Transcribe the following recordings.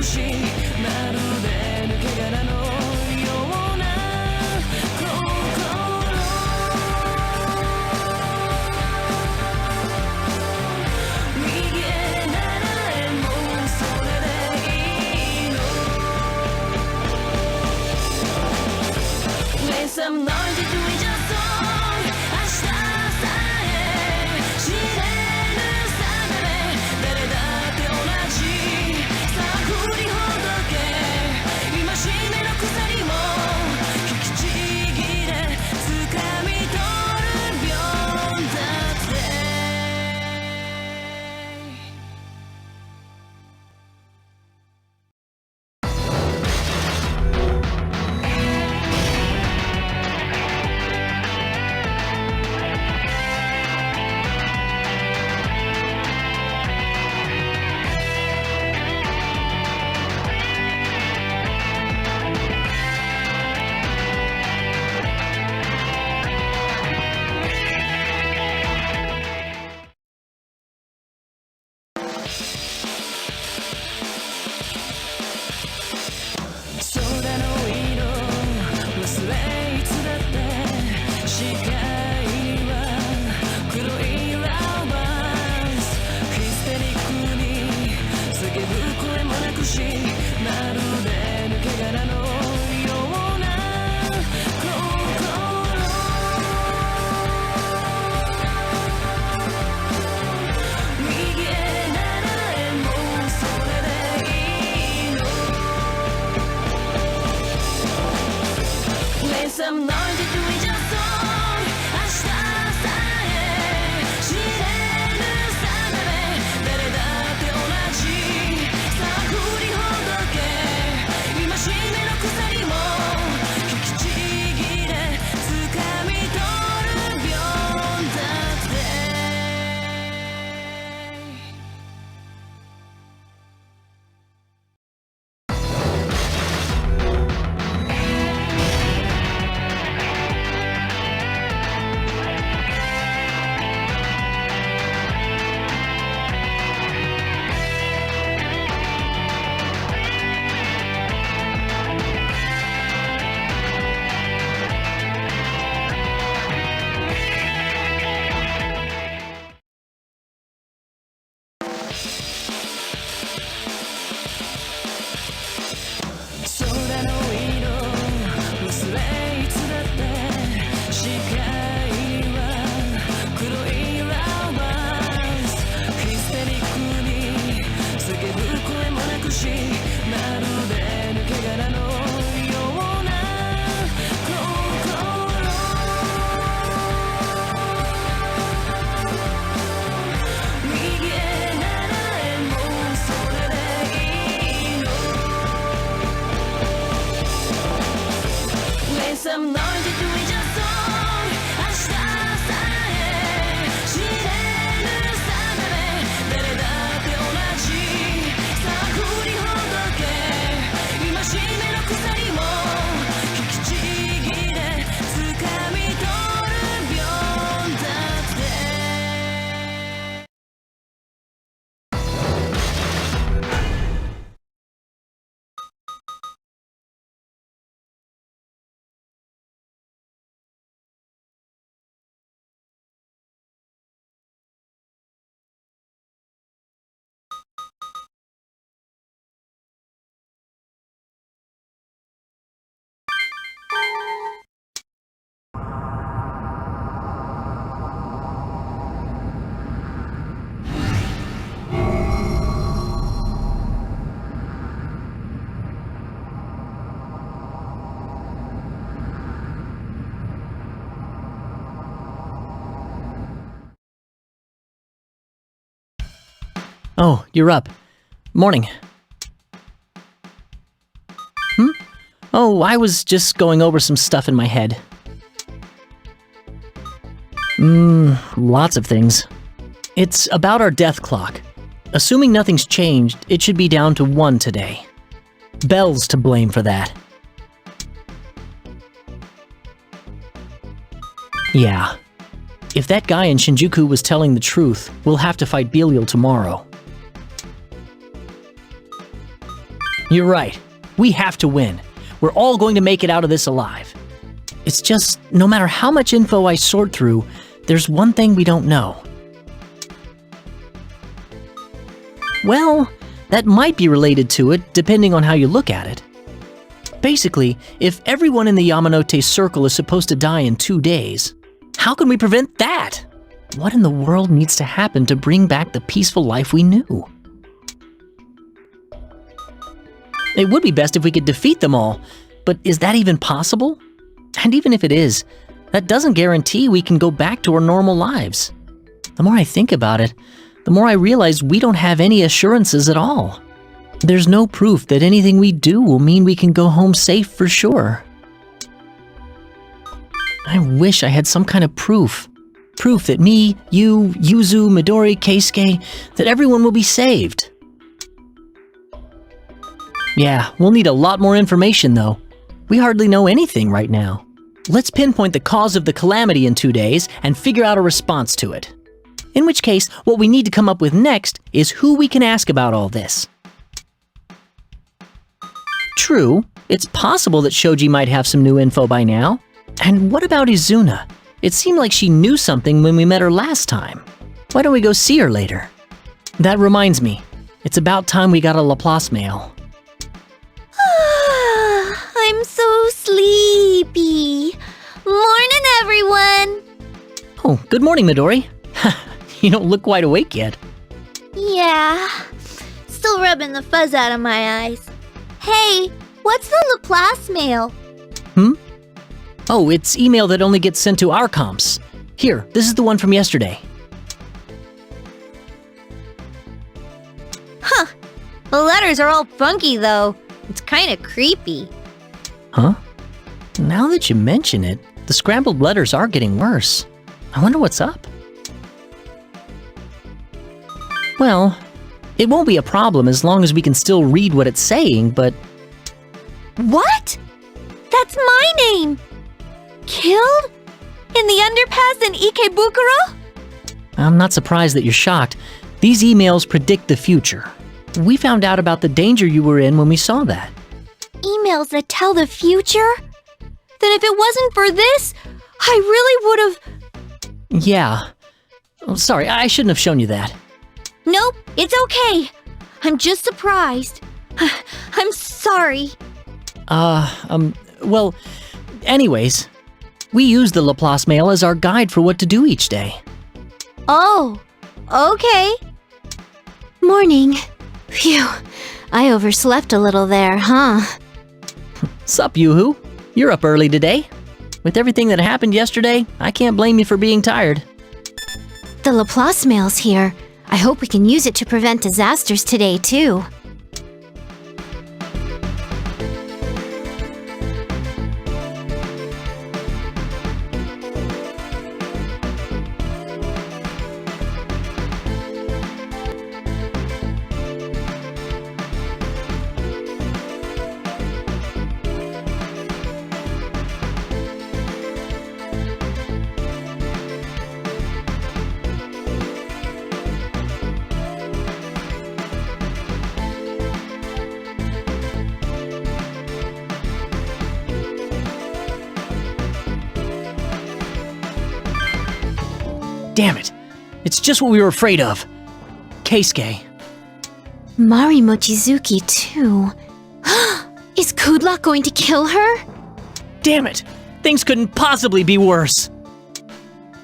し、まるで抜け殻のような心。右へならえもうそれでいいの。 Make some noise to each other song。 明日さえ知れぬ定め、誰だって同じ。さあ振りほどけ、今しめの鎖も引きちぎれ、掴み取る秒だって。空の色忘れいつだって視界には黒いラバース。ヒステリックに叫ぶ声もなくし、まるで抜け殻のような心。右へならえもうそれでいいの。Make some noise to each other song。 明日さえ知れぬ定め、誰だって同じ。さあ振りほどけ、今しめの鎖も引きちぎれ、掴み取る秒だって。空の色忘れいつだって視界には黒いラバース。ヒステリックに叫ぶ声もなくし、まるで抜け殻のような心。右へならえもうそれでいいの。Make some noise to each other song。 明日さえ知れぬ定め、誰だって同じ。さあ振りほどけ、今しめの鎖も引きちぎれ、掴み取る秒だって。Oh, you're up. Morning. Oh, I was just going over some stuff in my head. Lots of things. It's about our death clock. Assuming nothing's changed, it should be down to 1 today. Bell's to blame for that. Yeah. If that guy in Shinjuku was telling the truth, we'll have to fight Belial tomorrow. You're right. We have to win. We're all going to make it out of this alive. It's just, no matter how much info I sort through, there's one thing we don't know. Well, that might be related to it, depending on how you look at it. Basically, if everyone in the Yamanote Circle is supposed to die in 2 days, how can we prevent that? What in the world needs to happen to bring back the peaceful life we knew? It would be best if we could defeat them all, but is that even possible? And even if it is, that doesn't guarantee we can go back to our normal lives. The more I think about it, the more I realize we don't have any assurances at all. There's no proof that anything we do will mean we can go home safe for sure. I wish I had some kind of proof. Proof that me, you, Yuzu, Midori, Keisuke, that everyone will be saved. Yeah, we'll need a lot more information though. We hardly know anything right now. Let's pinpoint the cause of the calamity in 2 days and figure out a response to it. In which case, what we need to come up with next is who we can ask about all this. True, it's possible that Shoji might have some new info by now. And what about Izuna? It seemed like she knew something when we met her last time. Why don't we go see her later? That reminds me, it's about time we got a Laplace mail. I'm so sleepy. Morning, everyone. Oh, good morning, Midori. You don't look quite awake yet. Yeah, still rubbing the fuzz out of my eyes. Hey, what's the Laplace mail? Oh, it's email that only gets sent to our comps. Here, this is the one from yesterday. Huh. The letters are all funky, though. It's kind of creepy. Huh? Now that you mention it, the scrambled letters are getting worse. I wonder what's up. Well, it won't be a problem as long as we can still read what it's saying, but... What? That's my name! Killed? In the underpass in Ikebukuro? I'm not surprised that you're shocked. These emails predict the future. We found out about the danger you were in when we saw that. Emails that tell the future? Then if it wasn't for this, I really would have... Yeah. Oh, sorry, I shouldn't have shown you that. Nope, it's okay. I'm just surprised. I'm sorry. Well, anyways, we use the Laplace mail as our guide for what to do each day. Oh, okay. Morning. Phew, I overslept a little there, huh? Sup, Yoo-hoo? You're up early today. With everything that happened yesterday, I can't blame you for being tired. The Laplace mail's here. I hope we can use it to prevent disasters today, too. Damn it. It's just what we were afraid of. Keisuke. Mari Mochizuki, too. Is Kudlock going to kill her? Damn it. Things couldn't possibly be worse.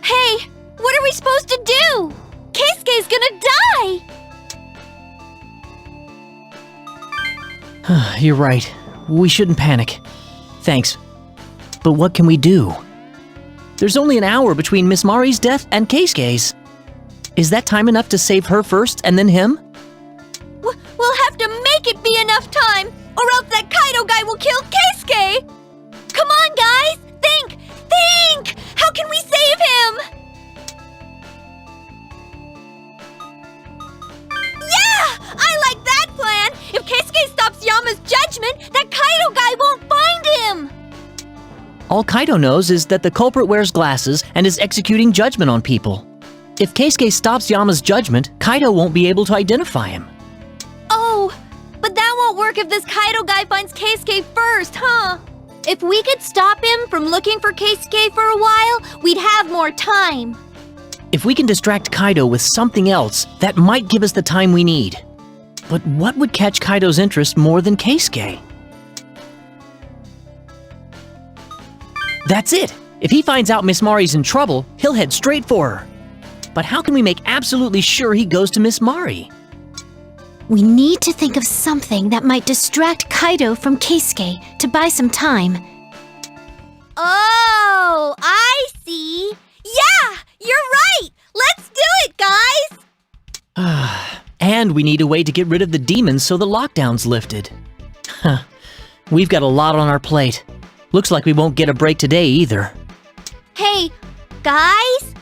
Hey, what are we supposed to do? Keisuke's gonna die! You're right. We shouldn't panic. Thanks. But what can we do? There's only an hour between Miss Mari's death and Keisuke's. Is that time enough to save her first and then him? We'll have to make it be enough time, or else that Kaido guy will kill Keisuke! Come on, guys! Think! Think! How can we save him? Yeah! I like that plan! If Keisuke stops Yama's judgment, that Kaido guy won't find him! All Kaido knows is that the culprit wears glasses and is executing judgment on people. If Keisuke stops Yama's judgment, Kaido won't be able to identify him. Oh, but that won't won't work if this Kaido guy finds Keisuke first, huh? If we could stop him from looking for Keisuke for a while, we'd have more time. If we can distract Kaido with something else, that might give us the time we need. But what would catch Kaido's interest more than Keisuke? That's it! If he finds out Miss Mari's in trouble, he'll head straight for her. But how can we make absolutely sure he goes to Miss Mari? We need to think of something that might distract Kaido from Keisuke to buy some time. Oh, I see. Yeah, you're right. Let's do it, guys. And we need a way to get rid of the demons so the lockdown's lifted. Huh. We've got a lot on our plate. Looks like we won't get a break today either. Hey, guys,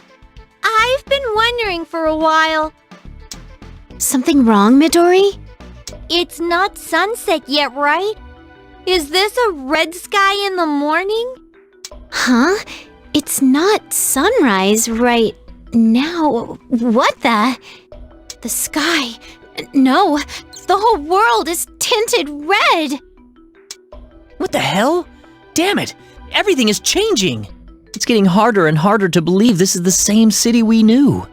I've been wondering for a while. Something wrong, Midori? It's not sunset yet, right? Is this a red sky in the morning? Huh? It's not sunrise right now. What the? The sky. No, the whole world is tinted red. What the hell? Damn it! Everything is changing! It's getting harder and harder to believe this is the same city we knew.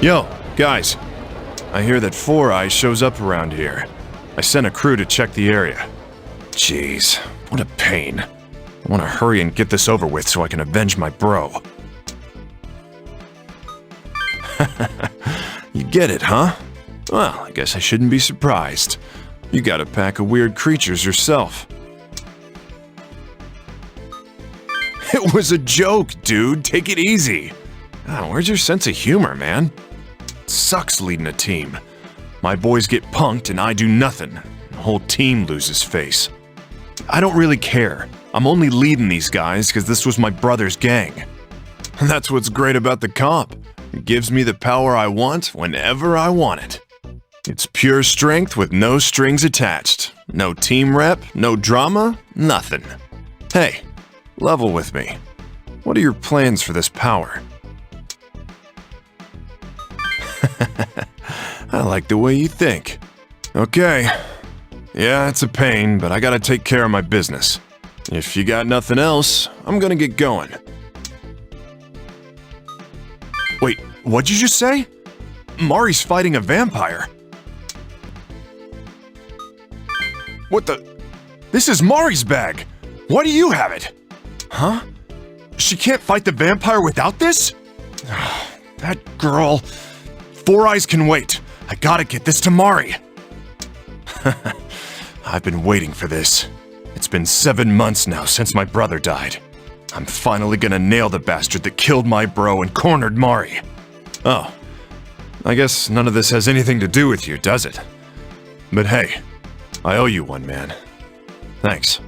Yo, guys. I hear that Four Eyes shows up around here. I sent a crew to check the area. Jeez, what a pain. I want to hurry and get this over with so I can avenge my bro. You get it, huh? Well, I guess I shouldn't be surprised. You got a pack of weird creatures yourself. It was a joke, dude. Take it easy. Oh, where's your sense of humor, man? It sucks leading a team. My boys get punked and I do nothing. The whole team loses face. I don't really care. I'm only leading these guys because this was my brother's gang. And that's what's great about the comp. It gives me the power I want whenever I want it. It's pure strength with no strings attached. No team rep, no drama, nothing. Hey, level with me. What are your plans for this power? I like the way you think. Okay. Yeah, it's a pain, but I gotta take care of my business. If you got nothing else, I'm gonna get going. Wait, what'd you just say? Mari's fighting a vampire. What the? This is Mari's bag. Why do you have it? Huh? She can't fight the vampire without this? That girl. Four Eyes can wait. I gotta get this to Mari. I've been waiting for this. It's been 7 months now since my brother died. I'm finally gonna nail the bastard that killed my bro and cornered Mari. Oh, I guess none of this has anything to do with you, does it? But hey, I owe you one, man. Thanks.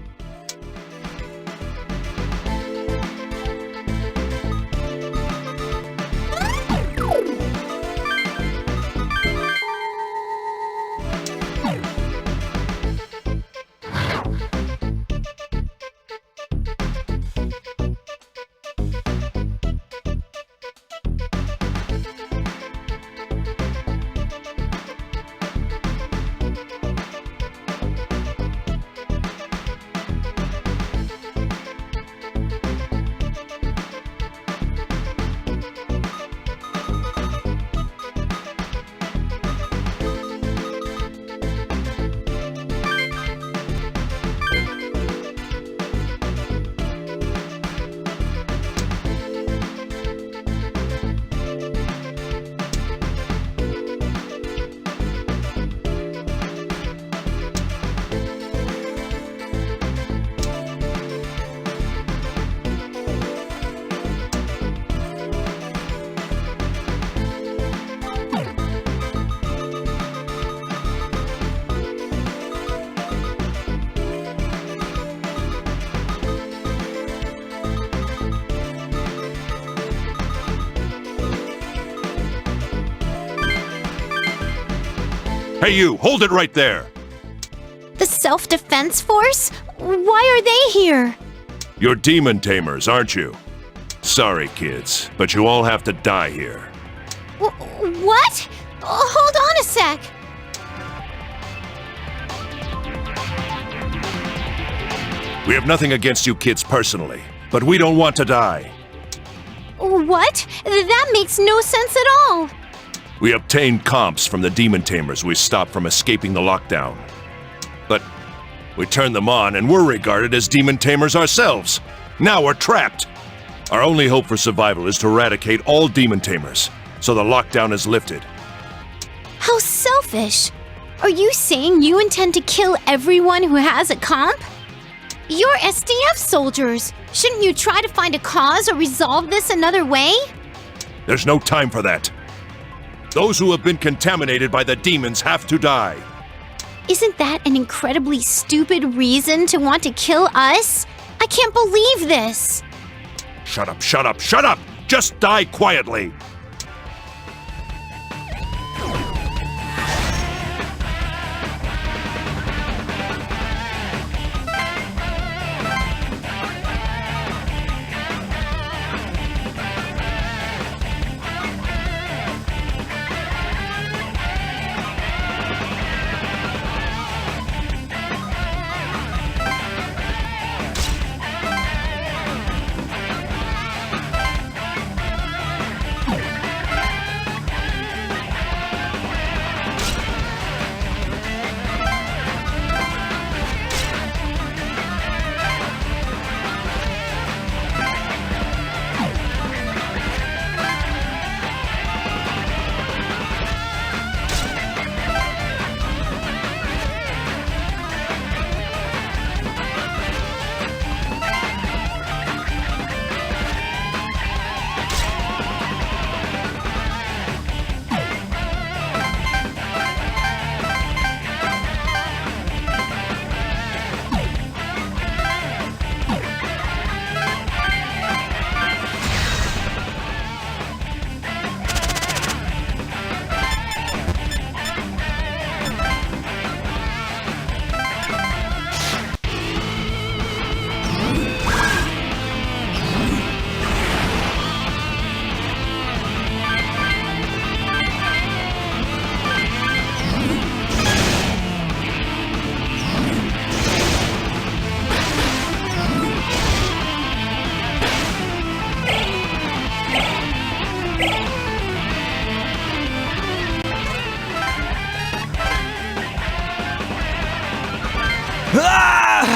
Hey you, hold it right there! The self-defense force? Why are they here? You're demon tamers, aren't you? Sorry, kids, but you all have to die here. What? Hold on a sec. We have nothing against you kids personally, but we don't want to die. What? That makes no sense at all. We obtained comps from the demon tamers we stopped from escaping the lockdown. But we turned them on and we're regarded as demon tamers ourselves. Now we're trapped. Our only hope for survival is to eradicate all demon tamers, so the lockdown is lifted. How selfish. Are you saying you intend to kill everyone who has a comp? You're SDF soldiers. Shouldn't you try to find a cause or resolve this another way? There's no time for that. Those who have been contaminated by the demons have to die. Isn't that an incredibly stupid reason to want to kill us? I can't believe this. Shut up, shut up, shut up! Just die quietly!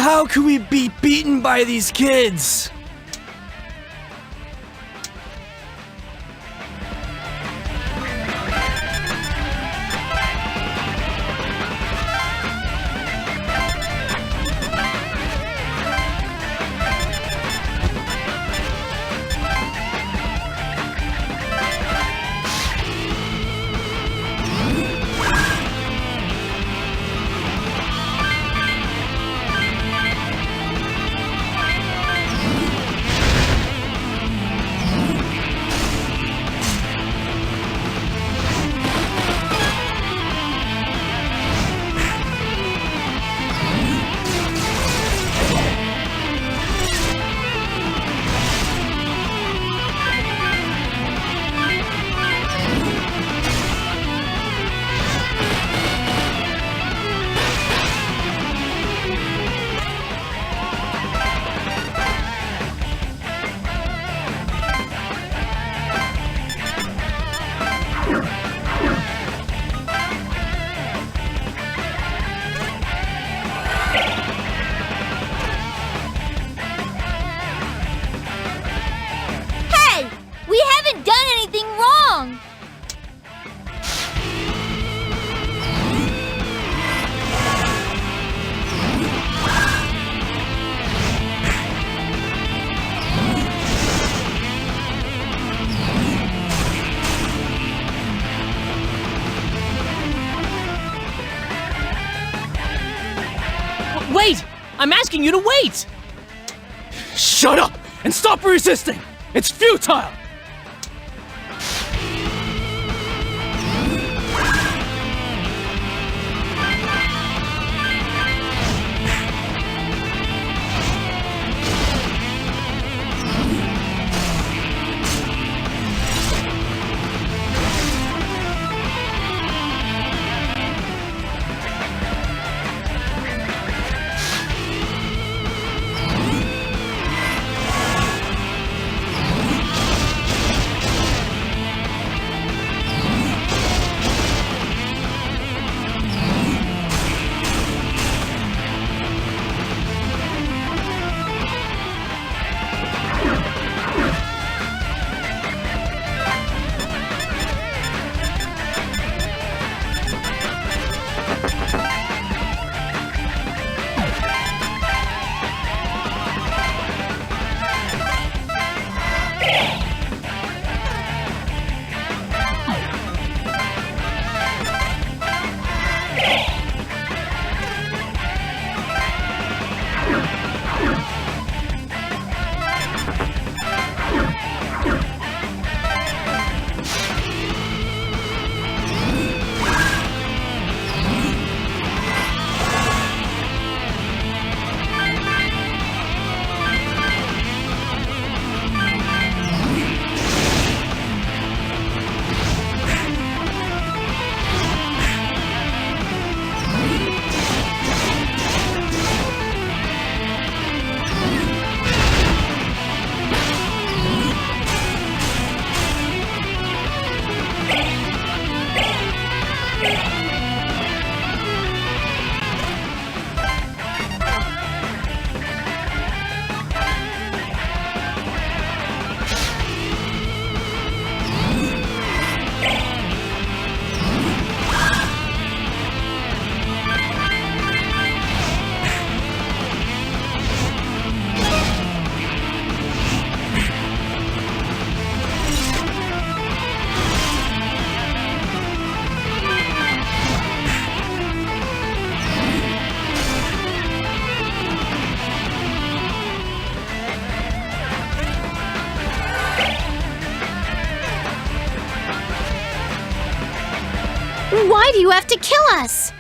How could we be beaten by these kids? Hey! We haven't done anything wrong! Wait! I'm asking you to wait! Shut up and stop resisting! It's futile! Why do you have to kill us?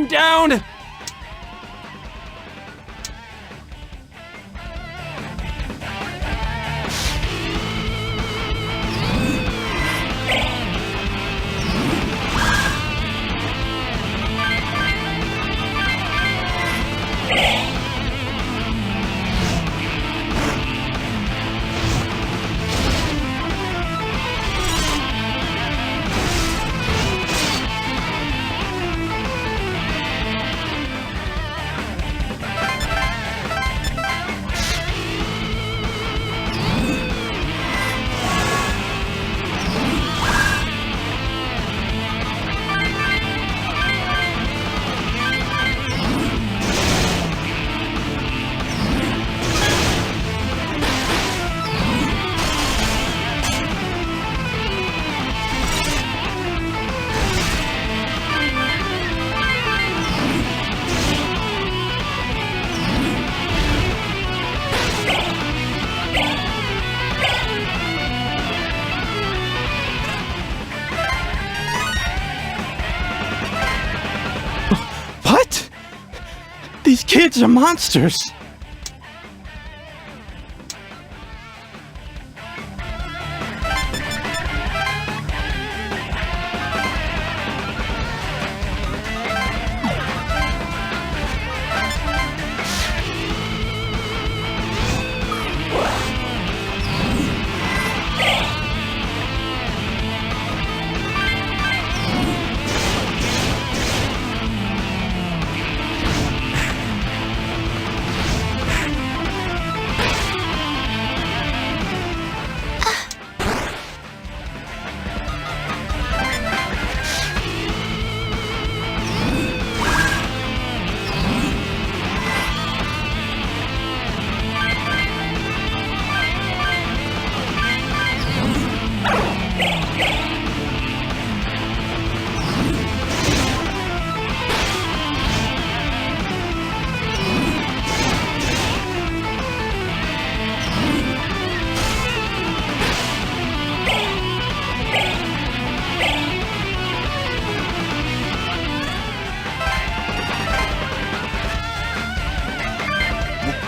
I'm down! What? These kids are monsters.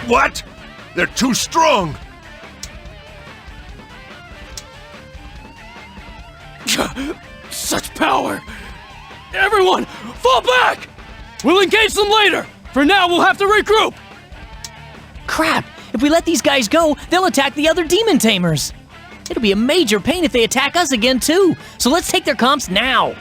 What? They're too strong! Such power! Everyone, fall back! We'll engage them later! For now, we'll have to regroup! Crap! If we let these guys go, they'll attack the other demon tamers. It'll be a major pain if they attack us again too. So let's take their comps now.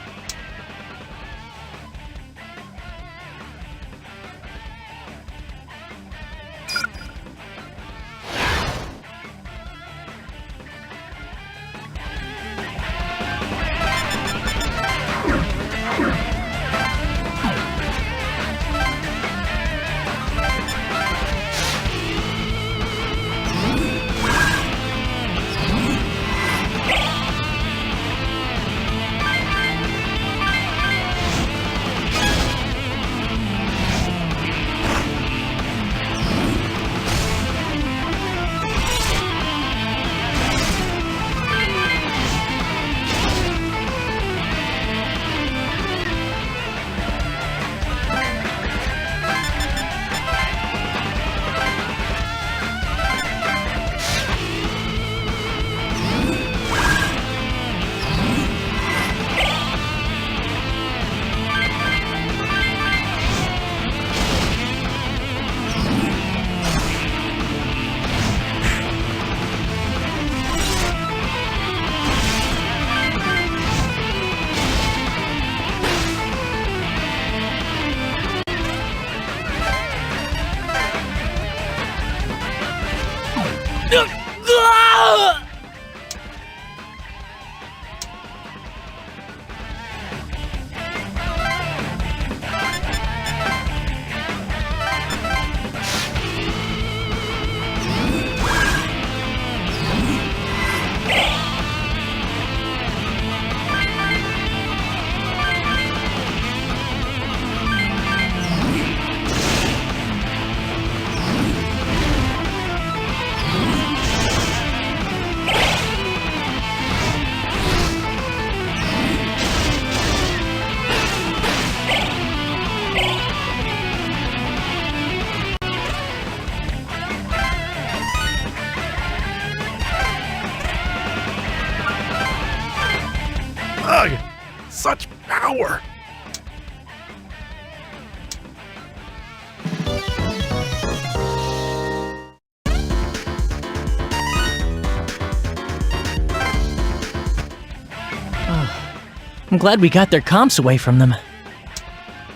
I'm glad we got their comps away from them.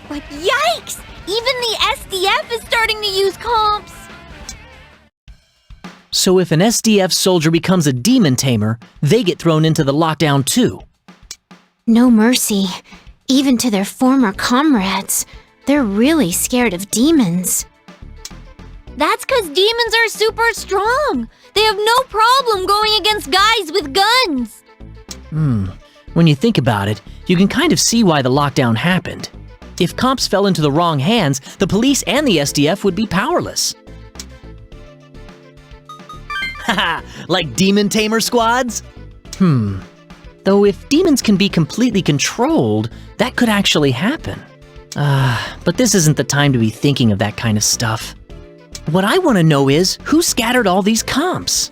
But yikes! Even the SDF is starting to use comps! So if an SDF soldier becomes a demon tamer, they get thrown into the lockdown too. No mercy. Even to their former comrades. They're really scared of demons. That's because demons are super strong! They have no problem going against guys with guns! When you think about it, you can kind of see why the lockdown happened. If comps fell into the wrong hands, the police and the SDF would be powerless. Haha, like demon tamer squads? Though if demons can be completely controlled, that could actually happen. But this isn't the time to be thinking of that kind of stuff. What I want to know is, who scattered all these comps?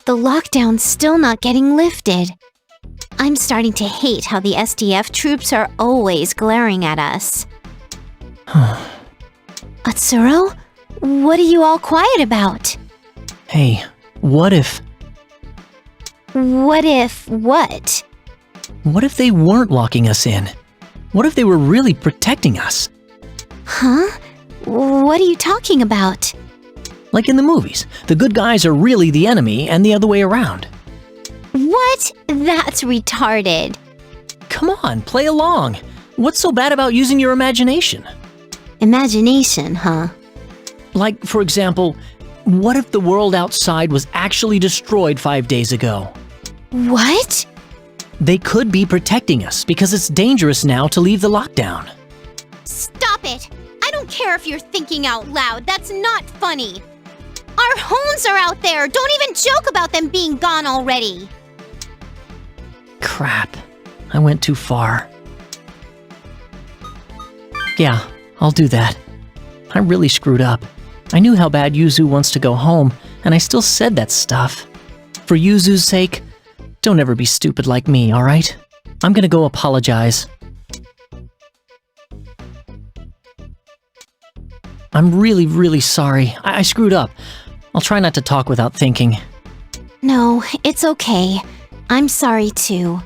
The lockdown's still not getting lifted. I'm starting to hate how the SDF troops are always glaring at us. Atsuro? What are you all quiet about? Hey, what if... What if what? What if they weren't locking us in? What if they were really protecting us? Huh? What are you talking about? Like in the movies, the good guys are really the enemy and the other way around. What? That's retarded. Come on, play along. What's so bad about using your imagination? Imagination, huh? Like, for example, what if the world outside was actually destroyed 5 days ago? What? They could be protecting us because it's dangerous now to leave the lockdown. Stop it! I don't care if you're thinking out loud. That's not funny. Our homes are out there. Don't even joke about them being gone already. Crap. I went too far. Yeah, I'll do that. I really screwed up. I knew how bad Yuzu wants to go home, and I still said that stuff. For Yuzu's sake, don't ever be stupid like me, alright? I'm gonna go apologize. I'm really, really sorry. I screwed up. I'll try not to talk without thinking. No, it's okay. I'm sorry too.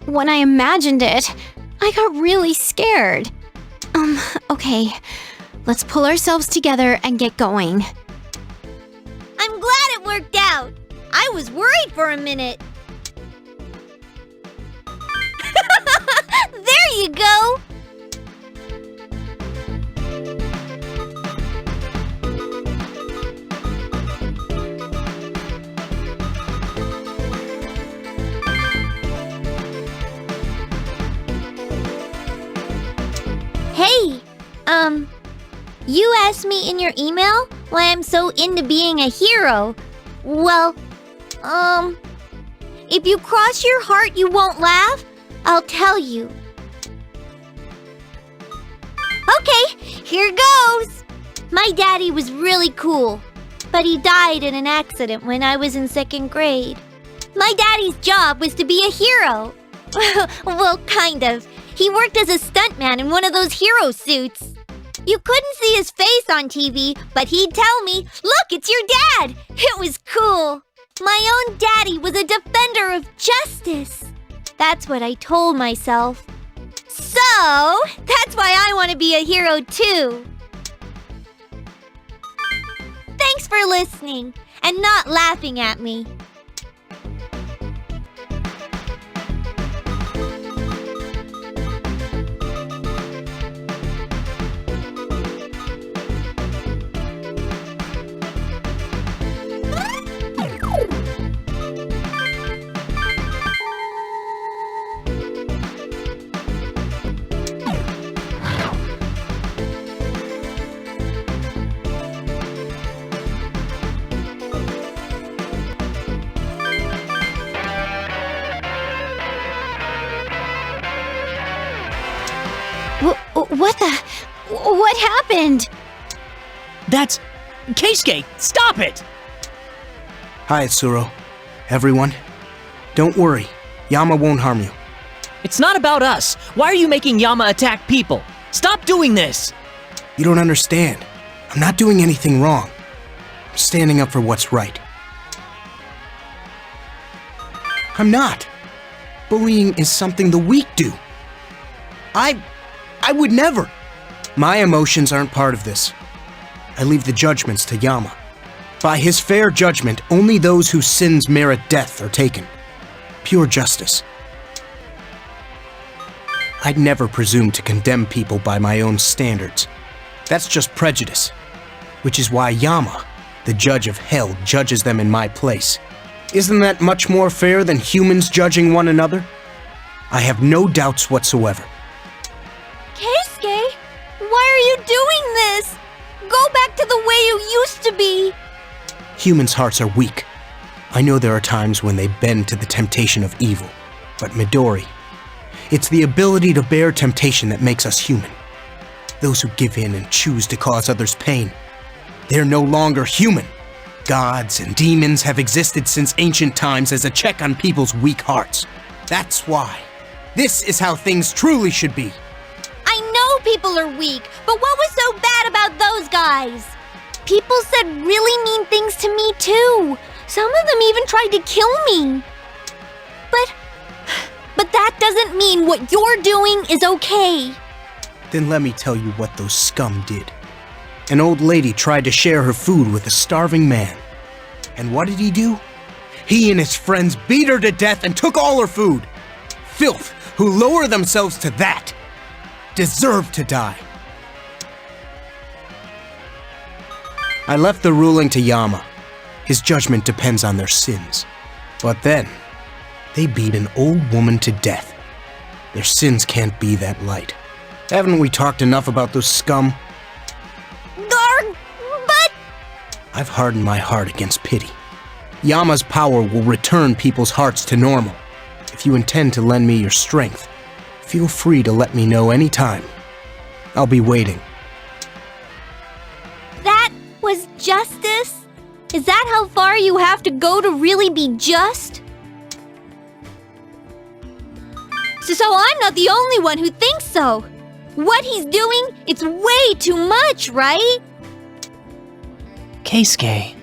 When I imagined it, I got really scared. Okay. Let's pull ourselves together and get going. I'm glad it worked out! I was worried for a minute! There you go! Hey, you asked me in your email why I'm so into being a hero. Well, if you cross your heart you won't laugh, I'll tell you. Okay, here goes! My daddy was really cool, but he died in an accident when I was in 2nd grade. My daddy's job was to be a hero. Well, kind of. He worked as a stuntman in one of those hero suits. You couldn't see his face on TV, but he'd tell me, "Look, it's your dad!" It was cool. My own daddy was a defender of justice. That's what I told myself. So, that's why I want to be a hero too. Thanks for listening and not laughing at me. What happened? That's... Keisuke, stop it! Hi, Itsuro. Everyone. Don't worry. Yama won't harm you. It's not about us. Why are you making Yama attack people? Stop doing this! You don't understand. I'm not doing anything wrong. I'm standing up for what's right. I'm not. Bullying is something the weak do. I would never. My emotions aren't part of this. I leave the judgments to Yama. By his fair judgment, only those whose sins merit death are taken. Pure justice. I'd never presume to condemn people by my own standards. That's just prejudice. Which is why Yama, the judge of hell, judges them in my place. Isn't that much more fair than humans judging one another? I have no doubts whatsoever. Keisuke, why are you doing this? Go back to the way you used to be. Humans' hearts are weak. I know there are times when they bend to the temptation of evil. But Midori, it's the ability to bear temptation that makes us human. Those who give in and choose to cause others pain, they're no longer human. Gods and demons have existed since ancient times as a check on people's weak hearts. That's why. This is how things truly should be. I know people are weak, but what was so bad about those guys? People said really mean things to me too. Some of them even tried to kill me. But that doesn't mean what you're doing is okay. Then let me tell you what those scum did. An old lady tried to share her food with a starving man. And what did he do? He and his friends beat her to death and took all her food. Filth who lower themselves to that deserve to die. I left the ruling to Yama. His judgment depends on their sins. But then, they beat an old woman to death. Their sins can't be that light. Haven't we talked enough about those scum? But... I've hardened my heart against pity. Yama's power will return people's hearts to normal. If you intend to lend me your strength, feel free to let me know anytime. I'll be waiting. That was justice? Is that how far you have to go to really be just? So I'm not the only one who thinks so. What he's doing, it's way too much, right? Keisuke.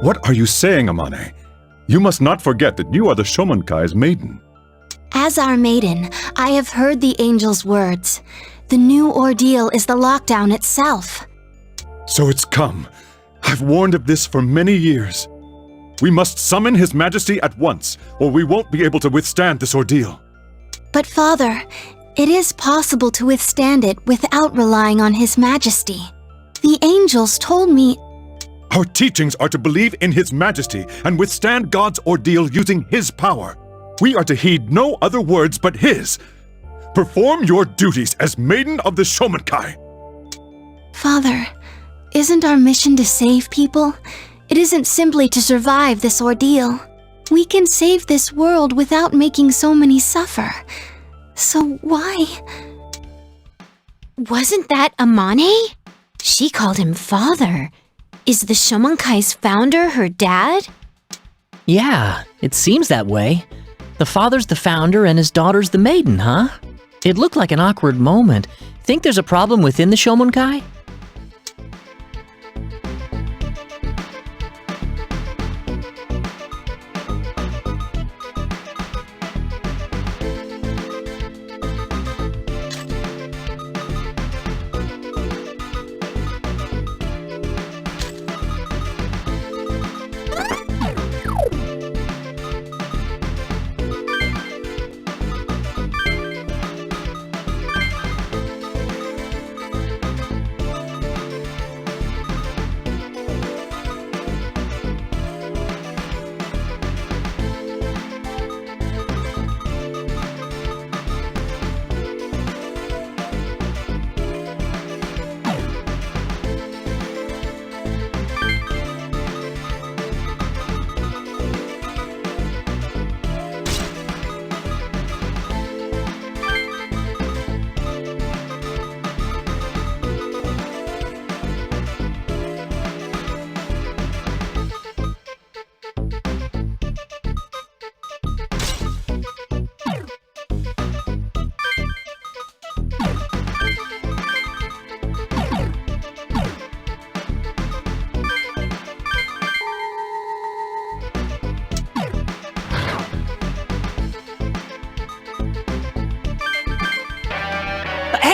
What are you saying, Amane? You must not forget that you are the Shomankai's maiden. As our maiden, I have heard the angel's words. The new ordeal is the lockdown itself. So it's come. I've warned of this for many years. We must summon His Majesty at once, or we won't be able to withstand this ordeal. But Father, it is possible to withstand it without relying on His Majesty. The angels told me... Our teachings are to believe in His Majesty and withstand God's ordeal using His power. We are to heed no other words but His. Perform your duties as Maiden of the Shomankai. Father, isn't our mission to save people? It isn't simply to survive this ordeal. We can save this world without making so many suffer. So why? Wasn't that Amane? She called him father. Is the Shomankai's founder her dad? Yeah, it seems that way. The father's the founder and his daughter's the maiden, huh? It looked like an awkward moment. Think there's a problem within the Shomankai?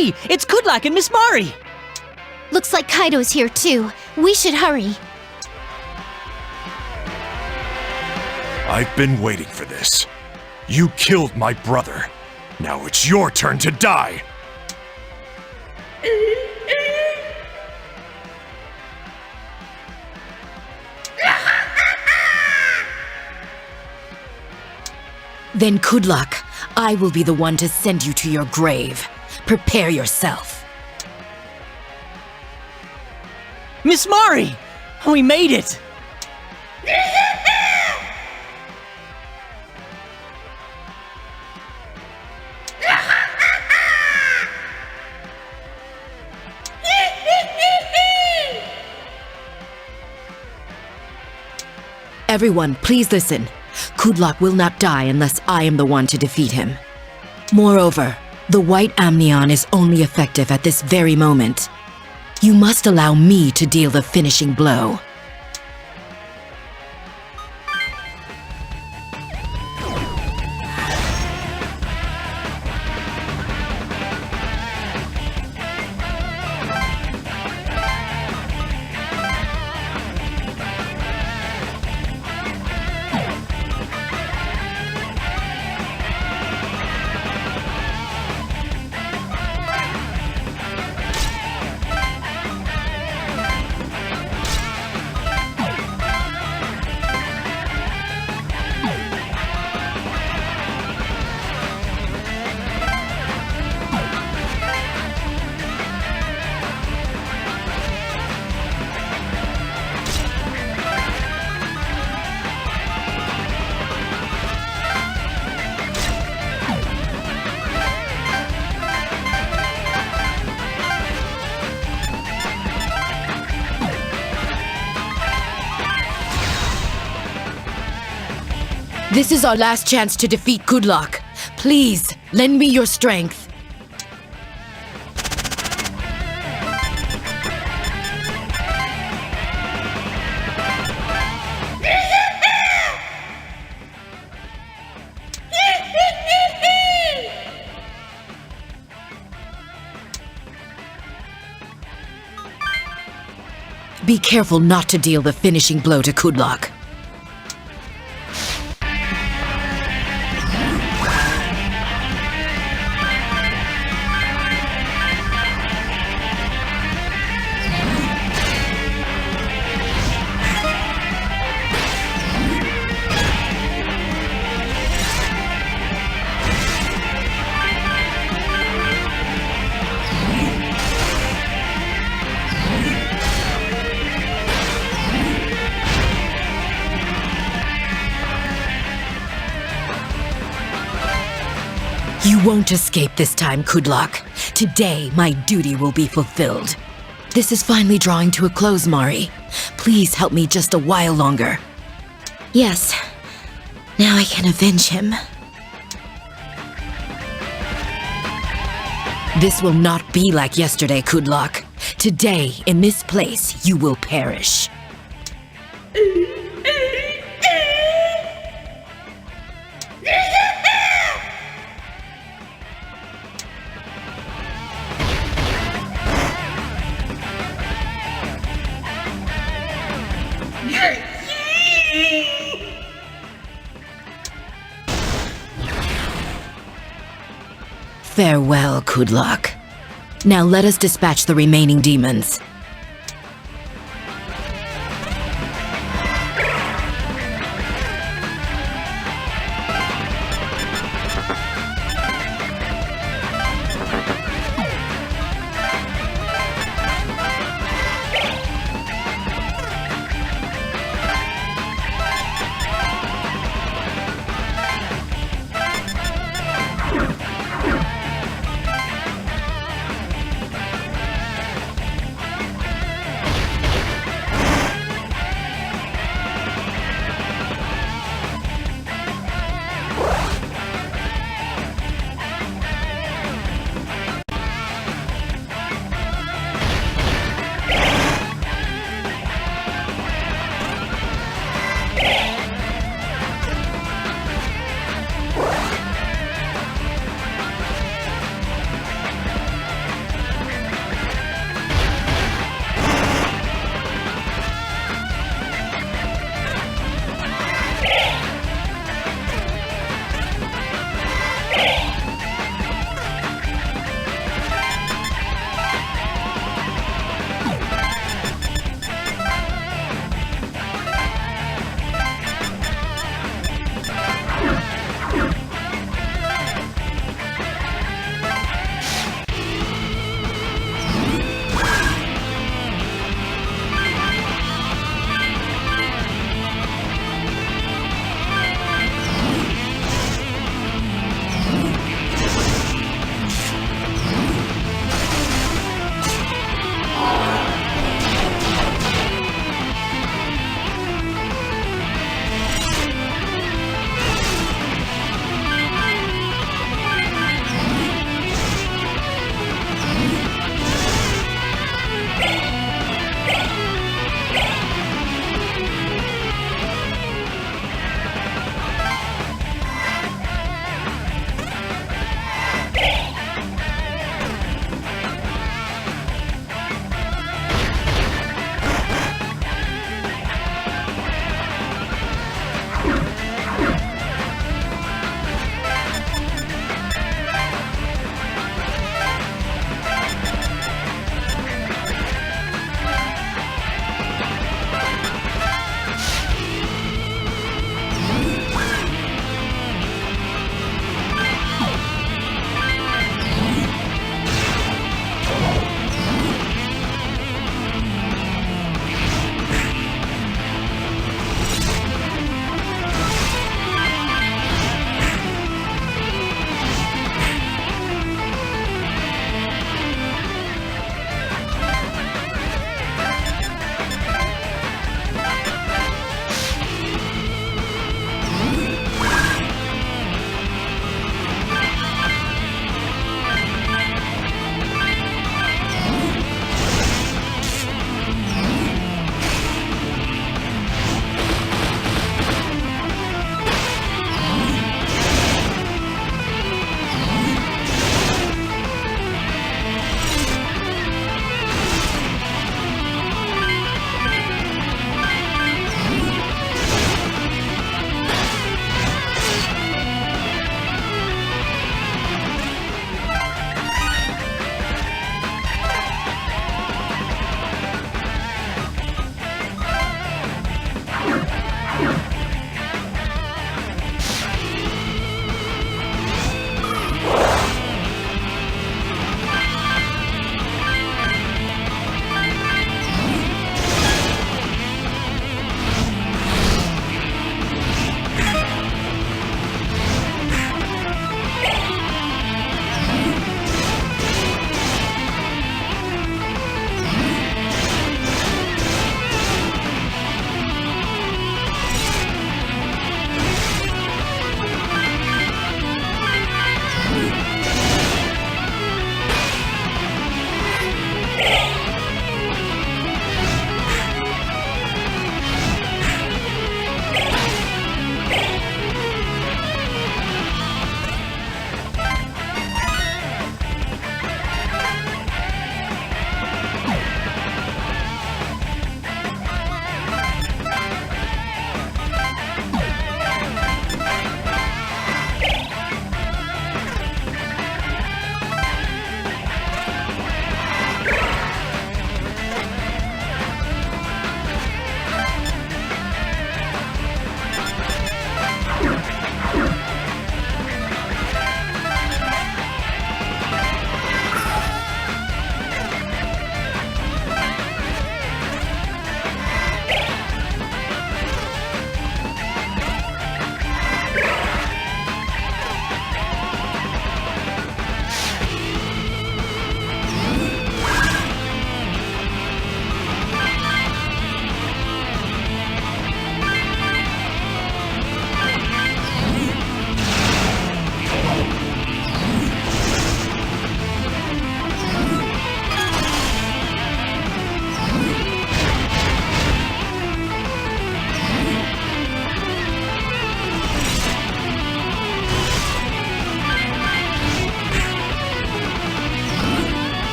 Hey, it's Kudlak and Miss Mari! Looks like Kaido's here too. We should hurry. I've been waiting for this. You killed my brother. Now it's your turn to die. Then Kudlak, I will be the one to send you to your grave. Prepare yourself. Miss Mari! We made it! Everyone, please listen. Kudlak will not die unless I am the one to defeat him. Moreover, the white amnion is only effective at this very moment. You must allow me to deal the finishing blow. This is our last chance to defeat Kudlak. Please, lend me your strength. Be careful not to deal the finishing blow to Kudlak. You won't escape this time, Kudlak. Today, my duty will be fulfilled. This is finally drawing to a close, Mari. Please help me just a while longer. Yes. Now I can avenge him. This will not be like yesterday, Kudlak. Today, in this place, you will perish. Farewell, Kudlak. Now let us dispatch the remaining demons.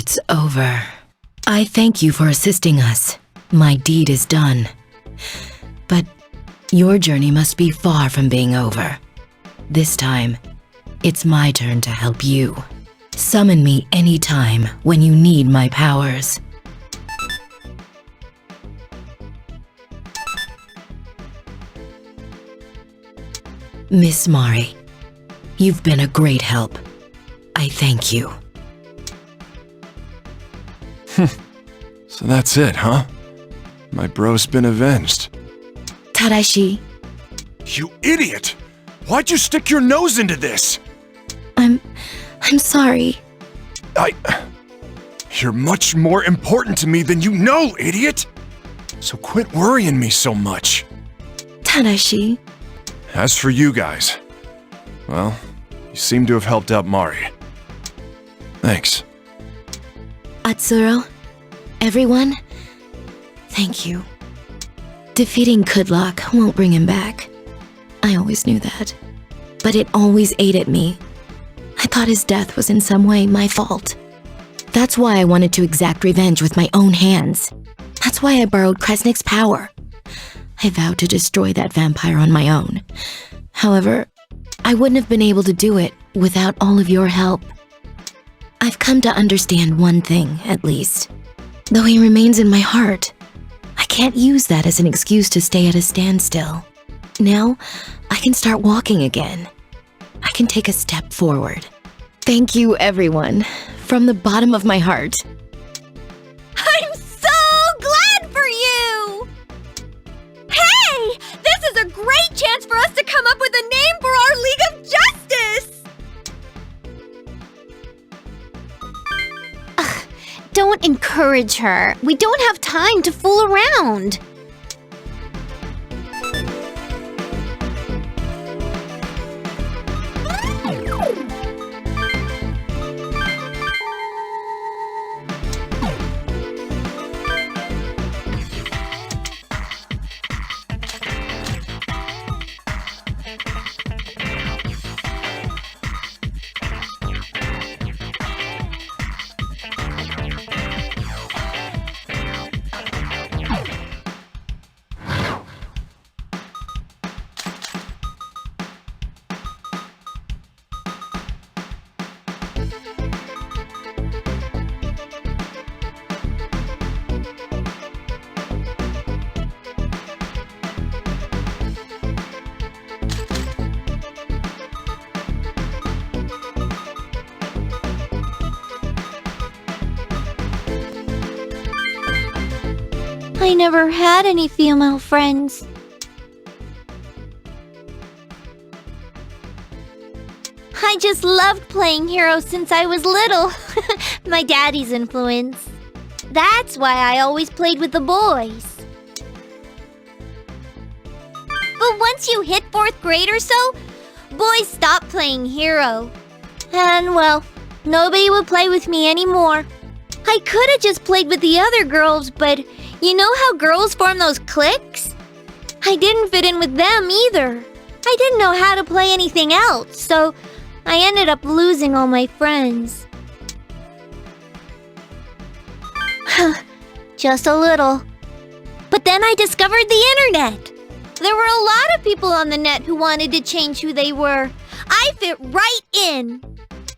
It's over. I thank you for assisting us. My deed is done. But your journey must be far from being over. This time, it's my turn to help you. Summon me anytime when you need my powers. Miss Mari, you've been a great help. I thank you. So that's it, huh? My bro's been avenged. Tadashi, You idiot! Why'd you stick your nose into this? I'm sorry. You're much more important to me than you know, idiot! So quit worrying me so much. Tadashi, As for you guys, well, you seem to have helped out Mari. Thanks. Atsuro, everyone, thank you. Defeating Kudlock won't bring him back. I always knew that. But it always ate at me. I thought his death was in some way my fault. That's why I wanted to exact revenge with my own hands. That's why I borrowed Kresnik's power. I vowed to destroy that vampire on my own. However, I wouldn't have been able to do it without all of your help. I've come to understand one thing, at least. Though he remains in my heart, I can't use that as an excuse to stay at a standstill. Now, I can start walking again. I can take a step forward. Thank you, everyone, from the bottom of my heart. I'm so glad for you! Hey! This is a great chance for us to come up with a name for our League of Justice! Don't encourage her. We don't have time to fool around. I never had any female friends. I just loved playing hero since I was little. My daddy's influence. That's why I always played with the boys. But once you hit 4th grade or so, boys stopped playing hero. And well, nobody would play with me anymore. I could have just played with the other girls, but you know how girls form those cliques? I didn't fit in with them either. I didn't know how to play anything else, so I ended up losing all my friends. Just a little. But then I discovered the internet. There were a lot of people on the net who wanted to change who they were. I fit right in.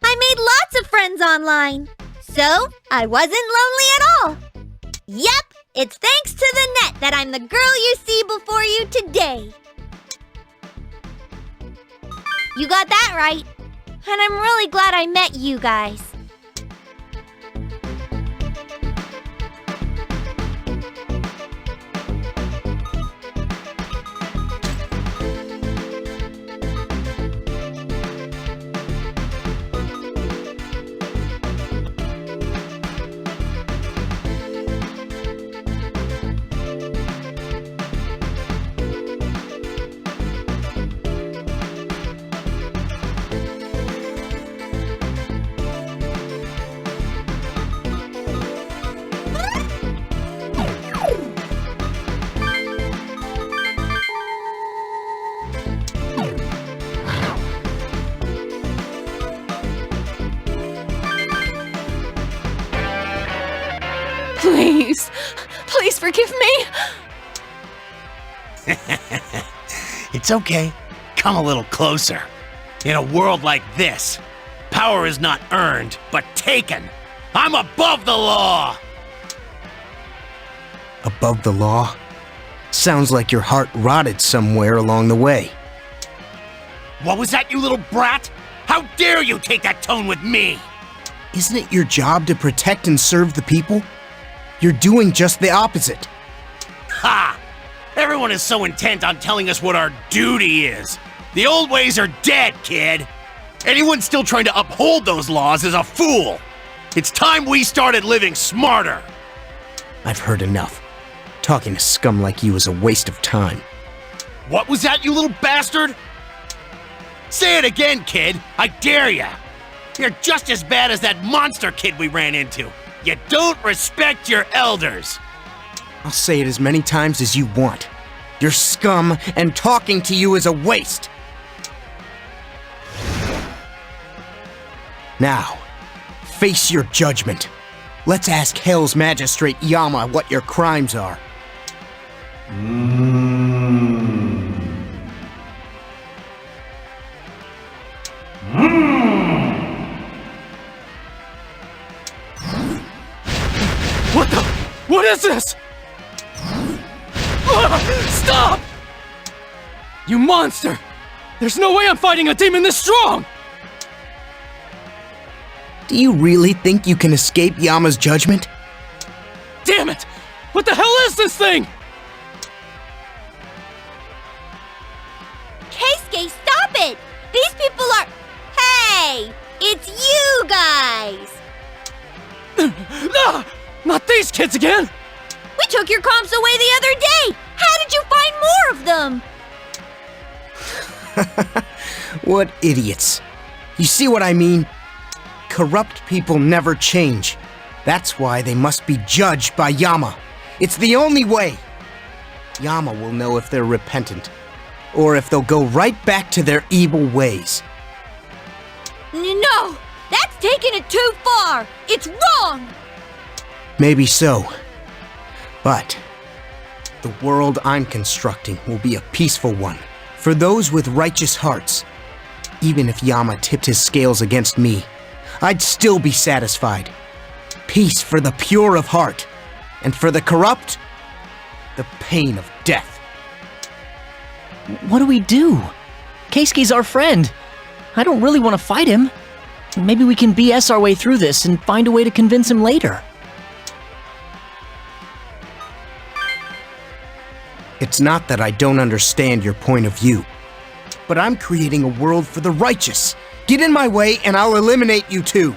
I made lots of friends online. So, I wasn't lonely at all. Yep, it's thanks to the net that I'm the girl you see before you today. You got that right. And I'm really glad I met you guys. Please. Please forgive me. It's okay. Come a little closer. In a world like this, power is not earned, but taken. I'm above the law! Above the law? Sounds like your heart rotted somewhere along the way. What was that, you little brat? How dare you take that tone with me? Isn't it your job to protect and serve the people? You're doing just the opposite. Ha! Everyone is so intent on telling us what our duty is. The old ways are dead, kid. Anyone still trying to uphold those laws is a fool. It's time we started living smarter. I've heard enough. Talking to scum like you is a waste of time. What was that, you little bastard? Say it again, kid. I dare ya. You're just as bad as that monster kid we ran into. You don't respect your elders. I'll say it as many times as you want. You're scum, and talking to you is a waste. Now, face your judgment. Let's ask Hell's Magistrate Yama what your crimes are. What the? What is this? Stop! You monster! There's no way I'm fighting a demon this strong! Do you really think you can escape Yama's judgment? Damn it! What the hell is this thing? Keisuke, stop it! These people are... Hey! It's you guys! Ah, not these kids again! We took your comps away the other day! How did you find more of them? What idiots. You see what I mean? Corrupt people never change. That's why they must be judged by Yama. It's the only way. Yama will know if they're repentant, or if they'll go right back to their evil ways. No! That's taking it too far! It's wrong! Maybe so. But the world I'm constructing will be a peaceful one for those with righteous hearts. Even if Yama tipped his scales against me, I'd still be satisfied. Peace for the pure of heart, and for the corrupt, the pain of death. What do we do? Keisuke's our friend. I don't really want to fight him. Maybe we can BS our way through this and find a way to convince him later. It's not that I don't understand your point of view, but I'm creating a world for the righteous. Get in my way and I'll eliminate you too.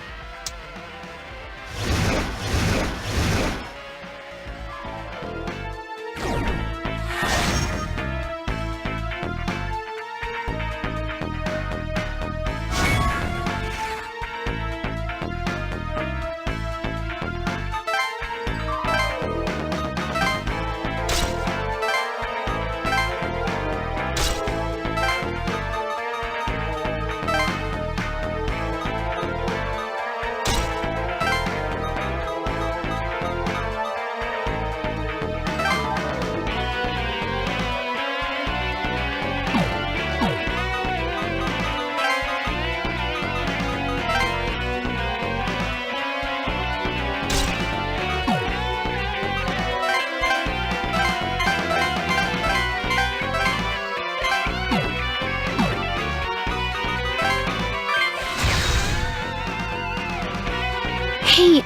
Hey,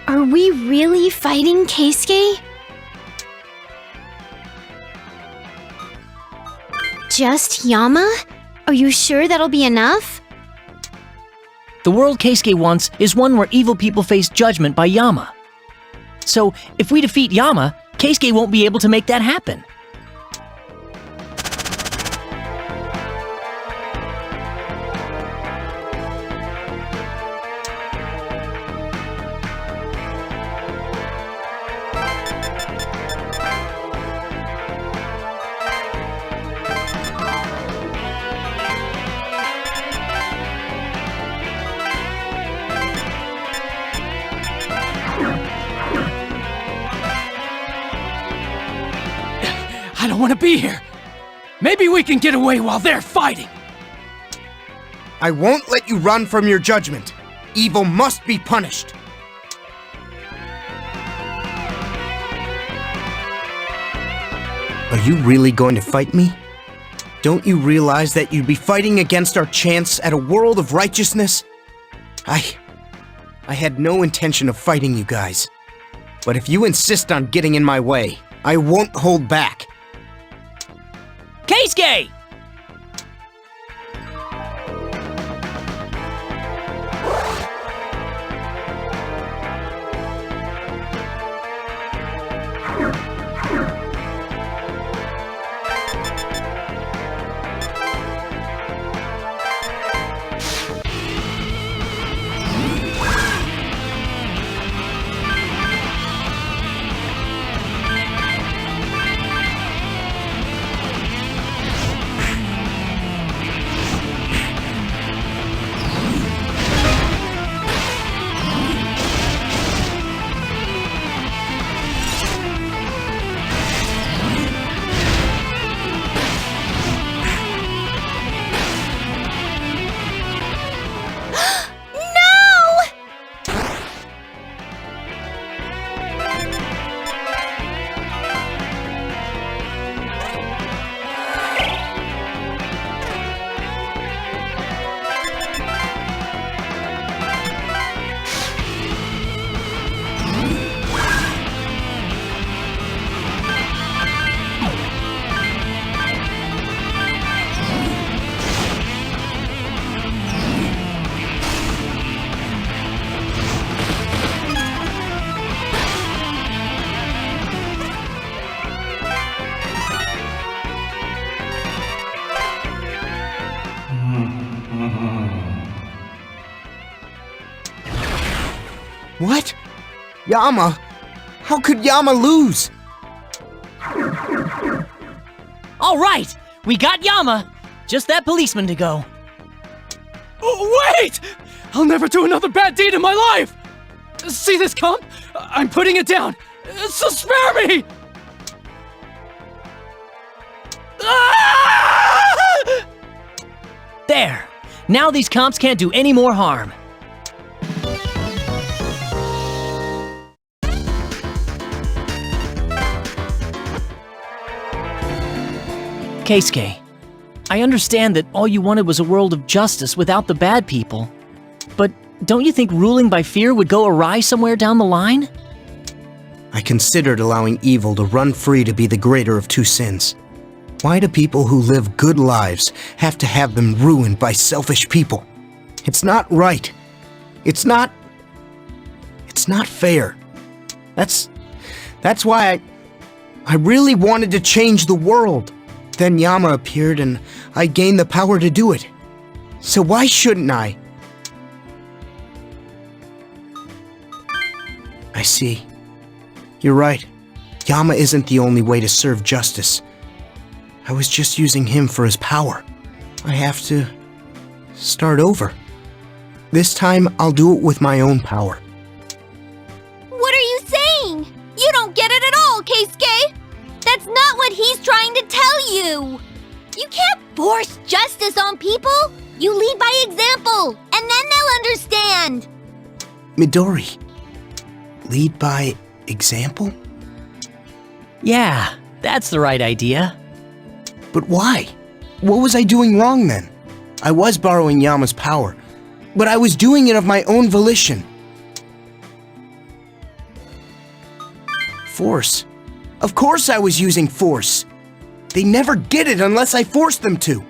are we really fighting Keisuke? Just Yama? Are you sure that'll be enough? The world Keisuke wants is one where evil people face judgment by Yama. So, if we defeat Yama, Keisuke won't be able to make that happen. want to be here. Maybe we can get away while they're fighting. I won't let you run from your judgment. Evil must be punished. Are you really going to fight me? Don't you realize that you'd be fighting against our chance at a world of righteousness? I had no intention of fighting you guys. But if you insist on getting in my way, I won't hold back. Keisuke! What? Yama? How could Yama lose? All right, we got Yama. Just that policeman to go. Oh, wait! I'll never do another bad deed in my life! See this comp? I'm putting it down. So spare me! Ah! There. Now these comps can't do any more harm. Keisuke, I understand that all you wanted was a world of justice without the bad people. But don't you think ruling by fear would go awry somewhere down the line? I considered allowing evil to run free to be the greater of two sins. Why do people who live good lives have to have them ruined by selfish people? It's not right. It's not fair. That's why I really wanted to change the world. Then Yama appeared and I gained the power to do it. So why shouldn't I? I see. You're right. Yama isn't the only way to serve justice. I was just using him for his power. I have to start over. This time, I'll do it with my own power. What are you saying? You don't get it at all, Keisuke! That's not what he's trying to tell you! You can't force justice on people! You lead by example, and then they'll understand! Midori, lead by example? Yeah, that's the right idea. But why? What was I doing wrong then? I was borrowing Yama's power, but I was doing it of my own volition. Force. Of course I was using force. They never get it unless I force them to.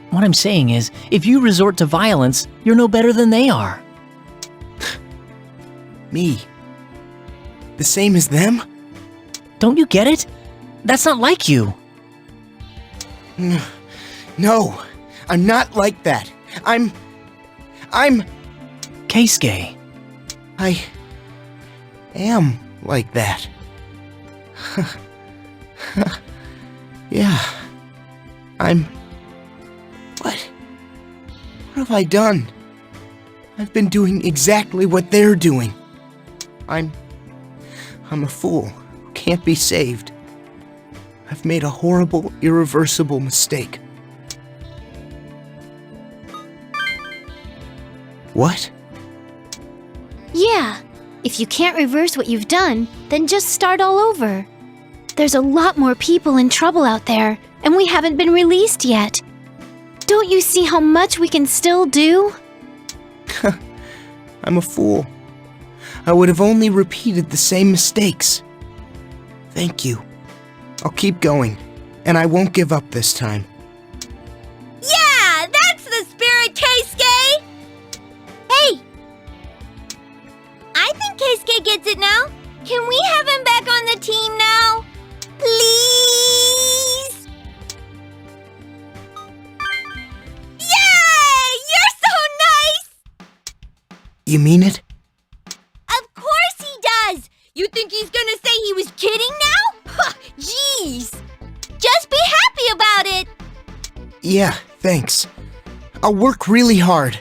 What I'm saying is, if you resort to violence, you're no better than they are. Me? The same as them? Don't you get it? That's not like you. No, I'm not like that. I'm... Keisuke. I am like that. Yeah. What? What have I done? I've been doing exactly what they're doing. I'm a fool who can't be saved. I've made a horrible, irreversible mistake. What? Yeah, if you can't reverse what you've done, then just start all over. There's a lot more people in trouble out there, and we haven't been released yet. Don't you see how much we can still do? I'm a fool. I would have only repeated the same mistakes. Thank you. I'll keep going, and I won't give up this time. Yeah, that's the spirit, Keisuke! Hey! I think Keisuke gets it now. Can we have him back on the team now? Please? Yay! You're so nice! You mean it? Of course he does! You think he's gonna say he was kidding now? Jeez! Just be happy about it! Yeah, thanks. I'll work really hard.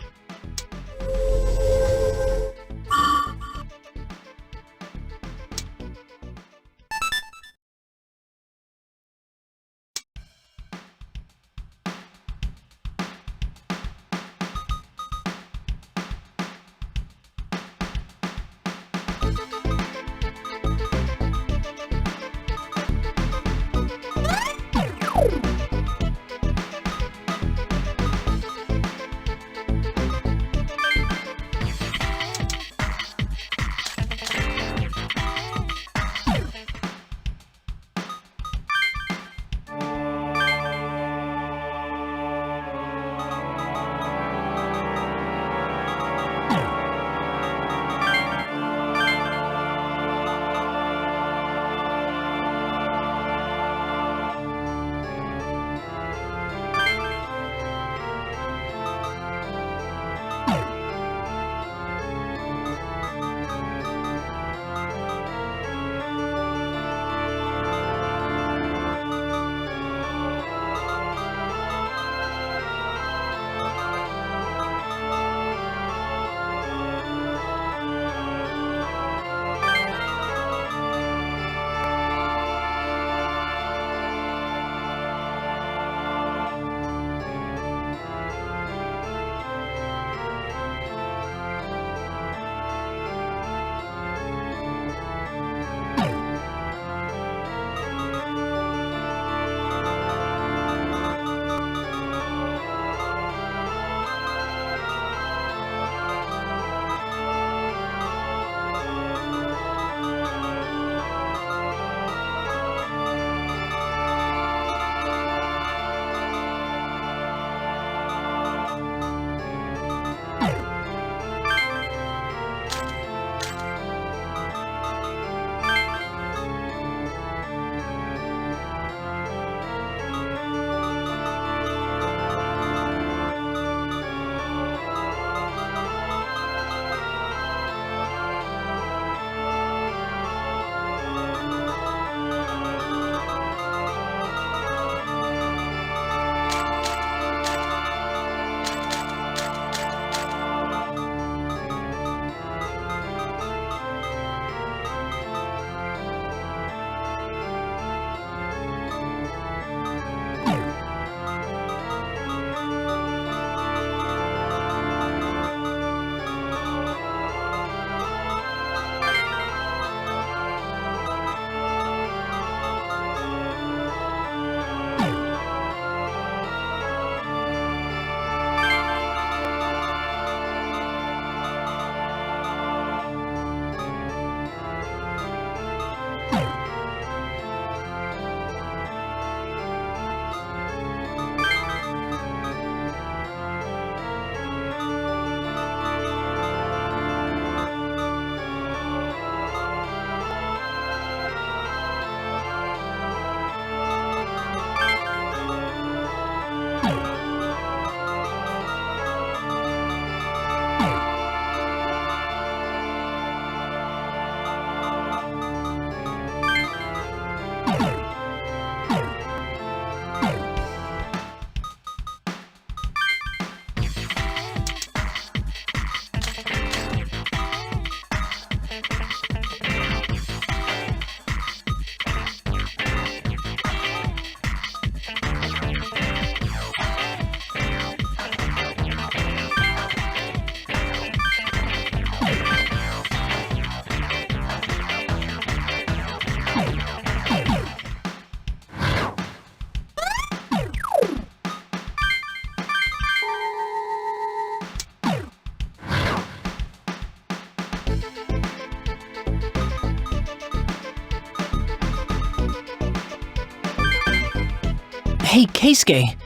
Hey, Keisuke,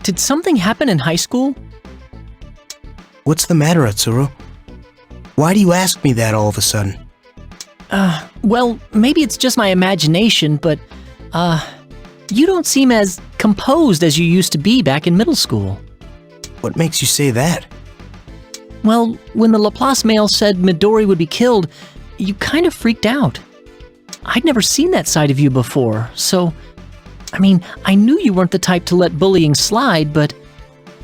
did something happen in high school? What's the matter, Atsuro? Why do you ask me that all of a sudden? Well, maybe it's just my imagination, but, you don't seem as composed as you used to be back in middle school. What makes you say that? Well, when the Laplace male said Midori would be killed, you kind of freaked out. I'd never seen that side of you before, so... I mean, I knew you weren't the type to let bullying slide, but...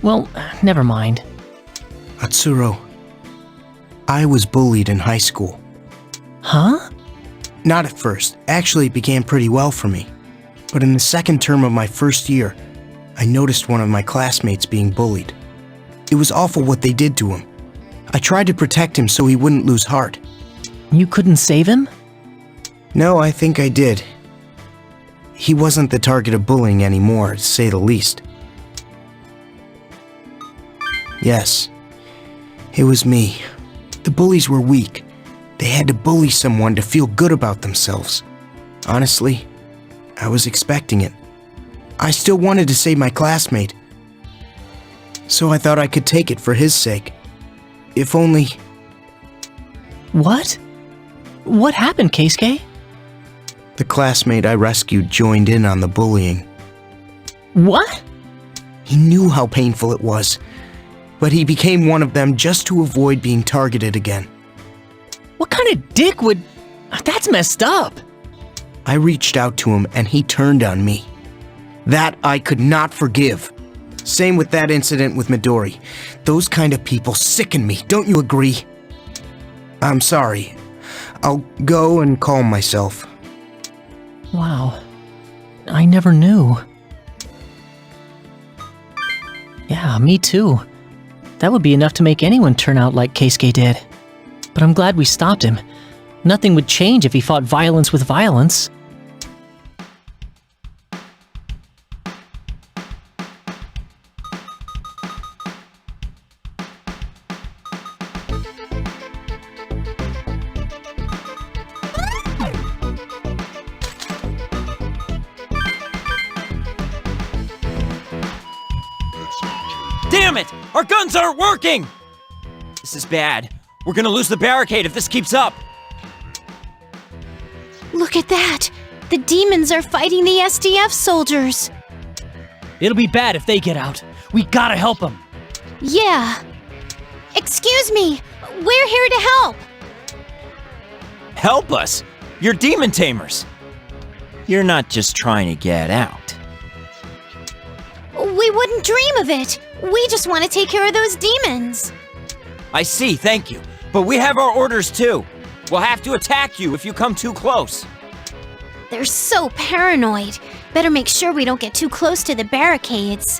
Well, never mind. Atsuro, I was bullied in high school. Huh? Not at first. Actually, it began pretty well for me. But in the second term of my first year, I noticed one of my classmates being bullied. It was awful what they did to him. I tried to protect him so he wouldn't lose heart. You couldn't save him? No, I think I did. He wasn't the target of bullying anymore, to say the least. Yes, it was me. The bullies were weak. They had to bully someone to feel good about themselves. Honestly, I was expecting it. I still wanted to save my classmate. So I thought I could take it for his sake. If only... What? What happened, Keisuke? The classmate I rescued joined in on the bullying. What? He knew how painful it was, but he became one of them just to avoid being targeted again. What kind of dick would... That's messed up. I reached out to him and he turned on me. That I could not forgive. Same with that incident with Midori. Those kind of people sicken me, don't you agree? I'm sorry. I'll go and calm myself. Wow. I never knew. Yeah, me too. That would be enough to make anyone turn out like Keisuke did. But I'm glad we stopped him. Nothing would change if he fought violence with violence. Damn it! Our guns aren't working! This is bad. We're gonna lose the barricade if this keeps up. Look at that! The demons are fighting the SDF soldiers! It'll be bad if they get out. We gotta help them. Yeah. Excuse me! We're here to help! Help us! You're demon tamers! You're not just trying to get out. We wouldn't dream of it! We just want to take care of those demons! I see, thank you. But we have our orders too. We'll have to attack you if you come too close. They're so paranoid. Better make sure we don't get too close to the barricades.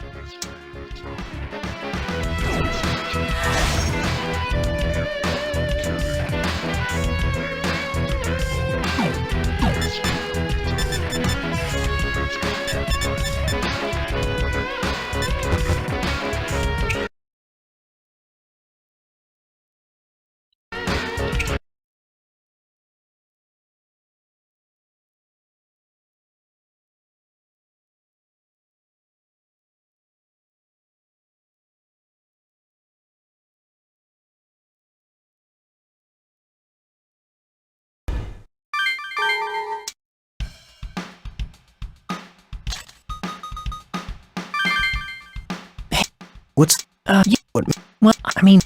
What's... Yeah, What? well, I mean...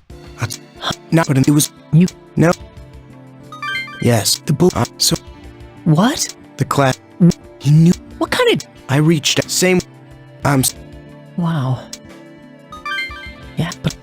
Not what it was... You... No. Yes, the bull... so... What? The class... He knew... What kind of... I reached... Same... Wow. Yeah, but...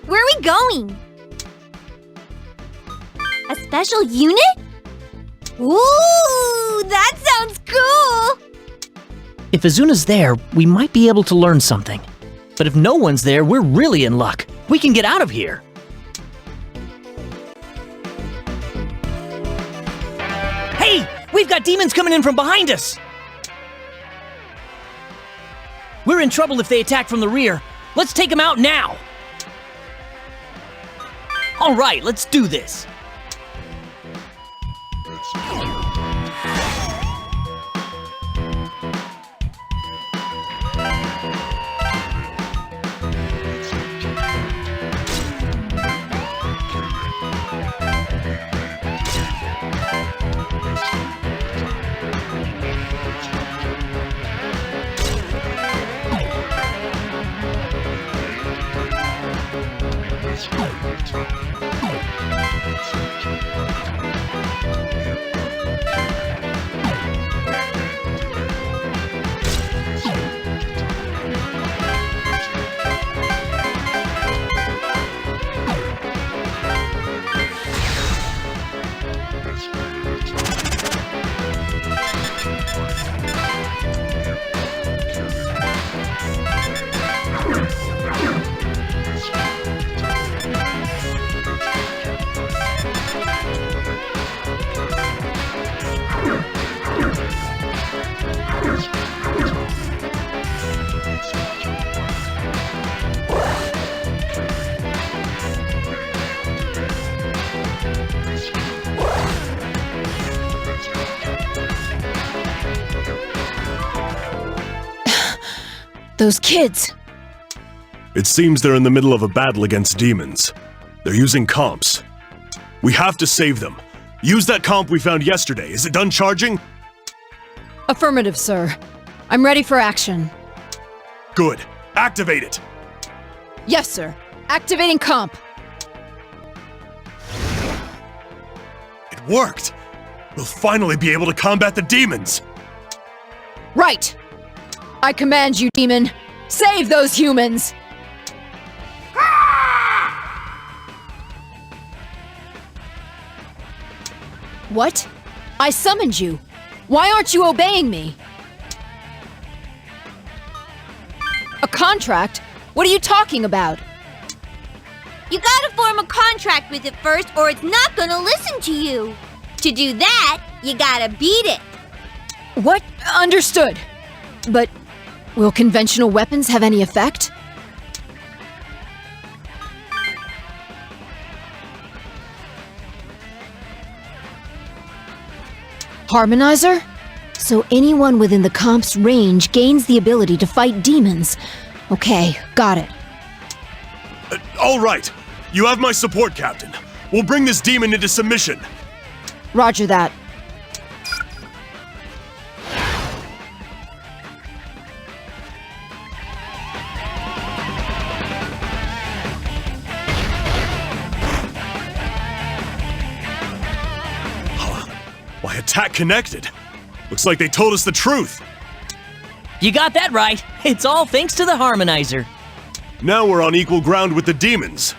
where are we going? A special unit? Ooh, that sounds cool! If Azuna's there, we might be able to learn something. But if no one's there, we're really in luck. We can get out of here. Hey! We've got demons coming in from behind us! We're in trouble if they attack from the rear. Let's take them out now! Alright, let's do this. Those kids! It seems they're in the middle of a battle against demons. They're using comps. We have to save them. Use that comp we found yesterday. Is it done charging? Affirmative, sir. I'm ready for action. Good. Activate it! Yes, sir. Activating comp. It worked! We'll finally be able to combat the demons! Right! I command you, demon. Save those humans! What? I summoned you. Why aren't you obeying me? A contract? What are you talking about? You gotta form a contract with it first, or it's not gonna listen to you. To do that, you gotta beat it. What? Understood. But will conventional weapons have any effect? Harmonizer? So anyone within the comp's range gains the ability to fight demons. Okay, got it. All right. You have my support, Captain. We'll bring this demon into submission. Roger that. Why, attack connected. Looks like they told us the truth. You got that right. It's all thanks to the Harmonizer. Now we're on equal ground with the demons.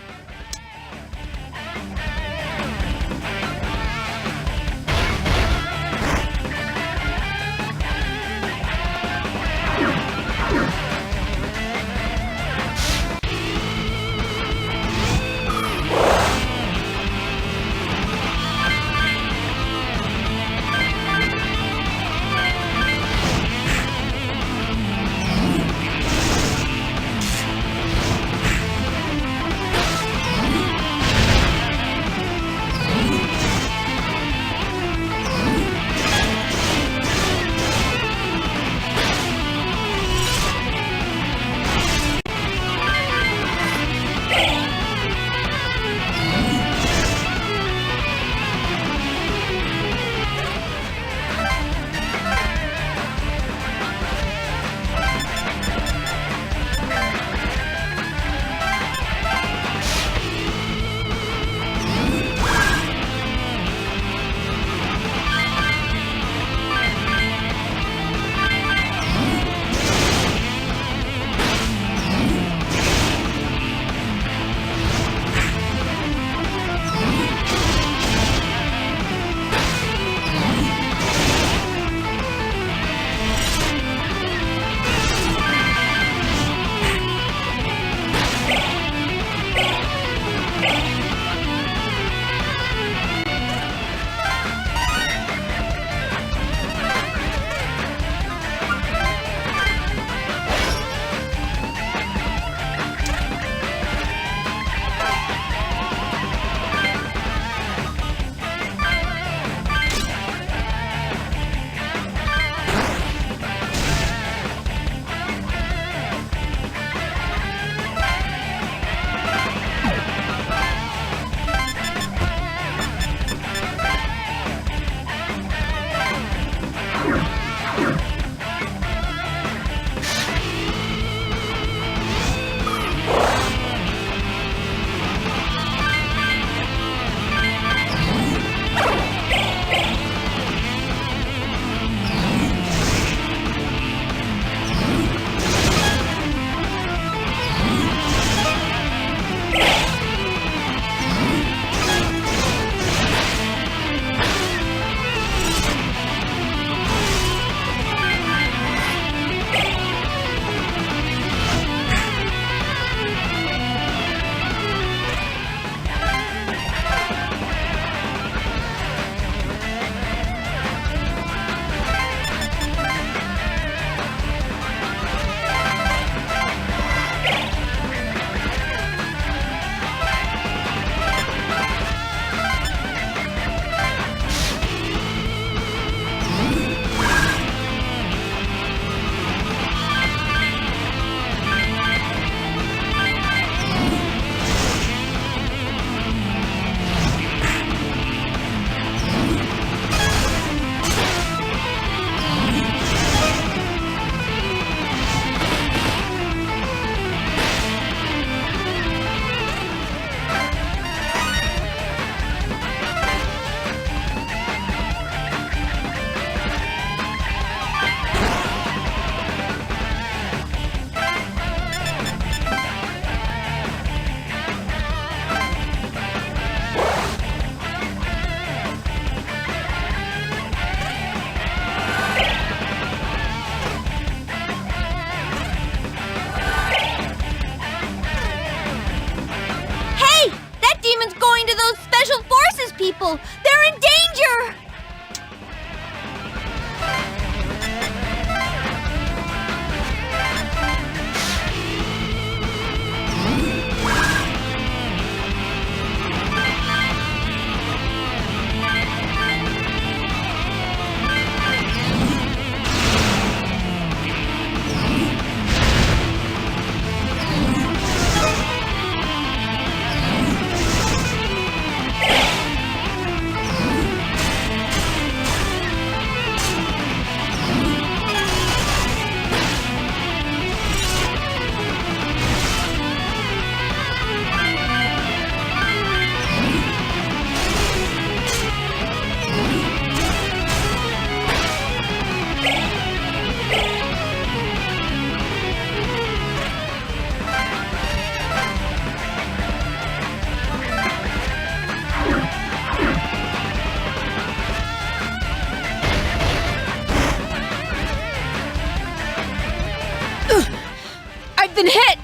I've been hit!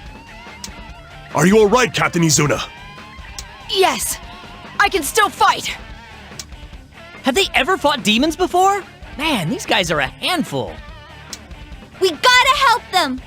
Are you alright, Captain Izuna? Yes! I can still fight! Have they ever fought demons before? Man, these guys are a handful. We gotta help them!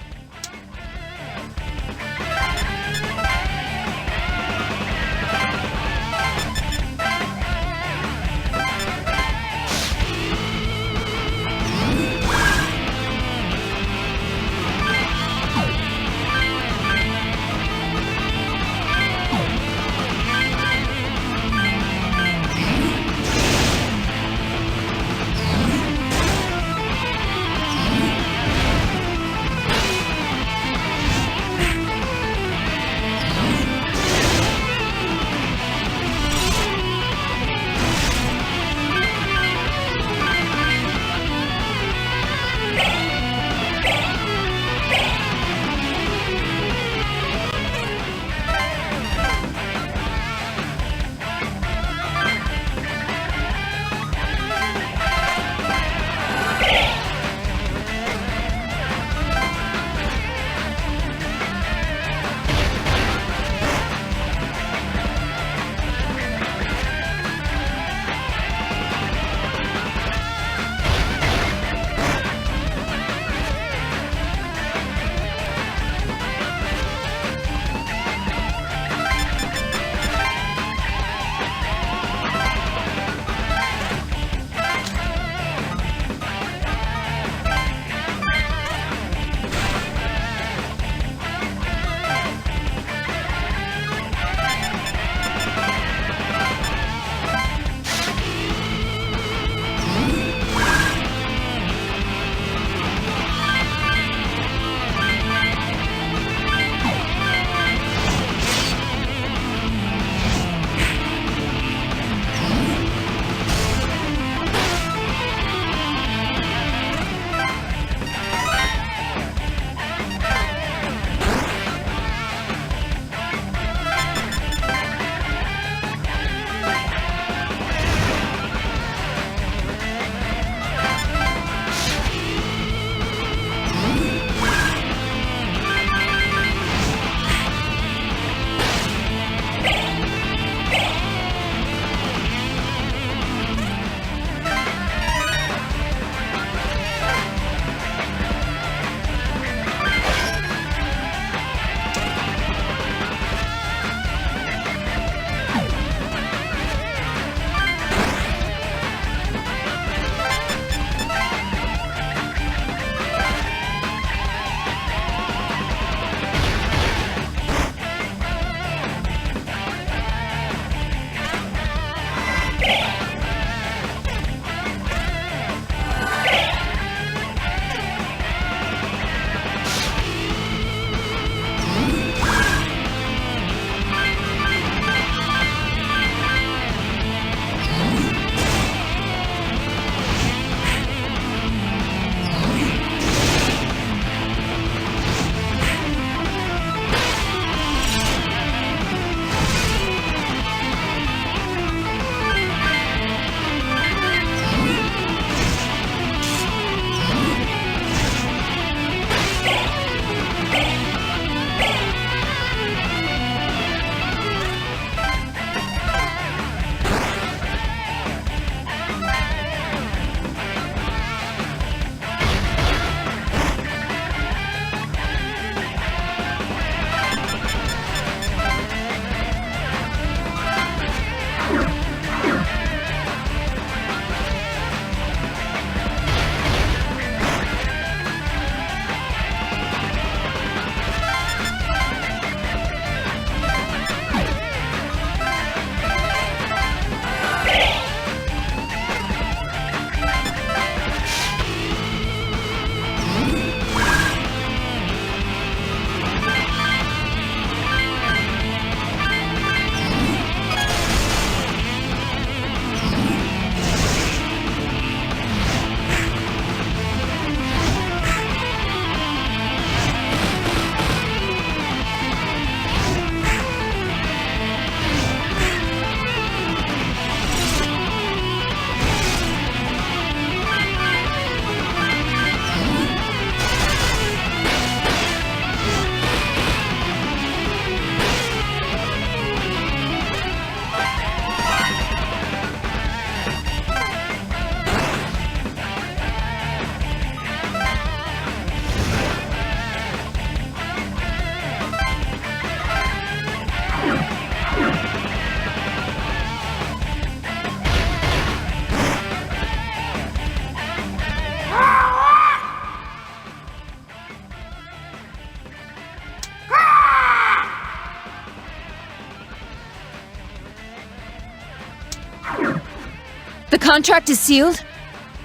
contract is sealed?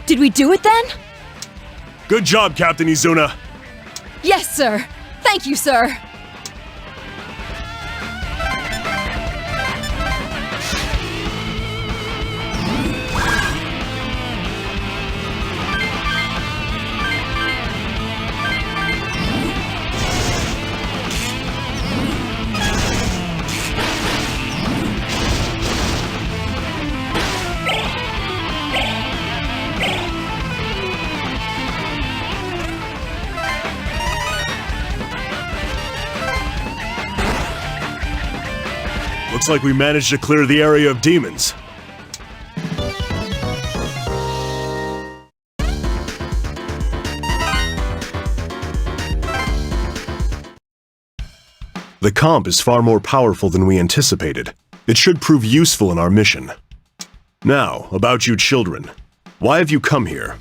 Did we do it then? Good job, Captain Izuna. Yes, sir. Thank you, sir. Looks like we managed to clear the area of demons. The comp is far more powerful than we anticipated. It should prove useful in our mission. Now, about you children. Why have you come here?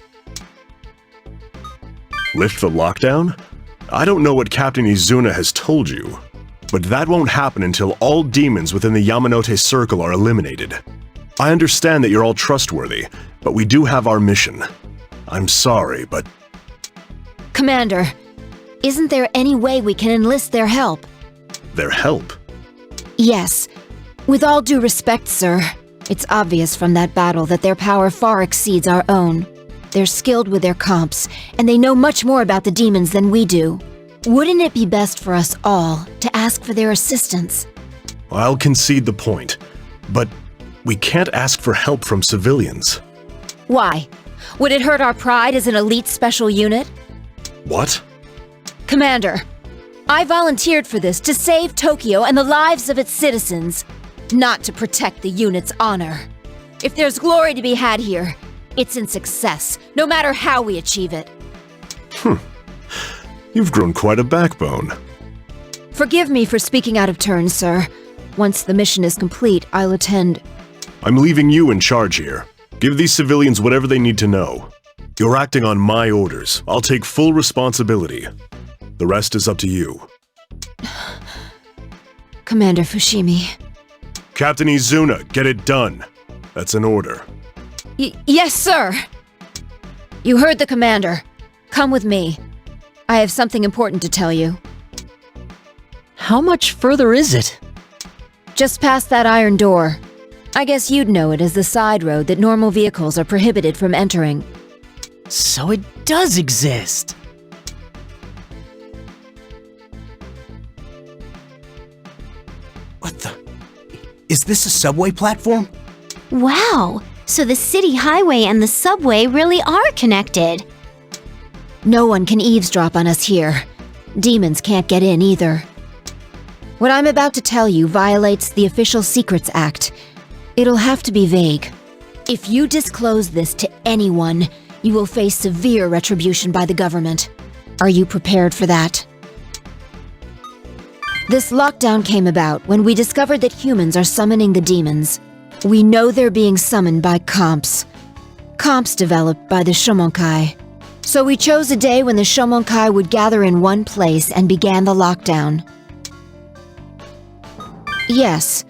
Lift the lockdown? I don't know what Captain Izuna has told you, but that won't happen until all demons within the Yamanote Circle are eliminated. I understand that you're all trustworthy, but we do have our mission. I'm sorry, but... Commander, isn't there any way we can enlist their help? Their help? Yes. With all due respect, sir, it's obvious from that battle that their power far exceeds our own. They're skilled with their comps, and they know much more about the demons than we do. Wouldn't it be best for us all to ask for their assistance? I'll concede the point, but we can't ask for help from civilians. Why? Would it hurt our pride as an elite special unit? What? Commander, I volunteered for this to save Tokyo and the lives of its citizens, not to protect the unit's honor. If there's glory to be had here, it's in success, no matter how we achieve it. You've grown quite a backbone. Forgive me for speaking out of turn, sir. Once the mission is complete, I'll attend. I'm leaving you in charge here. Give these civilians whatever they need to know. You're acting on my orders. I'll take full responsibility. The rest is up to you. Commander Fushimi. Captain Izuna, get it done. That's an order. Yes, sir! You heard the commander. Come with me. I have something important to tell you. How much further is it? Just past that iron door. I guess you'd know it as the side road that normal vehicles are prohibited from entering. So it does exist. What the? Is this a subway platform? Wow, so the city highway and the subway really are connected. No one can eavesdrop on us here. Demons can't get in either. What I'm about to tell you violates the Official Secrets Act. It'll have to be vague. If you disclose this to anyone, you will face severe retribution by the government. Are you prepared for that? This lockdown came about when we discovered that humans are summoning the demons. We know they're being summoned by comps. Comps developed by the Shomonkai. So we chose a day when the Shomonkai would gather in one place and began the lockdown. Yes,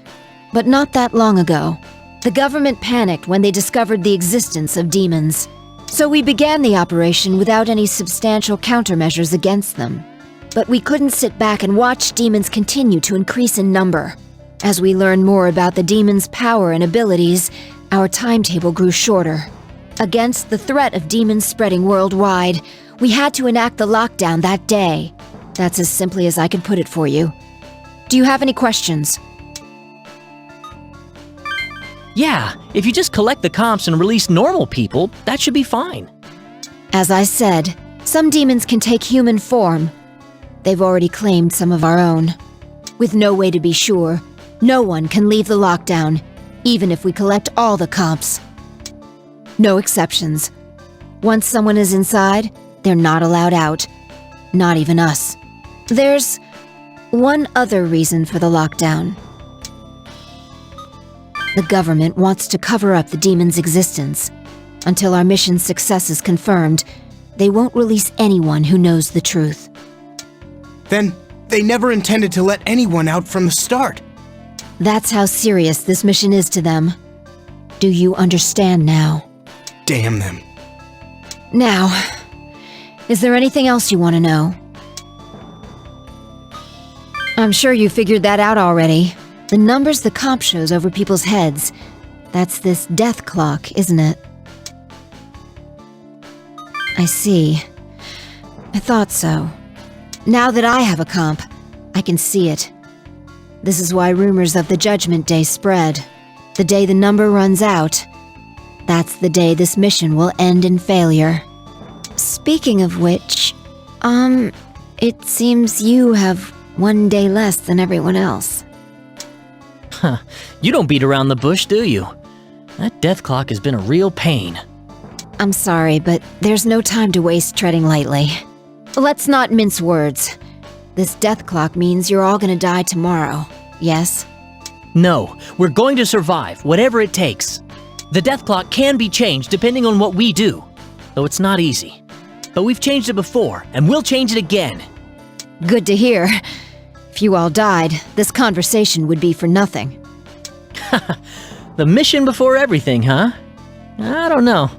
but not that long ago. The government panicked when they discovered the existence of demons. So we began the operation without any substantial countermeasures against them. But we couldn't sit back and watch demons continue to increase in number. As we learned more about the demons' power and abilities, our timetable grew shorter. Against the threat of demons spreading worldwide, we had to enact the lockdown that day. That's as simply as I can put it for you. Do you have any questions? Yeah, if you just collect the comps and release normal people, that should be fine. As I said, some demons can take human form. They've already claimed some of our own. With no way to be sure, no one can leave the lockdown, even if we collect all the comps. No exceptions. Once someone is inside, they're not allowed out. Not even us. There's one other reason for the lockdown. The government wants to cover up the demon's existence. Until our mission's success is confirmed, they won't release anyone who knows the truth. Then they never intended to let anyone out from the start. That's how serious this mission is to them. Do you understand now? Damn them. Now, is there anything else you want to know? I'm sure you figured that out already. The numbers the comp shows over people's heads. That's this death clock, isn't it? I see. I thought so. Now that I have a comp, I can see it. This is why rumors of the Judgment Day spread. The day the number runs out, that's the day this mission will end in failure. Speaking of which, it seems you have one day less than everyone else. Huh. You don't beat around the bush, do you? That death clock has been a real pain. I'm sorry, but there's no time to waste treading lightly. Let's not mince words. This death clock means you're all gonna die tomorrow, yes? No, we're going to survive, whatever it takes. The death clock can be changed depending on what we do, though it's not easy. But we've changed it before, and we'll change it again. Good to hear. If you all died, this conversation would be for nothing. The mission before everything, huh? I don't know,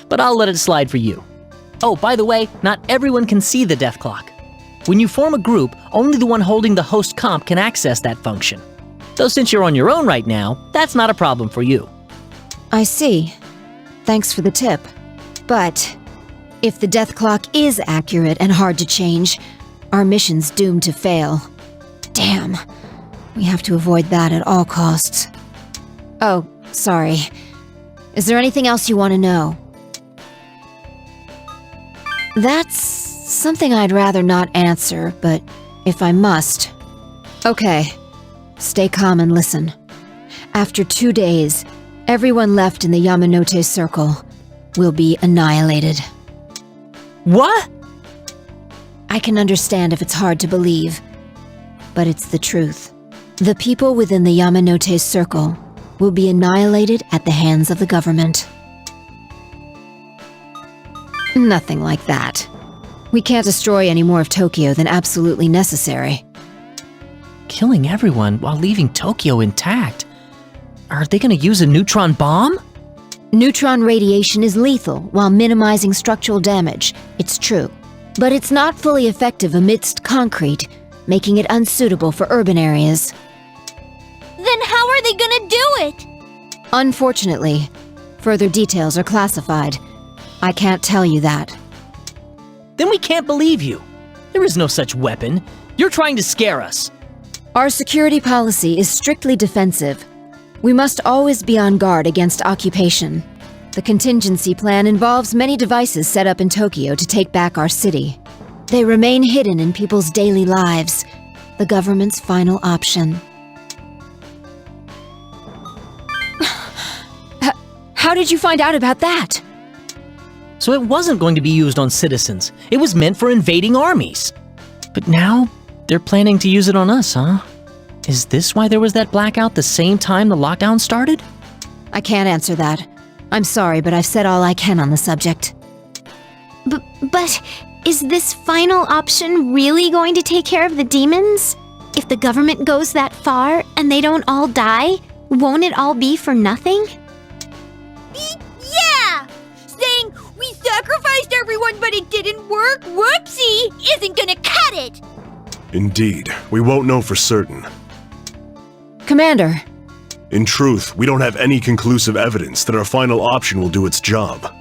but I'll let it slide for you. Oh, by the way, not everyone can see the death clock. When you form a group, only the one holding the host comp can access that function. So since you're on your own right now, that's not a problem for you. I see. Thanks for the tip. But if the death clock is accurate and hard to change, our mission's doomed to fail. Damn. We have to avoid that at all costs. Oh, sorry. Is there anything else you want to know? That's something I'd rather not answer, but if I must. Okay. Stay calm and listen. After 2 days, everyone left in the Yamanote Circle will be annihilated. What? I can understand if it's hard to believe, but it's the truth. The people within the Yamanote Circle will be annihilated at the hands of the government. Nothing like that. We can't destroy any more of Tokyo than absolutely necessary. Killing everyone while leaving Tokyo intact? Are they gonna use a neutron bomb? Neutron radiation is lethal while minimizing structural damage, it's true. But it's not fully effective amidst concrete, making it unsuitable for urban areas. Then how are they gonna do it? Unfortunately, further details are classified. I can't tell you that. Then we can't believe you. There is no such weapon. You're trying to scare us. Our security policy is strictly defensive. We must always be on guard against occupation. The contingency plan involves many devices set up in Tokyo to take back our city. They remain hidden in people's daily lives, the government's final option. How did you find out about that? So it wasn't going to be used on citizens. It was meant for invading armies. But now, they're planning to use it on us, huh? Is this why there was that blackout the same time the lockdown started? I can't answer that. I'm sorry, but I've said all I can on the subject. But is this final option really going to take care of the demons? If the government goes that far and they don't all die, won't it all be for nothing? Yeah! Saying we sacrificed everyone but it didn't work, whoopsie, isn't gonna cut it! Indeed, we won't know for certain. Commander. In truth, we don't have any conclusive evidence that our final option will do its job.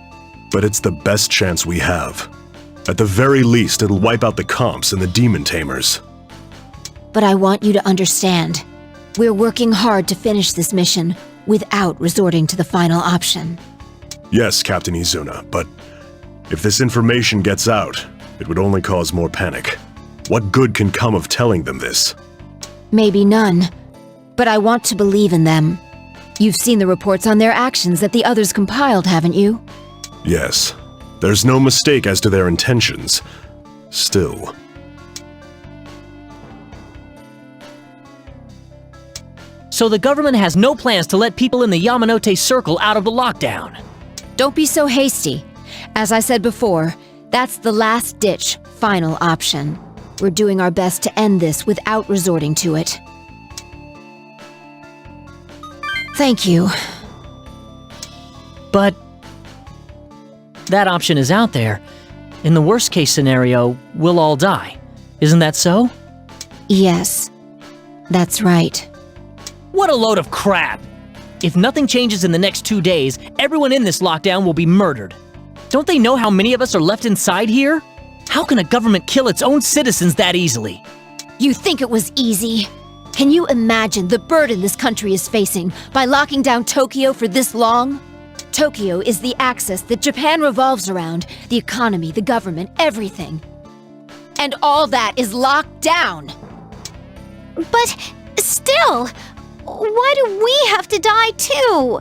But it's the best chance we have. At the very least, it'll wipe out the comps and the demon tamers. But I want you to understand. We're working hard to finish this mission without resorting to the final option. Yes, Captain Izuna, but if this information gets out, it would only cause more panic. What good can come of telling them this? Maybe none. But I want to believe in them. You've seen the reports on their actions that the others compiled, haven't you? Yes. There's no mistake as to their intentions. Still. So the government has no plans to let people in the Yamanote Circle out of the lockdown. Don't be so hasty. As I said before, that's the last-ditch, final option. We're doing our best to end this without resorting to it. Thank you. But that option is out there. In the worst case scenario, we'll all die. Isn't that so? Yes, that's right. What a load of crap! If nothing changes in the next 2 days, everyone in this lockdown will be murdered. Don't they know how many of us are left inside here? How can a government kill its own citizens that easily? You think it was easy? Can you imagine the burden this country is facing by locking down Tokyo for this long? Tokyo is the axis that Japan revolves around, the economy, the government, everything. And all that is locked down. But still, why do we have to die too?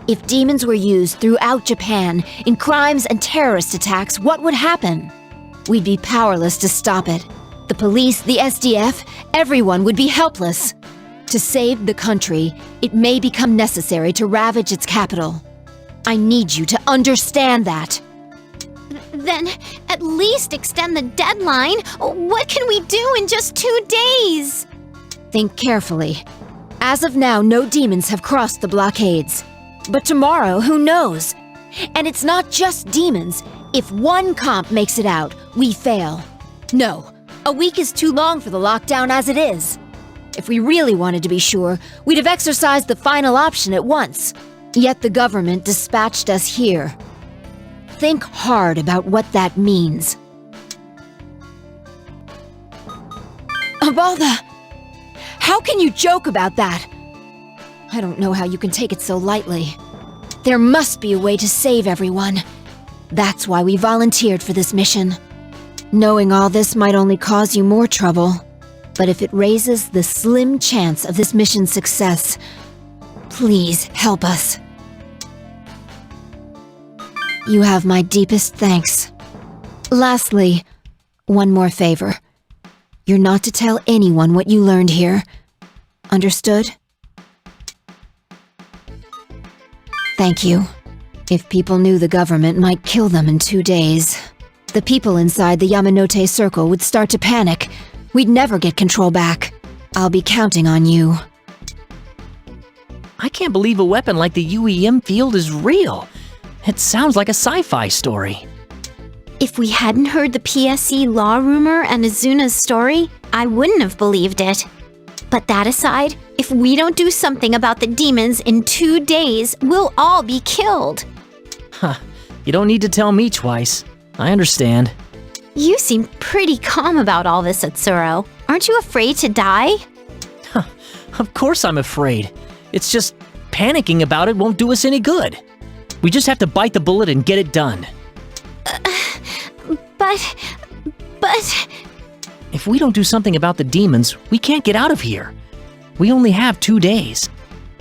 If demons were used throughout Japan in crimes and terrorist attacks, what would happen? We'd be powerless to stop it. The police, the SDF, everyone would be helpless. To save the country, it may become necessary to ravage its capital. I need you to understand that. Then at least extend the deadline. What can we do in just 2 days? Think carefully. As of now, no demons have crossed the blockades. But tomorrow, who knows? And it's not just demons. If one comp makes it out, we fail. No, a week is too long for the lockdown as it is. If we really wanted to be sure, we'd have exercised the final option at once. Yet the government dispatched us here. Think hard about what that means. Abalda! How can you joke about that? I don't know how you can take it so lightly. There must be a way to save everyone. That's why we volunteered for this mission. Knowing all this might only cause you more trouble, but if it raises the slim chance of this mission's success, please help us. You have my deepest thanks. Lastly, one more favor. You're not to tell anyone what you learned here. Understood? Thank you. If people knew the government might kill them in 2 days, the people inside the Yamanote Circle would start to panic. We'd never get control back. I'll be counting on you. I can't believe a weapon like the UEM field is real. It sounds like a sci-fi story. If we hadn't heard the PSC law rumor and Azuna's story, I wouldn't have believed it. But that aside, if we don't do something about the demons in 2 days, we'll all be killed. Huh. You don't need to tell me twice. I understand. You seem pretty calm about all this, Atsuro. Aren't you afraid to die? Huh. Of course I'm afraid. It's just panicking about it won't do us any good. We just have to bite the bullet and get it done. But... If we don't do something about the demons, we can't get out of here. We only have 2 days.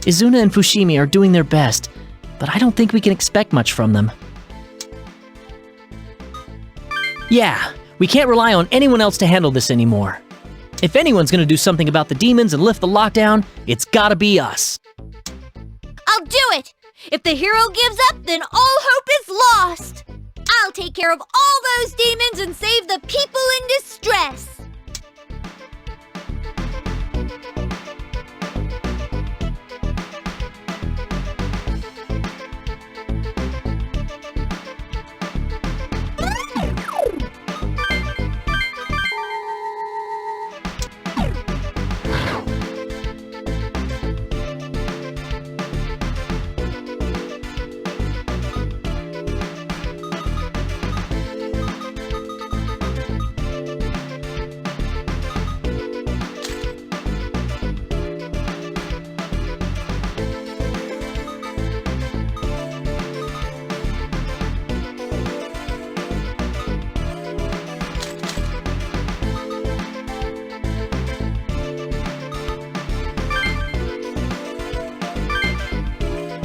Izuna and Fushimi are doing their best, but I don't think we can expect much from them. Yeah, we can't rely on anyone else to handle this anymore. If anyone's gonna do something about the demons and lift the lockdown, it's gotta be us. I'll do it! If the hero gives up, then all hope is lost! I'll take care of all those demons and save the people in distress!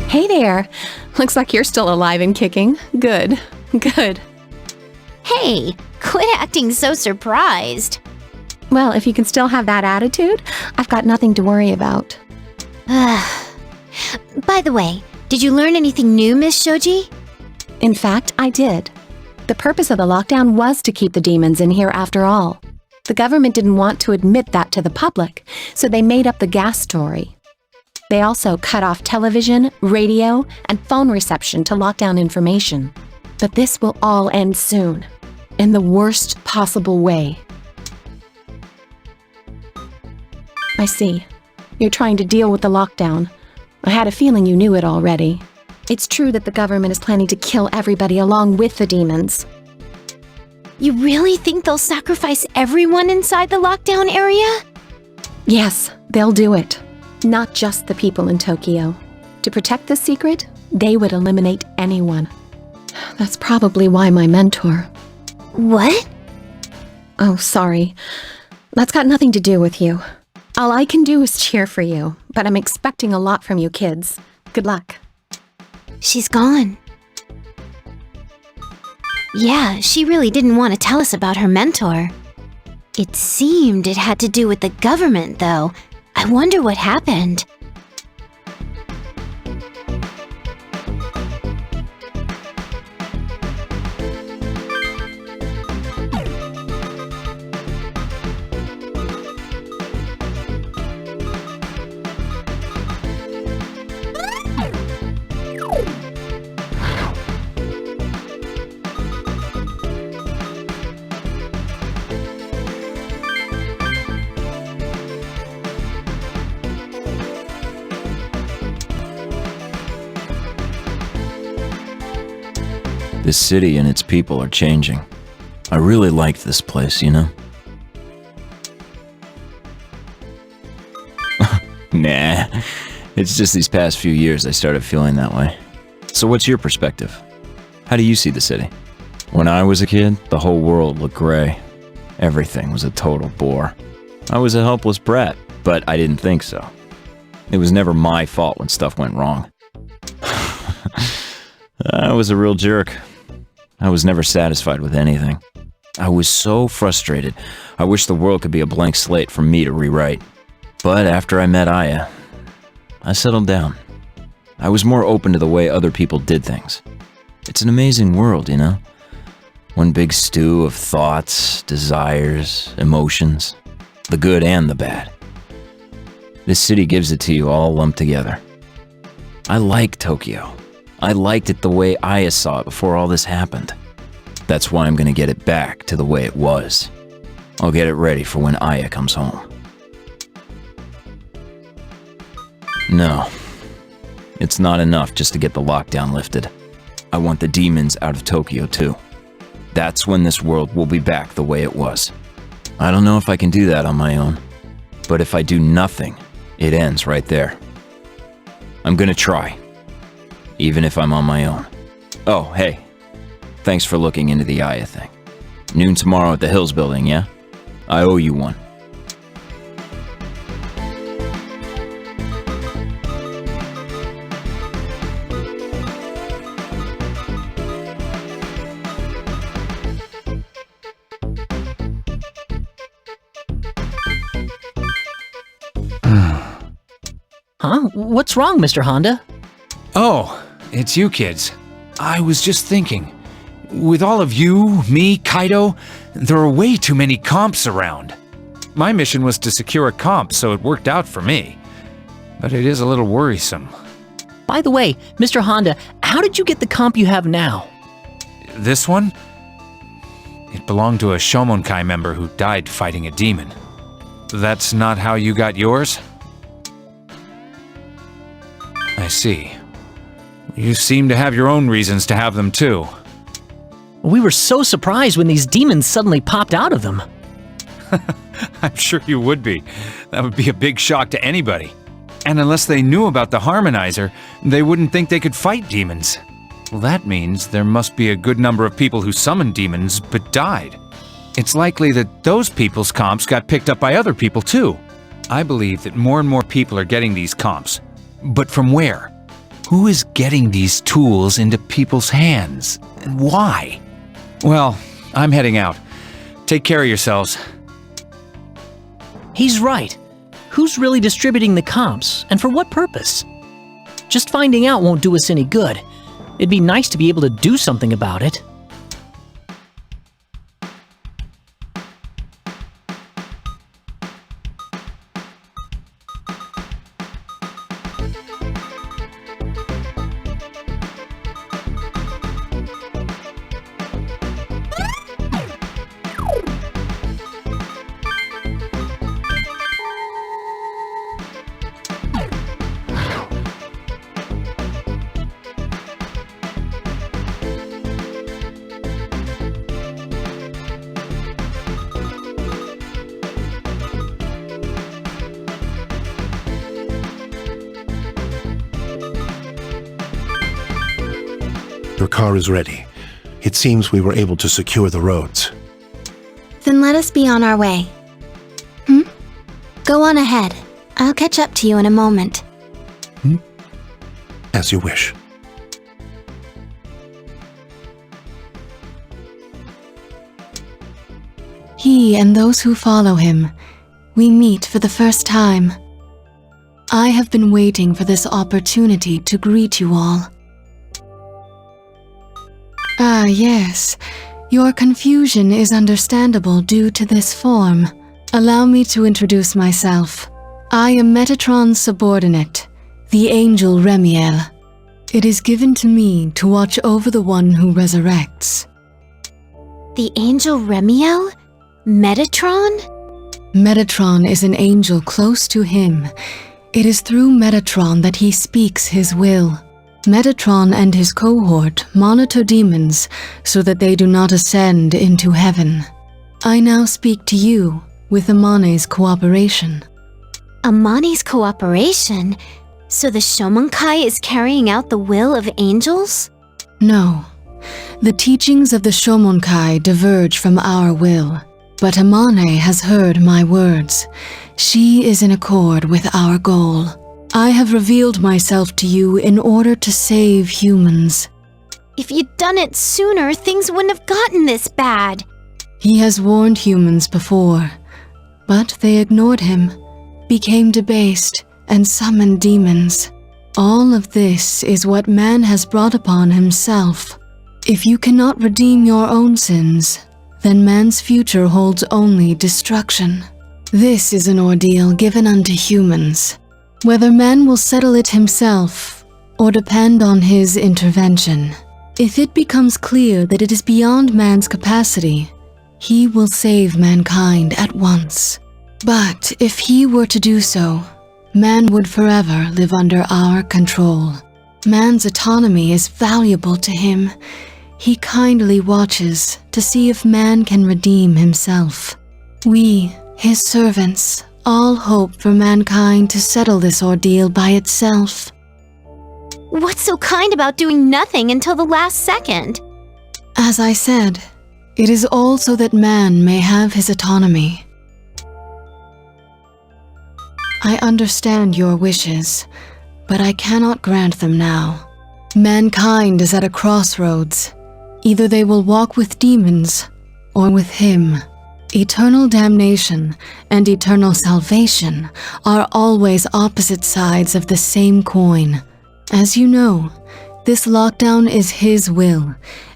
Hey there. Looks like you're still alive and kicking. Good. Good. Hey, quit acting so surprised. Well, if you can still have that attitude, I've got nothing to worry about. By the way, did you learn anything new, Miss Shoji? In fact, I did. The purpose of the lockdown was to keep the demons in here after all. The government didn't want to admit that to the public, so they made up the gas story. They also cut off television, radio, and phone reception to lock down information. But this will all end soon, in the worst possible way. I see. You're trying to deal with the lockdown. I had a feeling you knew it already. It's true that the government is planning to kill everybody along with the demons. You really think they'll sacrifice everyone inside the lockdown area? Yes, they'll do it. Not just the people in Tokyo. To protect this secret, they would eliminate anyone. That's probably why my mentor... What? Oh, sorry. That's got nothing to do with you. All I can do is cheer for you, but I'm expecting a lot from you kids. Good luck. She's gone. Yeah, she really didn't want to tell us about her mentor. It seemed it had to do with the government, though. I wonder what happened. This city and its people are changing. I really liked this place, you know? Nah, it's just these past few years I started feeling that way. So what's your perspective? How do you see the city? When I was a kid, the whole world looked gray. Everything was a total bore. I was a helpless brat, but I didn't think so. It was never my fault when stuff went wrong. I was a real jerk. I was never satisfied with anything. I was so frustrated. I wish the world could be a blank slate for me to rewrite. But after I met Aya, I settled down. I was more open to the way other people did things. It's an amazing world, you know? One big stew of thoughts, desires, emotions, the good and the bad. This city gives it to you all lumped together. I like Tokyo. I liked it the way Aya saw it before all this happened. That's why I'm gonna get it back to the way it was. I'll get it ready for when Aya comes home. No, it's not enough just to get the lockdown lifted. I want the demons out of Tokyo too. That's when this world will be back the way it was. I don't know if I can do that on my own, but if I do nothing, it ends right there. I'm gonna try. Even if I'm on my own. Oh, hey. Thanks for looking into the Aya thing. Noon tomorrow at the Hills building, yeah? I owe you one. Huh? What's wrong, Mr. Honda? Oh, it's you kids. I was just thinking. With all of you, me, Kaido, there are way too many comps around. My mission was to secure a comp, so it worked out for me. But it is a little worrisome. By the way, Mr. Honda, how did you get the comp you have now? This one? It belonged to a Shomonkai member who died fighting a demon. That's not how you got yours? I see. You seem to have your own reasons to have them too. We were so surprised when these demons suddenly popped out of them. I'm sure you would be. That would be a big shock to anybody. And unless they knew about the harmonizer, they wouldn't think they could fight demons. Well, that means there must be a good number of people who summoned demons but died. It's likely that those people's comps got picked up by other people too. I believe that more and more people are getting these comps. But from where? Who is getting these tools into people's hands? And why? Well, I'm heading out. Take care of yourselves. He's right. Who's really distributing the comps, and for what purpose? Just finding out won't do us any good. It'd be nice to be able to do something about it. Your car is ready. It seems we were able to secure the roads. Then let us be on our way. Go on ahead. I'll catch up to you in a moment. As you wish. He and those who follow him, we meet for the first time. I have been waiting for this opportunity to greet you all. Ah, yes. Your confusion is understandable due to this form. Allow me to introduce myself. I am Metatron's subordinate, the angel Remiel. It is given to me to watch over the one who resurrects. The angel Remiel? Metatron? Metatron is an angel close to him. It is through Metatron that he speaks his will. Metatron and his cohort monitor demons so that they do not ascend into heaven. I now speak to you with Amane's cooperation. Amane's cooperation? So the Shomonkai is carrying out the will of angels? No. The teachings of the Shomonkai diverge from our will, but Amane has heard my words. She is in accord with our goal. I have revealed myself to you in order to save humans. If you'd done it sooner, things wouldn't have gotten this bad. He has warned humans before, but they ignored him, became debased, and summoned demons. All of this is what man has brought upon himself. If you cannot redeem your own sins, then man's future holds only destruction. This is an ordeal given unto humans. Whether man will settle it himself or depend on his intervention. If it becomes clear that it is beyond man's capacity, he will save mankind at once. But if he were to do so, man would forever live under our control. Man's autonomy is valuable to him. He kindly watches to see if man can redeem himself. We, his servants, all hope for mankind to settle this ordeal by itself. What's so kind about doing nothing until the last second? As I said, it is all so that man may have his autonomy. I understand your wishes, but I cannot grant them now. Mankind is at a crossroads. Either they will walk with demons or with him. Eternal damnation and eternal salvation are always opposite sides of the same coin. As you know, this lockdown is his will,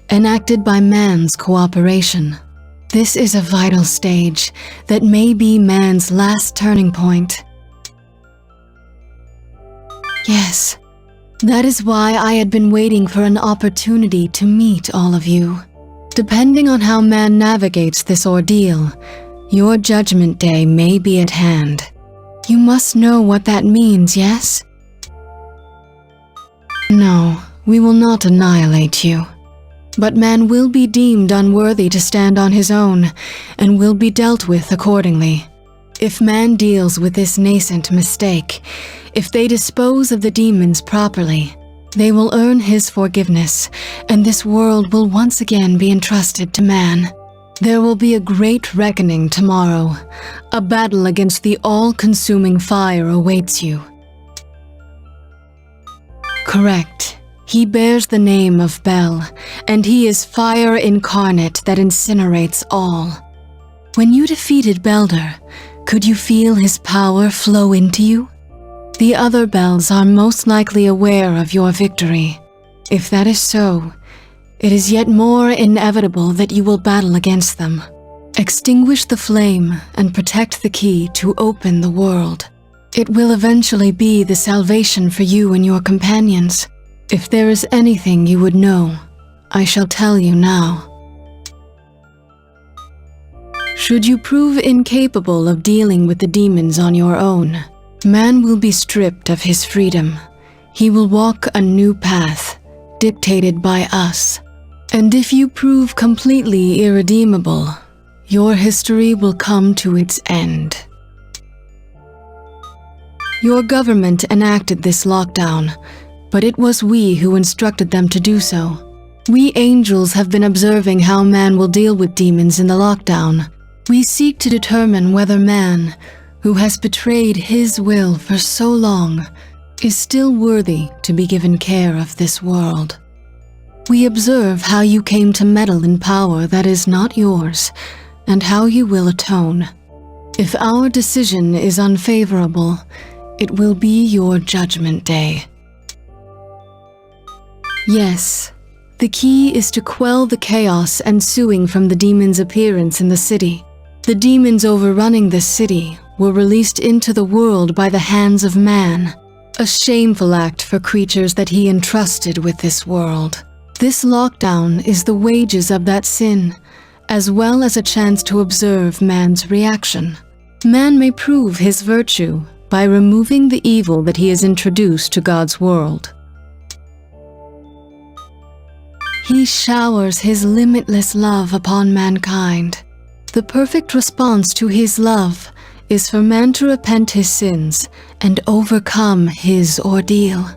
enacted by man's cooperation. This is a vital stage that may be man's last turning point. Yes, that is why I had been waiting for an opportunity to meet all of you. Depending on how man navigates this ordeal, your judgment day may be at hand. You must know what that means, yes? No, we will not annihilate you. But man will be deemed unworthy to stand on his own, and will be dealt with accordingly. If man deals with this nascent mistake, if they dispose of the demons properly, they will earn his forgiveness, and this world will once again be entrusted to man. There will be a great reckoning tomorrow. A battle against the all-consuming fire awaits you. Correct. He bears the name of Bel, and he is fire incarnate that incinerates all. When you defeated Belder, could you feel his power flow into you? The other Bels are most likely aware of your victory. If that is so, it is yet more inevitable that you will battle against them. Extinguish the flame and protect the key to open the world. It will eventually be the salvation for you and your companions. If there is anything you would know, I shall tell you now. Should you prove incapable of dealing with the demons on your own, man will be stripped of his freedom. He will walk a new path, dictated by us. And if you prove completely irredeemable, your history will come to its end. Your government enacted this lockdown, but it was we who instructed them to do so. We angels have been observing how man will deal with demons in the lockdown. We seek to determine whether man, who has betrayed his will for so long, is still worthy to be given care of this world. We observe how you came to meddle in power that is not yours, and how you will atone. If our decision is unfavorable, it will be your judgment day. Yes, the key is to quell the chaos ensuing from the demon's appearance in the city. The demons overrunning this city were released into the world by the hands of man, a shameful act for creatures that he entrusted with this world. This lockdown is the wages of that sin, as well as a chance to observe man's reaction. Man may prove his virtue by removing the evil that he has introduced to God's world. He showers his limitless love upon mankind. The perfect response to his love is for man to repent his sins and overcome his ordeal.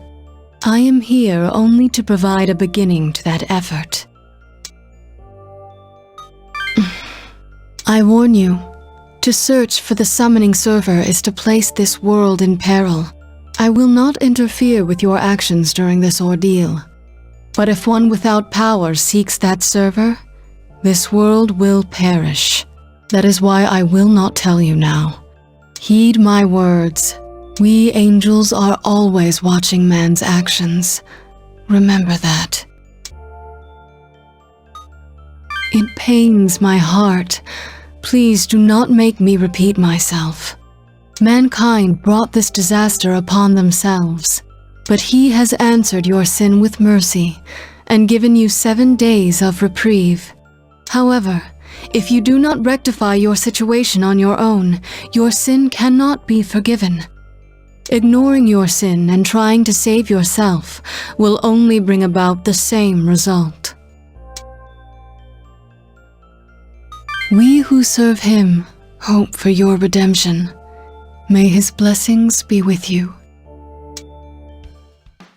I am here only to provide a beginning to that effort. I warn you, to search for the summoning server is to place this world in peril. I will not interfere with your actions during this ordeal. But if one without power seeks that server, this world will perish. That is why I will not tell you now. Heed my words. We angels are always watching man's actions. Remember that. It pains my heart. Please do not make me repeat myself. Mankind brought this disaster upon themselves, but he has answered your sin with mercy and given you 7 days of reprieve. However, if you do not rectify your situation on your own, your sin cannot be forgiven. Ignoring your sin and trying to save yourself will only bring about the same result. We who serve him hope for your redemption. May his blessings be with you.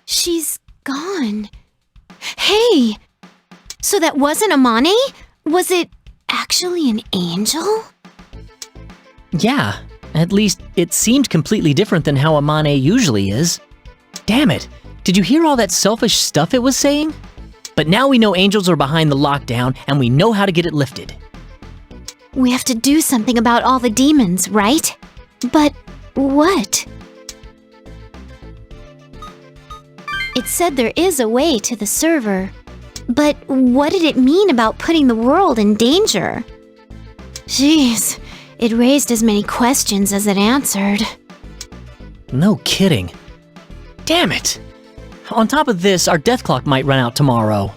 She's gone. Hey! So that wasn't Amane? Was it actually an angel? Yeah, at least it seemed completely different than how Amane usually is. Damn it, did you hear all that selfish stuff it was saying? But now we know angels are behind the lockdown and we know how to get it lifted. We have to do something about all the demons, right? But what? It said there is a way to the server. But what did it mean about putting the world in danger? Jeez, it raised as many questions as it answered. No kidding. Damn it! On top of this, our death clock might run out tomorrow.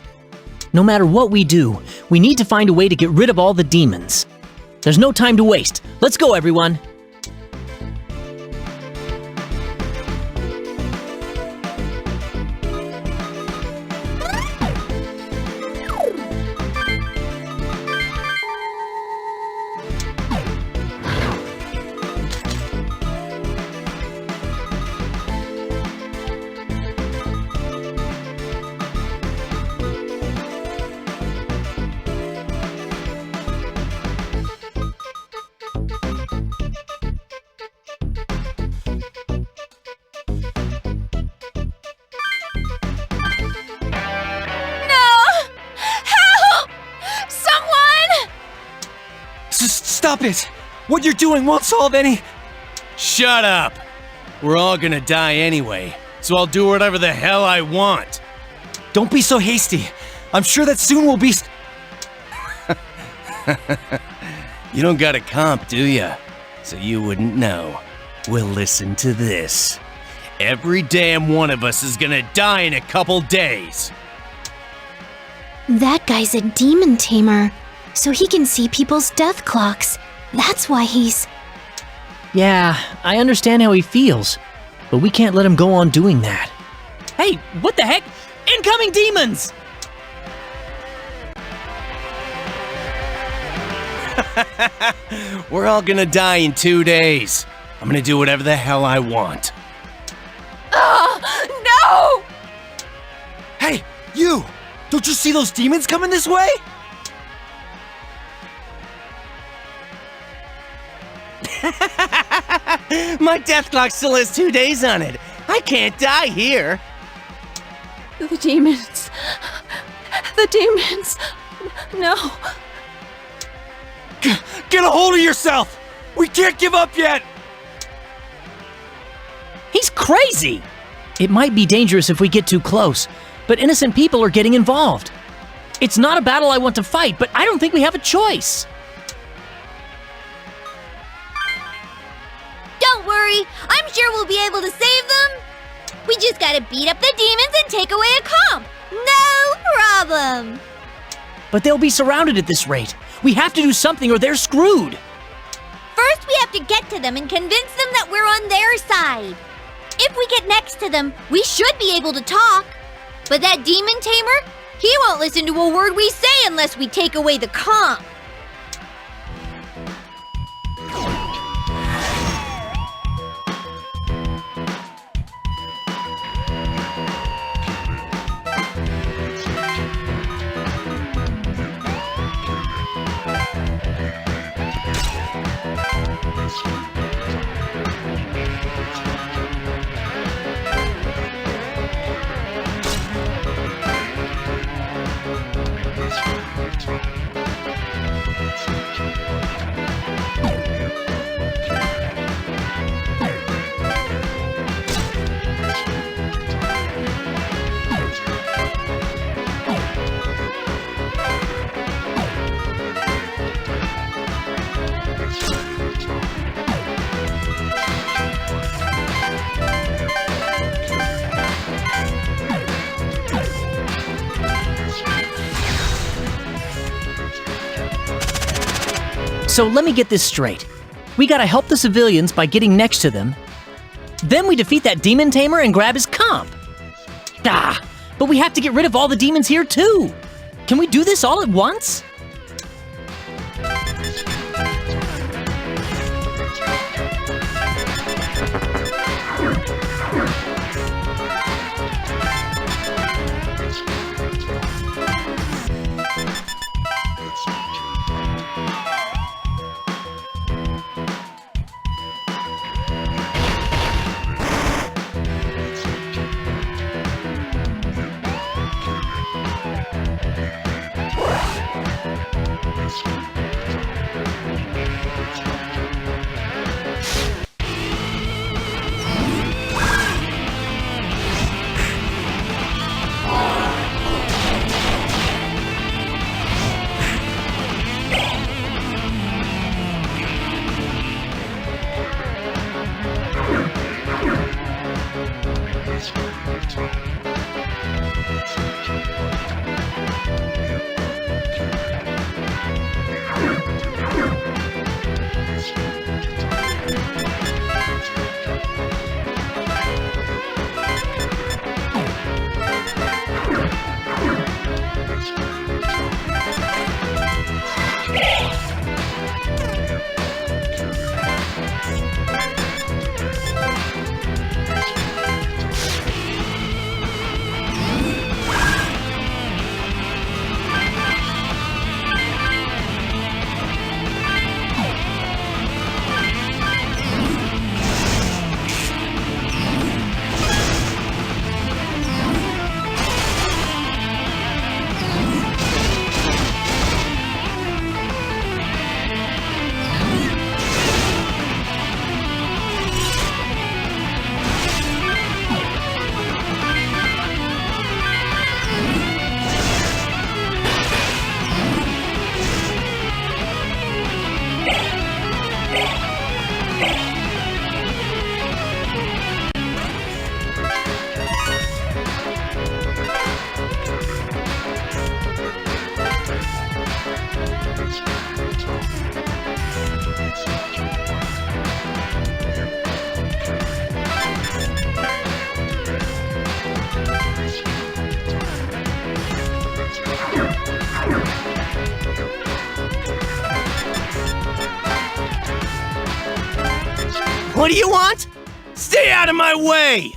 No matter what we do, we need to find a way to get rid of all the demons. There's no time to waste. Let's go, everyone! Stop it! What you're doing won't solve any... Shut up! We're all gonna die anyway, so I'll do whatever the hell I want. Don't be so hasty. I'm sure that soon we'll be... You don't got a comp, do ya? So you wouldn't know. Well, listen to this. Every damn one of us is gonna die in a couple days. That guy's a demon tamer, so he can see people's death clocks. That's why he's... Yeah, I understand how he feels, but we can't let him go on doing that. Hey, what the heck? Incoming demons! We're all gonna die in 2 days. I'm gonna do whatever the hell I want. No! Hey, you! Don't you see those demons coming this way? My death clock still has 2 days on it. I can't die here. The demons. The demons. No. Get a hold of yourself! We can't give up yet! He's crazy! It might be dangerous if we get too close, but innocent people are getting involved. It's not a battle I want to fight, but I don't think we have a choice. Don't worry, I'm sure we'll be able to save them. We just gotta beat up the demons and take away a comp. No problem. But they'll be surrounded at this rate. We have to do something or they're screwed. First, we have to get to them and convince them that we're on their side. If we get next to them, we should be able to talk. But that demon tamer, he won't listen to a word we say unless we take away the comp. So let me get this straight. We gotta help the civilians by getting next to them. Then we defeat that demon tamer and grab his comp. But we have to get rid of all the demons here too. Can we do this all at once? What do you want? Stay out of my way!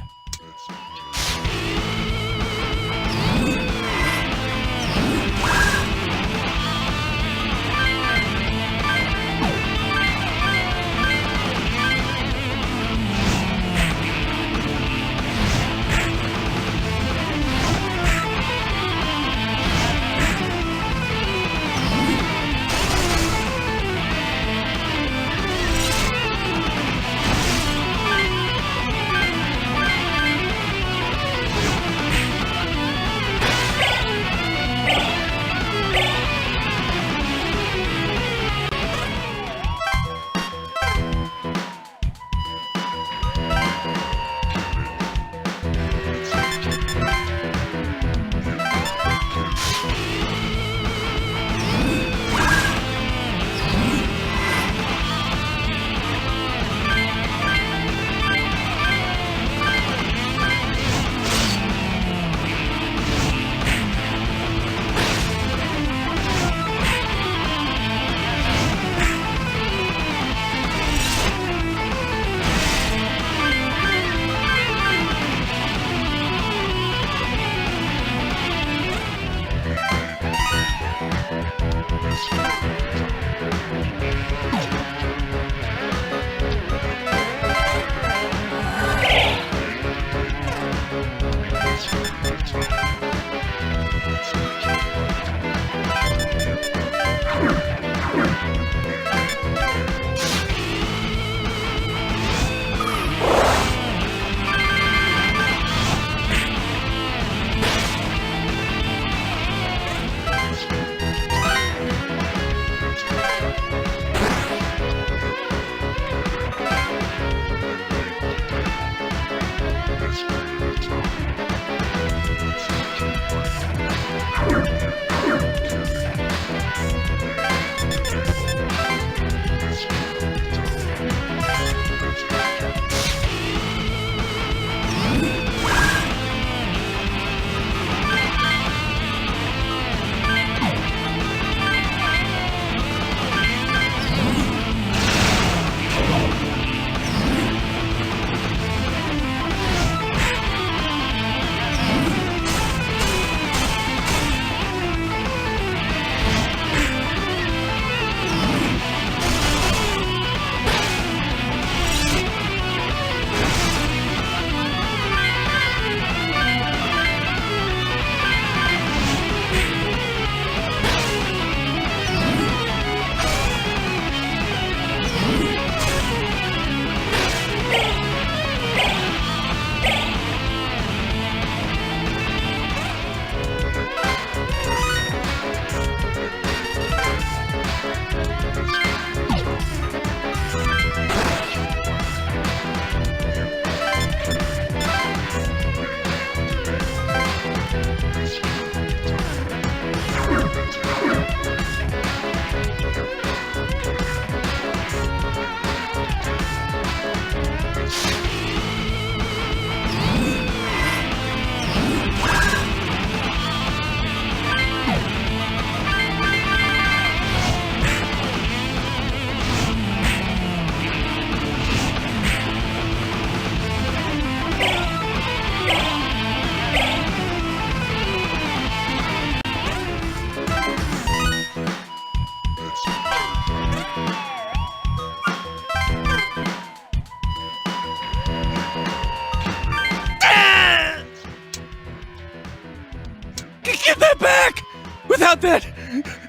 about that!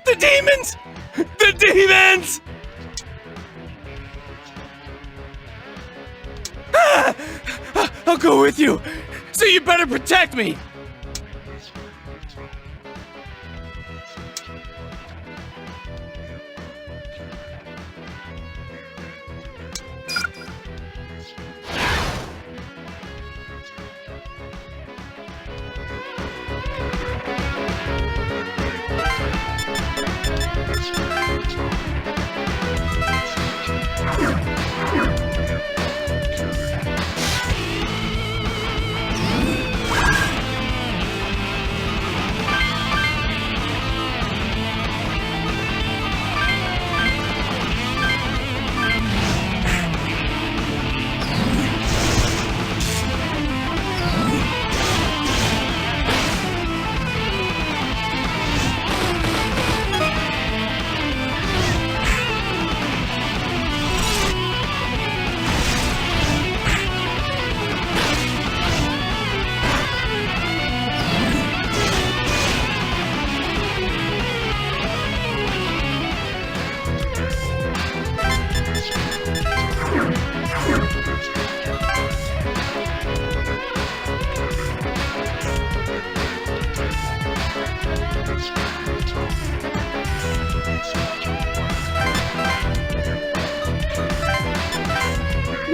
The demons! The demons! Ah! I'll go with you, so you better protect me!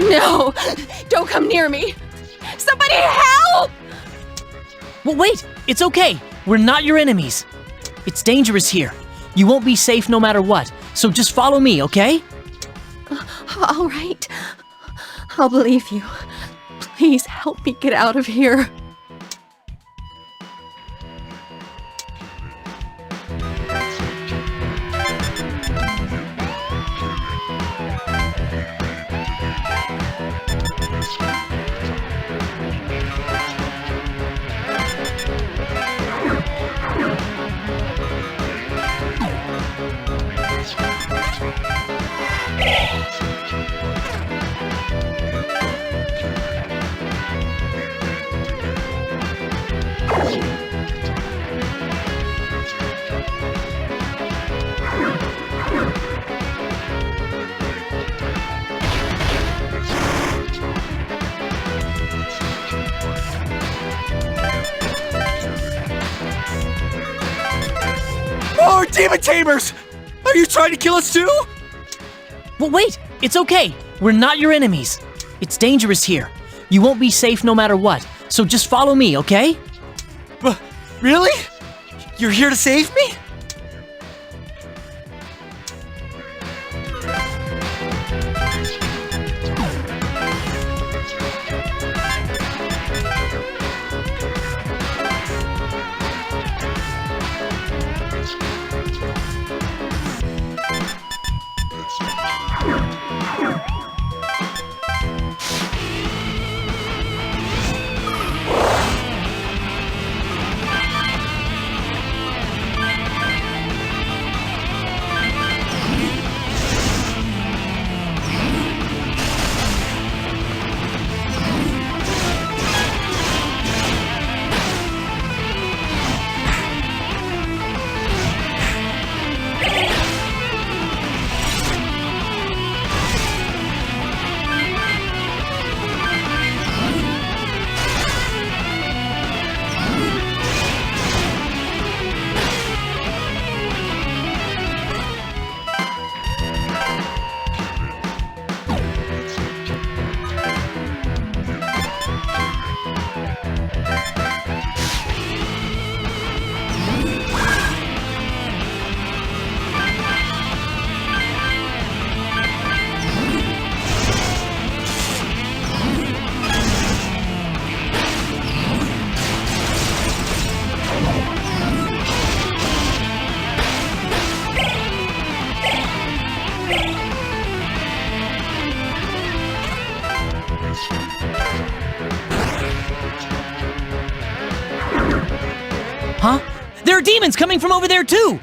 No! Don't come near me! Somebody help! Well, wait! It's okay! We're not your enemies! It's dangerous here. You won't be safe no matter what, so just follow me, okay? All right. I'll believe you. Please help me get out of here. More demon tamers! Are you trying to kill us too? Well, wait! It's okay! We're not your enemies. It's dangerous here. You won't be safe no matter what, so just follow me, okay? Really? You're here to save me? Huh? There are demons coming from over there too!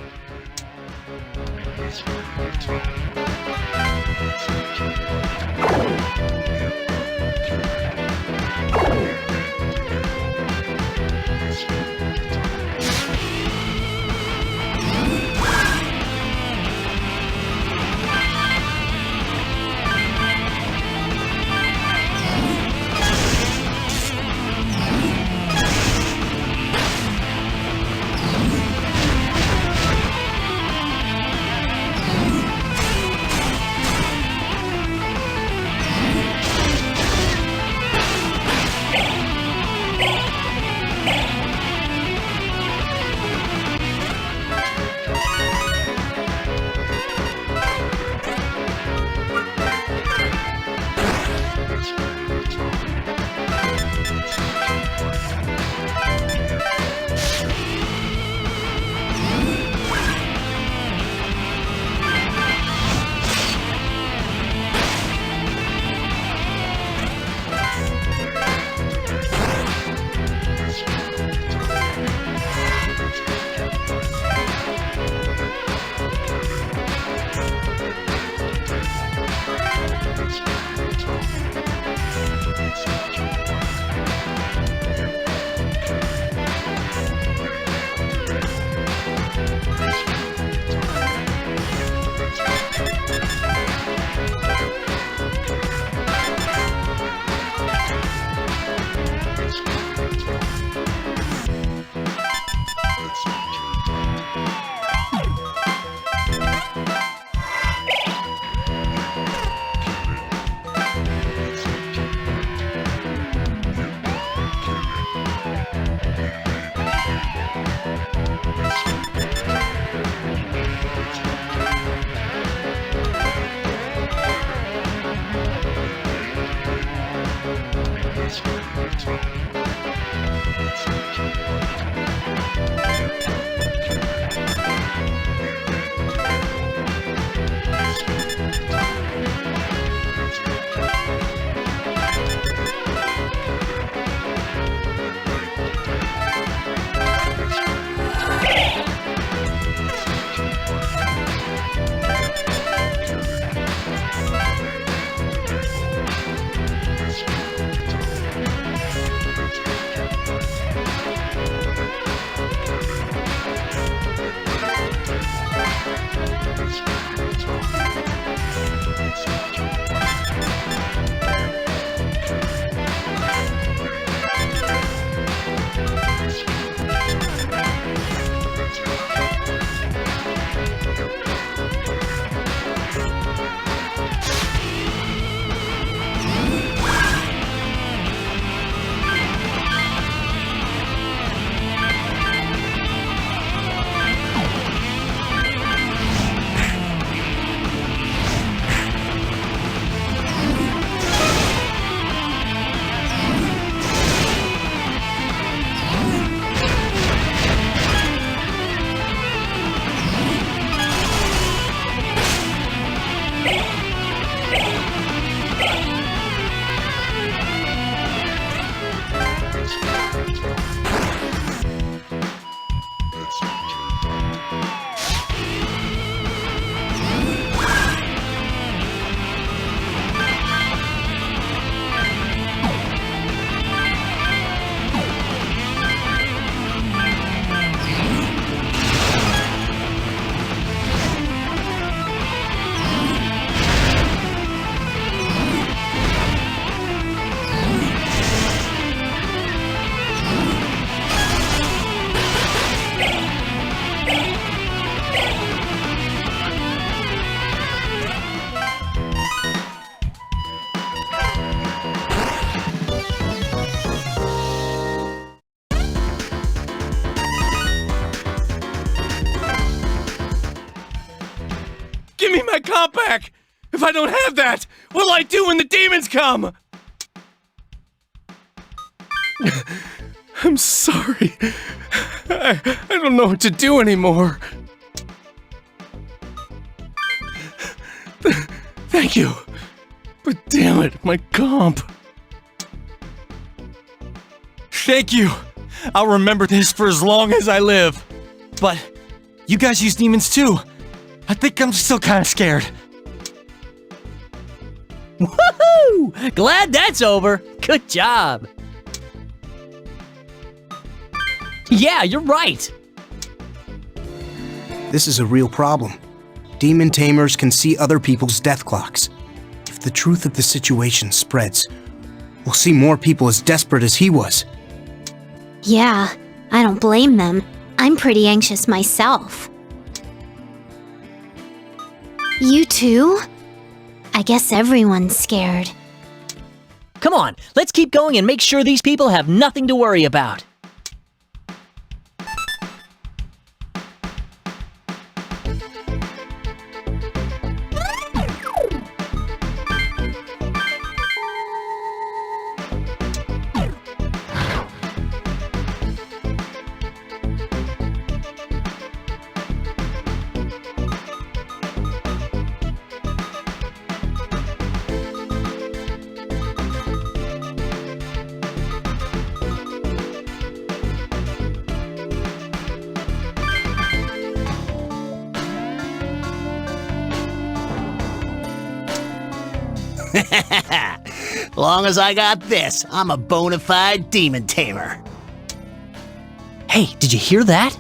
Give me my comp back! If I don't have that, what'll I do when the demons come? I'm sorry. I don't know what to do anymore. Thank you. But damn it, my comp. Thank you. I'll remember this for as long as I live. But you guys use demons too. I think I'm still kind of scared. Woohoo! Glad that's over. Good job. Yeah, you're right. This is a real problem. Demon tamers can see other people's death clocks. If the truth of the situation spreads, we'll see more people as desperate as he was. Yeah, I don't blame them. I'm pretty anxious myself. You too? I guess everyone's scared. Come on, let's keep going and make sure these people have nothing to worry about. Long as I got this, I'm a bona fide demon tamer. Hey, did you hear that?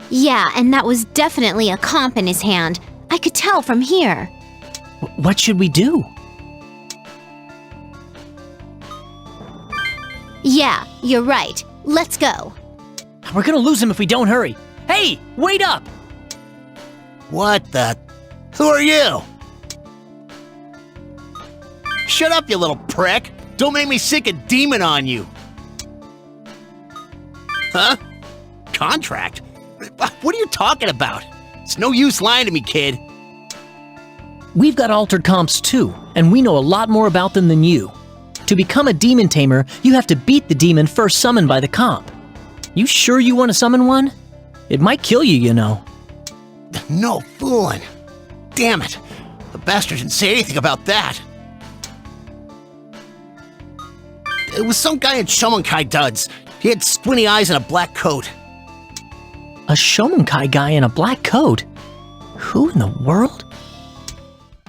Yeah, and that was definitely a comp in his hand. I could tell from here. What should we do? Yeah, you're right. Let's go. We're gonna lose him if we don't hurry. Hey, wait up! What the? Who are you? Shut up, you little prick! Don't make me sick a demon on you! Huh? Contract? What are you talking about? It's no use lying to me, kid. We've got altered comps too, and we know a lot more about them than you. To become a demon tamer, you have to beat the demon first summoned by the comp. You sure you want to summon one? It might kill you, you know. No fooling. Damn it. The bastard didn't say anything about that. It was some guy in Shomonkai duds. He had squinty eyes and a black coat. A Shomonkai guy in a black coat? Who in the world?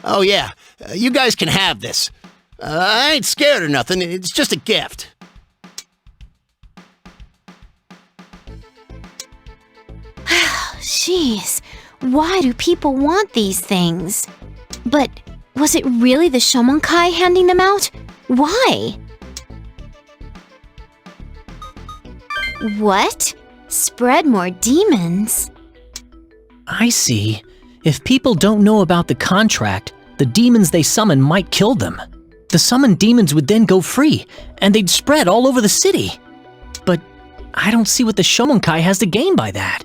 Oh yeah, you guys can have this. I ain't scared or nothing, it's just a gift. Jeez, why do people want these things? But was it really the Shomonkai handing them out? Why? What? Spread more demons? I see. If people don't know about the contract, the demons they summon might kill them. The summoned demons would then go free, and they'd spread all over the city. But I don't see what the Shomonkai has to gain by that.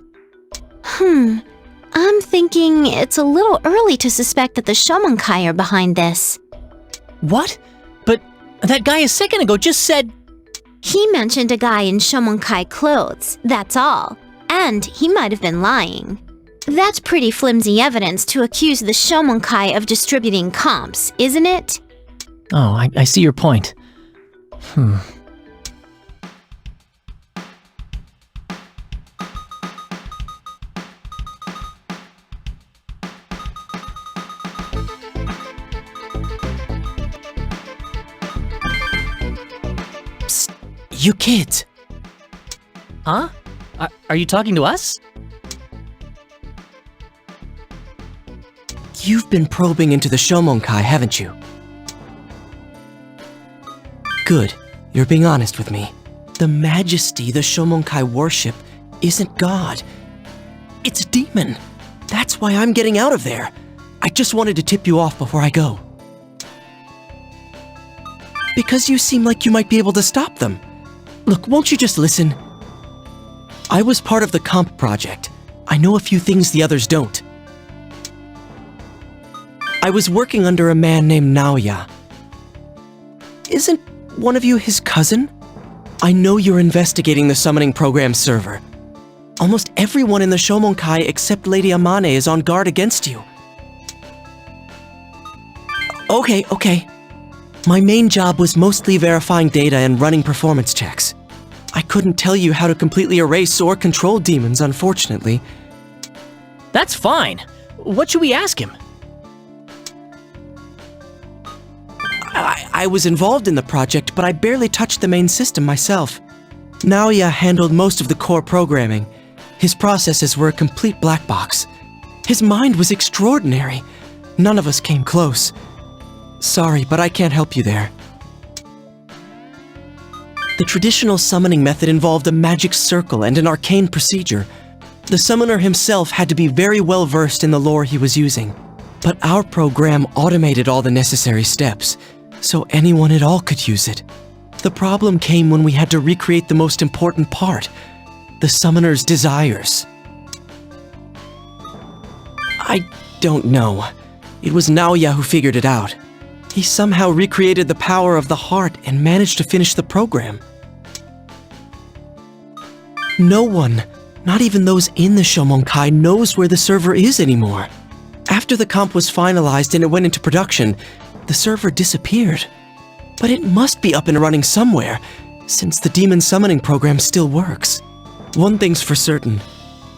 I'm thinking it's a little early to suspect that the Shomonkai are behind this. What? But that guy a second ago just said... He mentioned a guy in Shomonkai clothes, that's all. And he might have been lying. That's pretty flimsy evidence to accuse the Shomonkai of distributing comps, isn't it? Oh, I see your point. Psst, you kids! Huh? Are you talking to us? You've been probing into the Shomonkai, haven't you? Good. You're being honest with me. The majesty the Shomonkai worship isn't God. It's a demon. That's why I'm getting out of there. I just wanted to tip you off before I go. Because you seem like you might be able to stop them. Look, won't you just listen? I was part of the comp project. I know a few things the others don't. I was working under a man named Naoya. Isn't one of you his cousin? I know you're investigating the summoning program server. Almost everyone in the Shomonkai except Lady Amane is on guard against you. Okay. My main job was mostly verifying data and running performance checks. I couldn't tell you how to completely erase or control demons, unfortunately. That's fine. What should we ask him? I was involved in the project, but I barely touched the main system myself. Naoya handled most of the core programming. His processes were a complete black box. His mind was extraordinary. None of us came close. Sorry, but I can't help you there. The traditional summoning method involved a magic circle and an arcane procedure. The summoner himself had to be very well versed in the lore he was using. But our program automated all the necessary steps, so anyone at all could use it. The problem came when we had to recreate the most important part, the summoner's desires. I don't know. It was Naoya who figured it out. He somehow recreated the power of the heart and managed to finish the program. No one, not even those in the Shomonkai, knows where the server is anymore. After the comp was finalized and it went into production, the server disappeared. But it must be up and running somewhere, since the demon summoning program still works. One thing's for certain.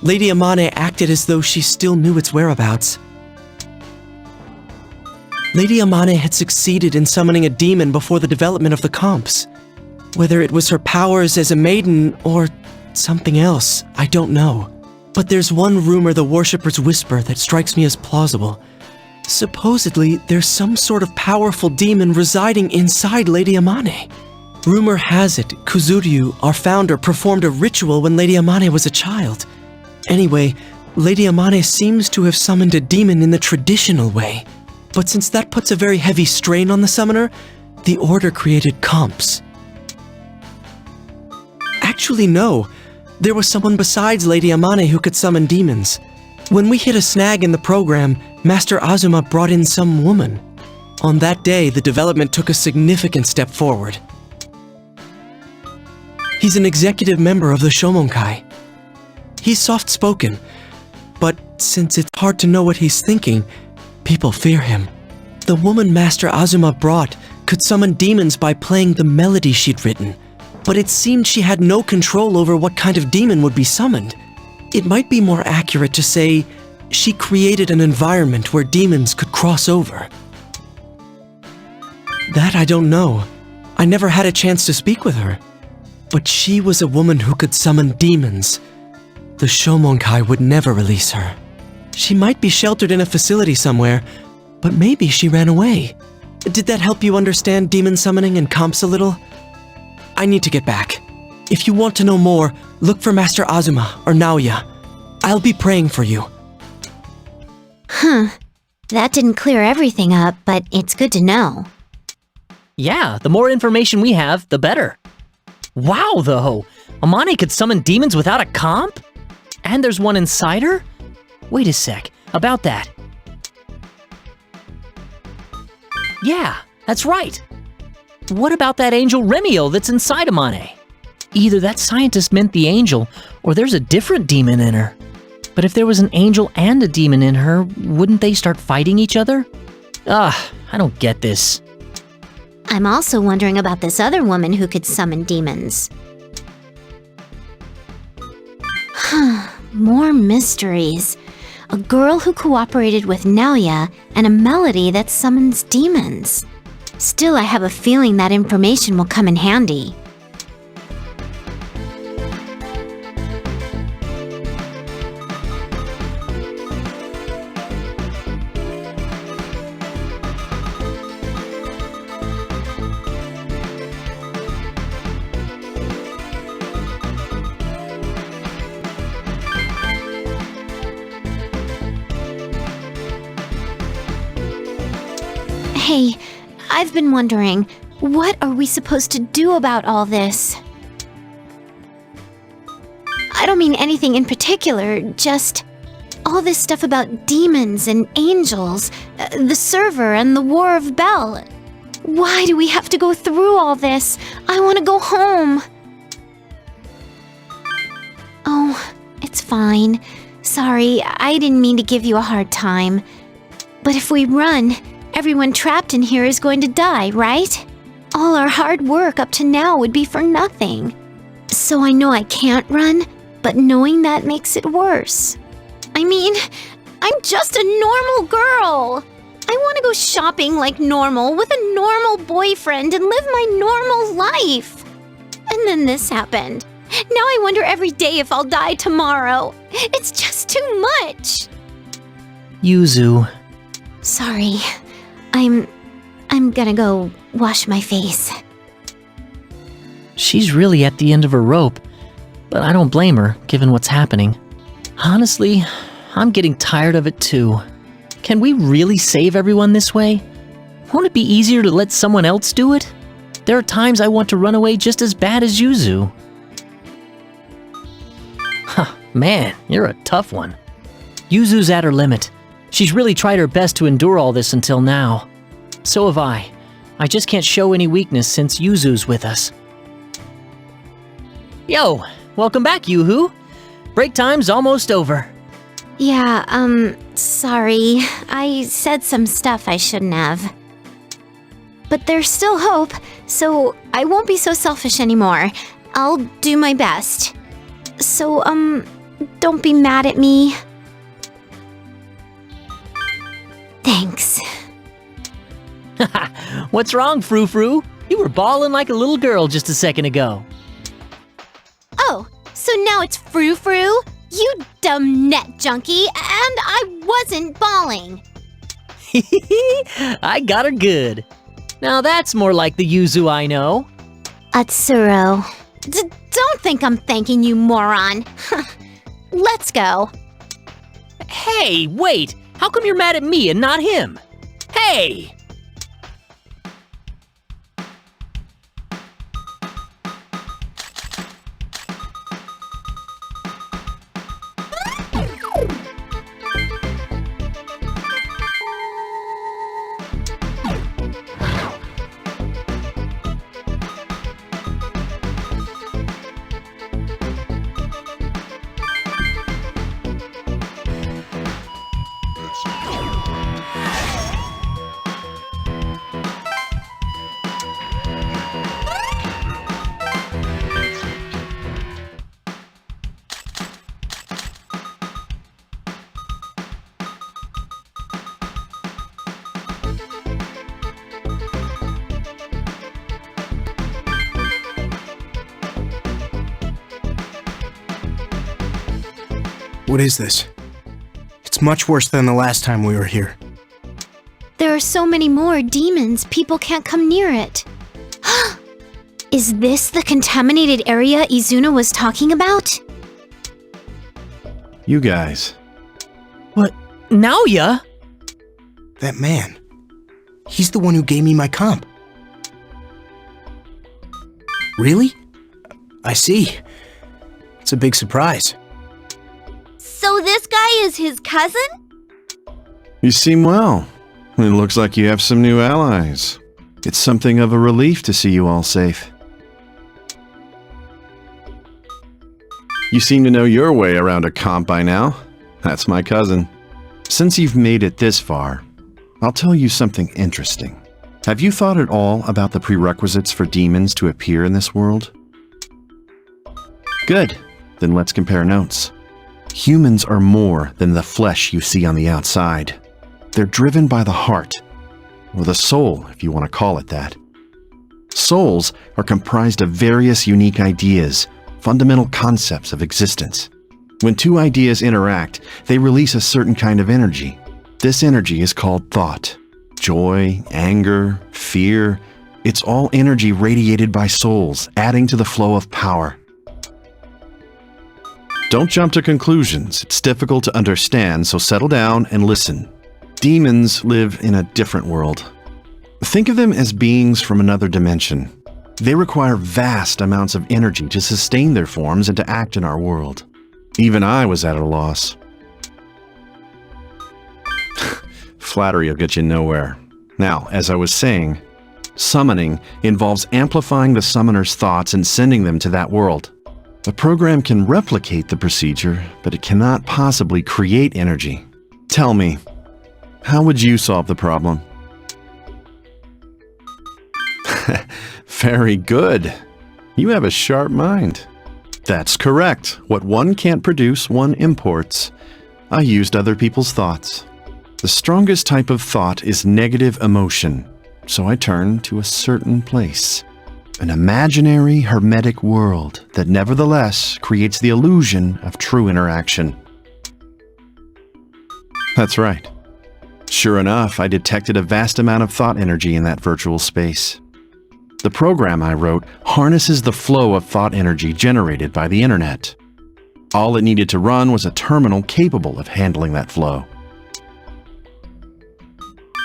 Lady Amane acted as though she still knew its whereabouts. Lady Amane had succeeded in summoning a demon before the development of the comps. Whether it was her powers as a maiden or something else, I don't know. But there's one rumor the worshippers whisper that strikes me as plausible. Supposedly, there's some sort of powerful demon residing inside Lady Amane. Rumor has it, Kuzuryu, our founder, performed a ritual when Lady Amane was a child. Anyway, Lady Amane seems to have summoned a demon in the traditional way. But since that puts a very heavy strain on the summoner, the Order created comps. Actually, no. There was someone besides Lady Amane who could summon demons. When we hit a snag in the program, Master Azuma brought in some woman. On that day, the development took a significant step forward. He's an executive member of the Shomonkai. He's soft-spoken, but since it's hard to know what he's thinking, people fear him. The woman Master Azuma brought could summon demons by playing the melody she'd written, but it seemed she had no control over what kind of demon would be summoned. It might be more accurate to say she created an environment where demons could cross over. That I don't know. I never had a chance to speak with her. But she was a woman who could summon demons. The Shomonkai would never release her. She might be sheltered in a facility somewhere, but maybe she ran away. Did that help you understand demon summoning and comps a little? I need to get back. If you want to know more, look for Master Azuma or Naoya. I'll be praying for you. That didn't clear everything up, but it's good to know. Yeah, the more information we have, the better. Wow, though! Amane could summon demons without a comp? And there's one inside her? Wait a sec, about that. Yeah, that's right. What about that angel Remio that's inside Amane? Either that scientist meant the angel, or there's a different demon in her. But if there was an angel and a demon in her, wouldn't they start fighting each other? I don't get this. I'm also wondering about this other woman who could summon demons. More mysteries. A girl who cooperated with Naoya and a melody that summons demons. Still, I have a feeling that information will come in handy. Hey, I've been wondering, what are we supposed to do about all this? I don't mean anything in particular, just All this stuff about demons and angels, the server and the War of Bell. Why do we have to go through all this? I want to go home. Oh, it's fine. Sorry, I didn't mean to give you a hard time. But if we run, everyone trapped in here is going to die, right? All our hard work up to now would be for nothing. So I know I can't run, but knowing that makes it worse. I mean, I'm just a normal girl. I want to go shopping like normal with a normal boyfriend and live my normal life. And then this happened. Now I wonder every day if I'll die tomorrow. It's just too much. Yuzu. Sorry. I'm gonna go wash my face. She's really at the end of her rope, but I don't blame her, given what's happening. Honestly, I'm getting tired of it too. Can we really save everyone this way? Won't it be easier to let someone else do it? There are times I want to run away just as bad as Yuzu. Huh, man, you're a tough one. Yuzu's at her limit. She's really tried her best to endure all this until now. So have I. I just can't show any weakness since Yuzu's with us. Yo, welcome back, Yoo-hoo. Break time's almost over. Yeah, sorry. I said some stuff I shouldn't have. But there's still hope, so I won't be so selfish anymore. I'll do my best. So, don't be mad at me. Thanks. What's wrong, Frou-Frou? You were bawling like a little girl just a second ago. Oh, so now it's Frou-Frou? You dumb net junkie, and I wasn't bawling. I got her good. Now that's more like the Yuzu I know. Atsuro. Don't think I'm thanking you, moron. Let's go. Hey, wait! How come you're mad at me and not him? Hey! What is this? It's much worse than the last time we were here. There are so many more demons, people can't come near it. Is this the contaminated area Izuna was talking about? You guys. What? Naoya? That man. He's the one who gave me my comp. Really? I see. It's a big surprise. So this guy is his cousin? You seem well. It looks like you have some new allies. It's something of a relief to see you all safe. You seem to know your way around a comp by now. That's my cousin. Since you've made it this far, I'll tell you something interesting. Have you thought at all about the prerequisites for demons to appear in this world? Good. Then let's compare notes. Humans are more than the flesh you see on the outside. They're driven by the heart, or the soul, if you want to call it that. Souls are comprised of various unique ideas, fundamental concepts of existence. When two ideas interact, they release a certain kind of energy. This energy is called thought. Joy, anger, fear, it's all energy radiated by souls, adding to the flow of power. Don't jump to conclusions. It's difficult to understand, so settle down and listen. Demons live in a different world. Think of them as beings from another dimension. They require vast amounts of energy to sustain their forms and to act in our world. Even I was at a loss. Flattery will get you nowhere. Now, as I was saying, summoning involves amplifying the summoner's thoughts and sending them to that world. A program can replicate the procedure, but it cannot possibly create energy. Tell me, how would you solve the problem? Very good. You have a sharp mind. That's correct. What one can't produce, one imports. I used other people's thoughts. The strongest type of thought is negative emotion, so I turned to a certain place. An imaginary, hermetic world that nevertheless creates the illusion of true interaction. That's right. Sure enough, I detected a vast amount of thought energy in that virtual space. The program I wrote harnesses the flow of thought energy generated by the internet. All it needed to run was a terminal capable of handling that flow.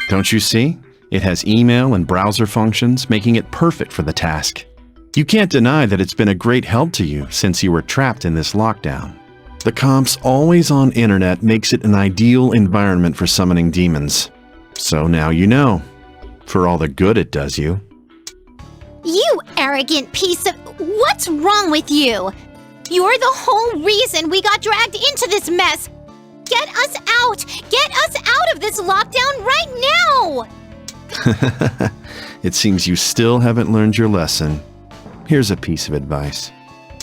Don't you see? It has email and browser functions, making it perfect for the task. You can't deny that it's been a great help to you since you were trapped in this lockdown. The comp's always-on internet makes it an ideal environment for summoning demons. So now you know, for all the good it does you. You arrogant piece of... What's wrong with you? You're the whole reason we got dragged into this mess. Get us out! Get us out of this lockdown right now! It seems you still haven't learned your lesson. Here's a piece of advice.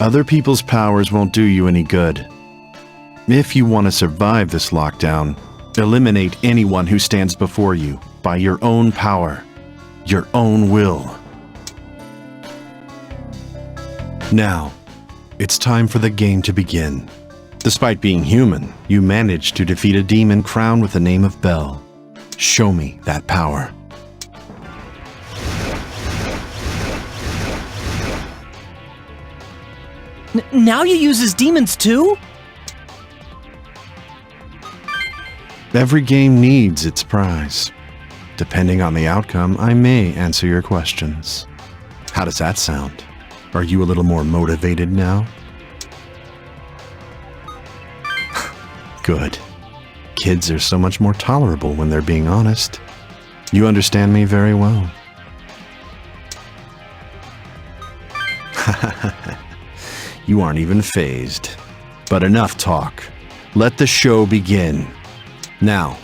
Other people's powers won't do you any good. If you want to survive this lockdown, eliminate anyone who stands before you by your own power, your own will. Now, it's time for the game to begin. Despite being human, you managed to defeat a demon crowned with the name of Bell. Show me that power. Now you use his demons too? Every game needs its prize. Depending on the outcome, I may answer your questions. How does that sound? Are you a little more motivated now? Good. Kids are so much more tolerable when they're being honest. You understand me very well. You aren't even fazed. But enough talk. Let the show begin. Now,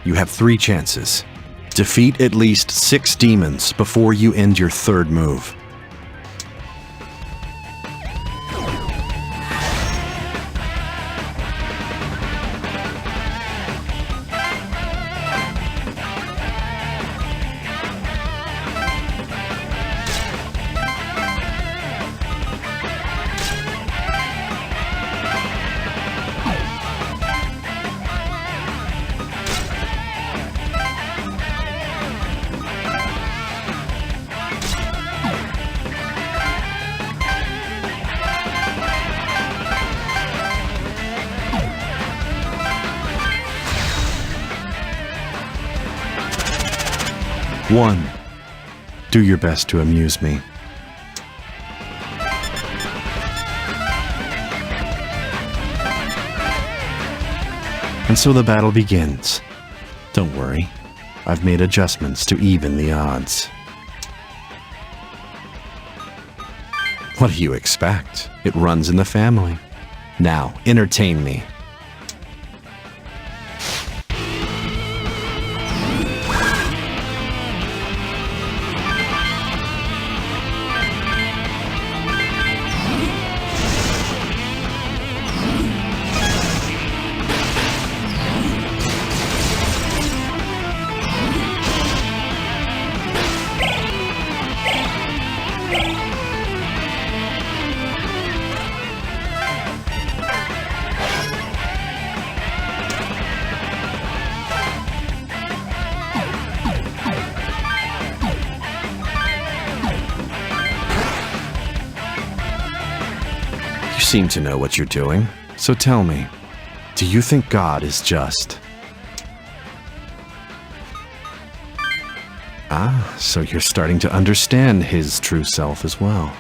you have 3 chances. Defeat at least 6 demons before you end your 3rd move. One, do your best to amuse me. And so the battle begins. Don't worry, I've made adjustments to even the odds. What do you expect? It runs in the family. Now, entertain me. You seem to know what you're doing, so tell me, do you think God is just? Ah, so you're starting to understand his true self as well.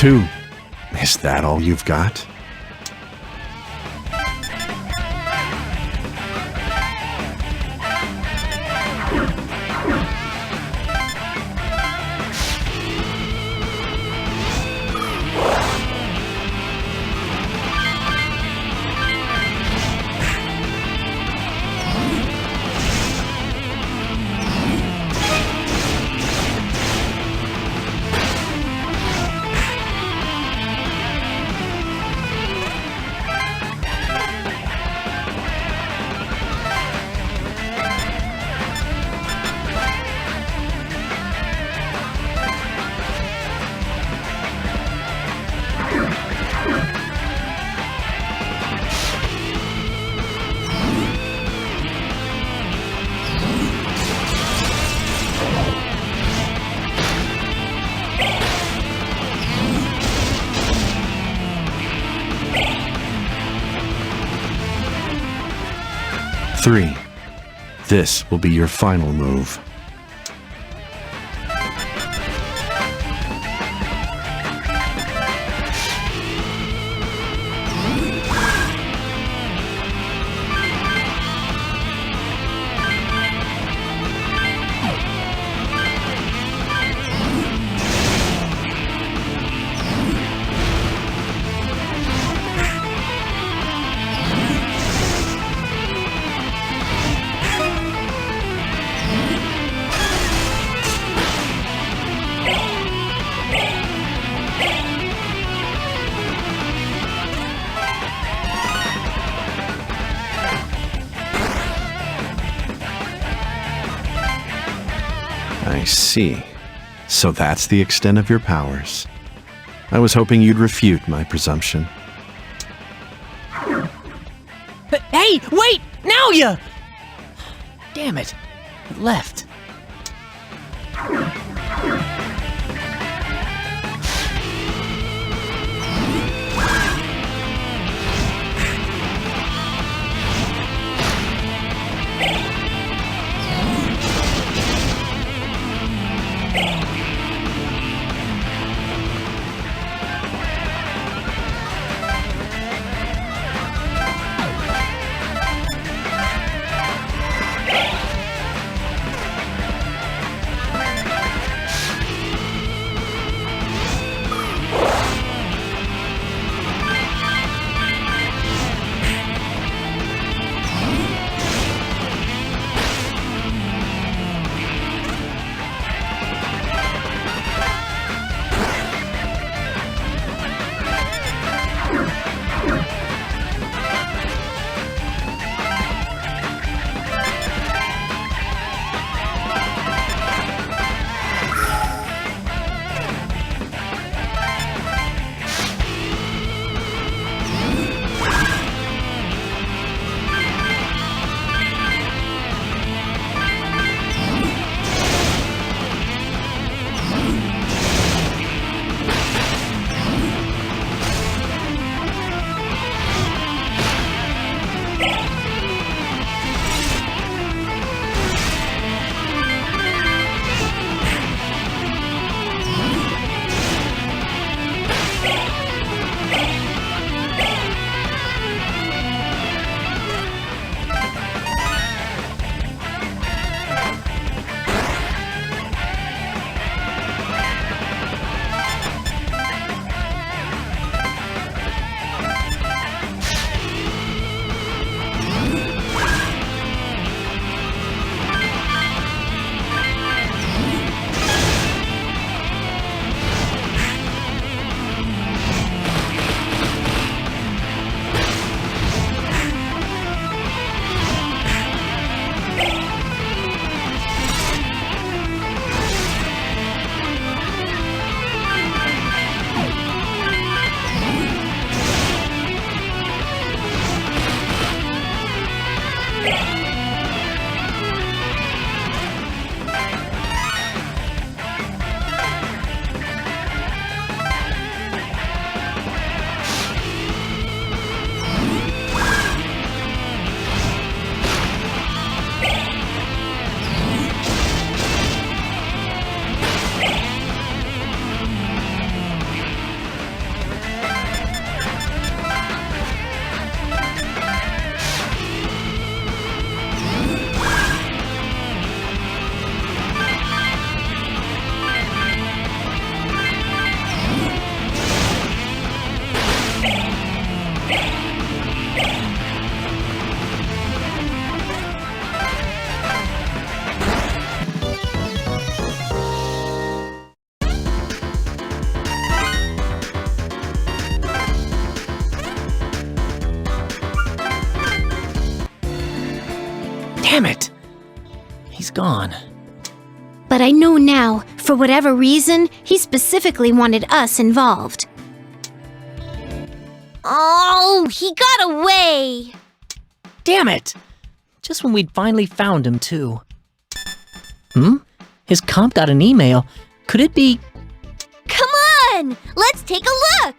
2. Is that all you've got? Three. This will be your final move. I see. So that's the extent of your powers. I was hoping you'd refute my presumption. Hey, wait! Now ya! Damn it. It left. Damn it! He's gone. But I know now, for whatever reason, he specifically wanted us involved. Oh, he got away! Damn it! Just when we'd finally found him, too. His comp got an email. Could it be... Come on! Let's take a look!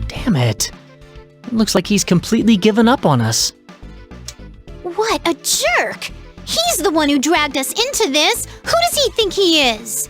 Damn it. It looks like he's completely given up on us. What a jerk! He's the one who dragged us into this! Who does he think he is?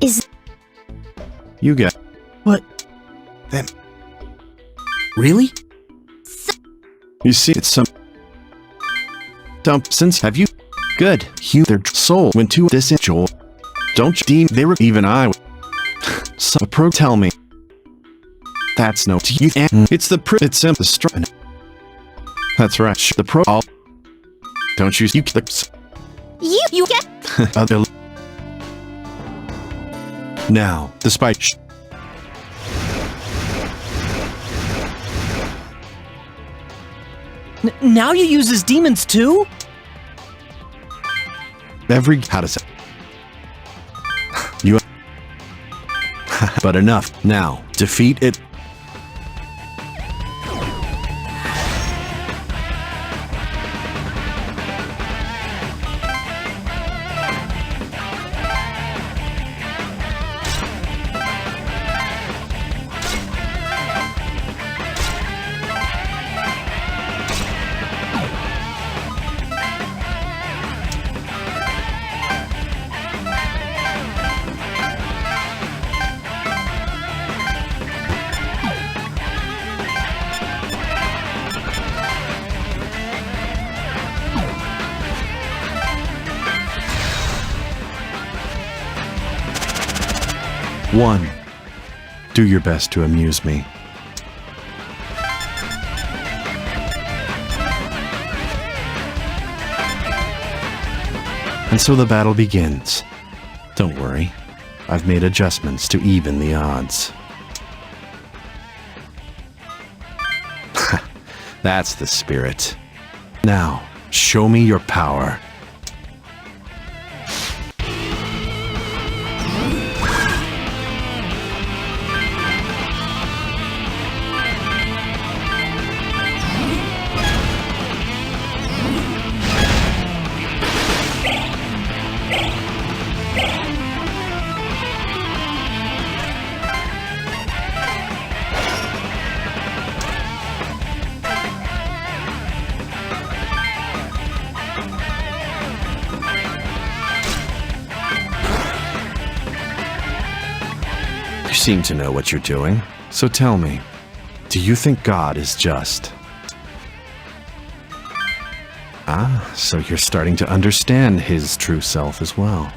Is... You get... What? Then... Really? You see, it's some... Dump since have you... Good. Their soul went to this in Joel. Don't you deem they were even I... So pro tell me. That's no to you. It's the it's the strong. That's right. The pro. Don't you the You get... other. Now, despite Now you use his demons too? every how to say you. But enough. Now, defeat it. One. Do your best to amuse me. And so the battle begins. Don't worry, I've made adjustments to even the odds. That's the spirit. Now, show me your power. You seem to know what you're doing, so tell me, do you think God is just? Ah, so you're starting to understand his true self as well.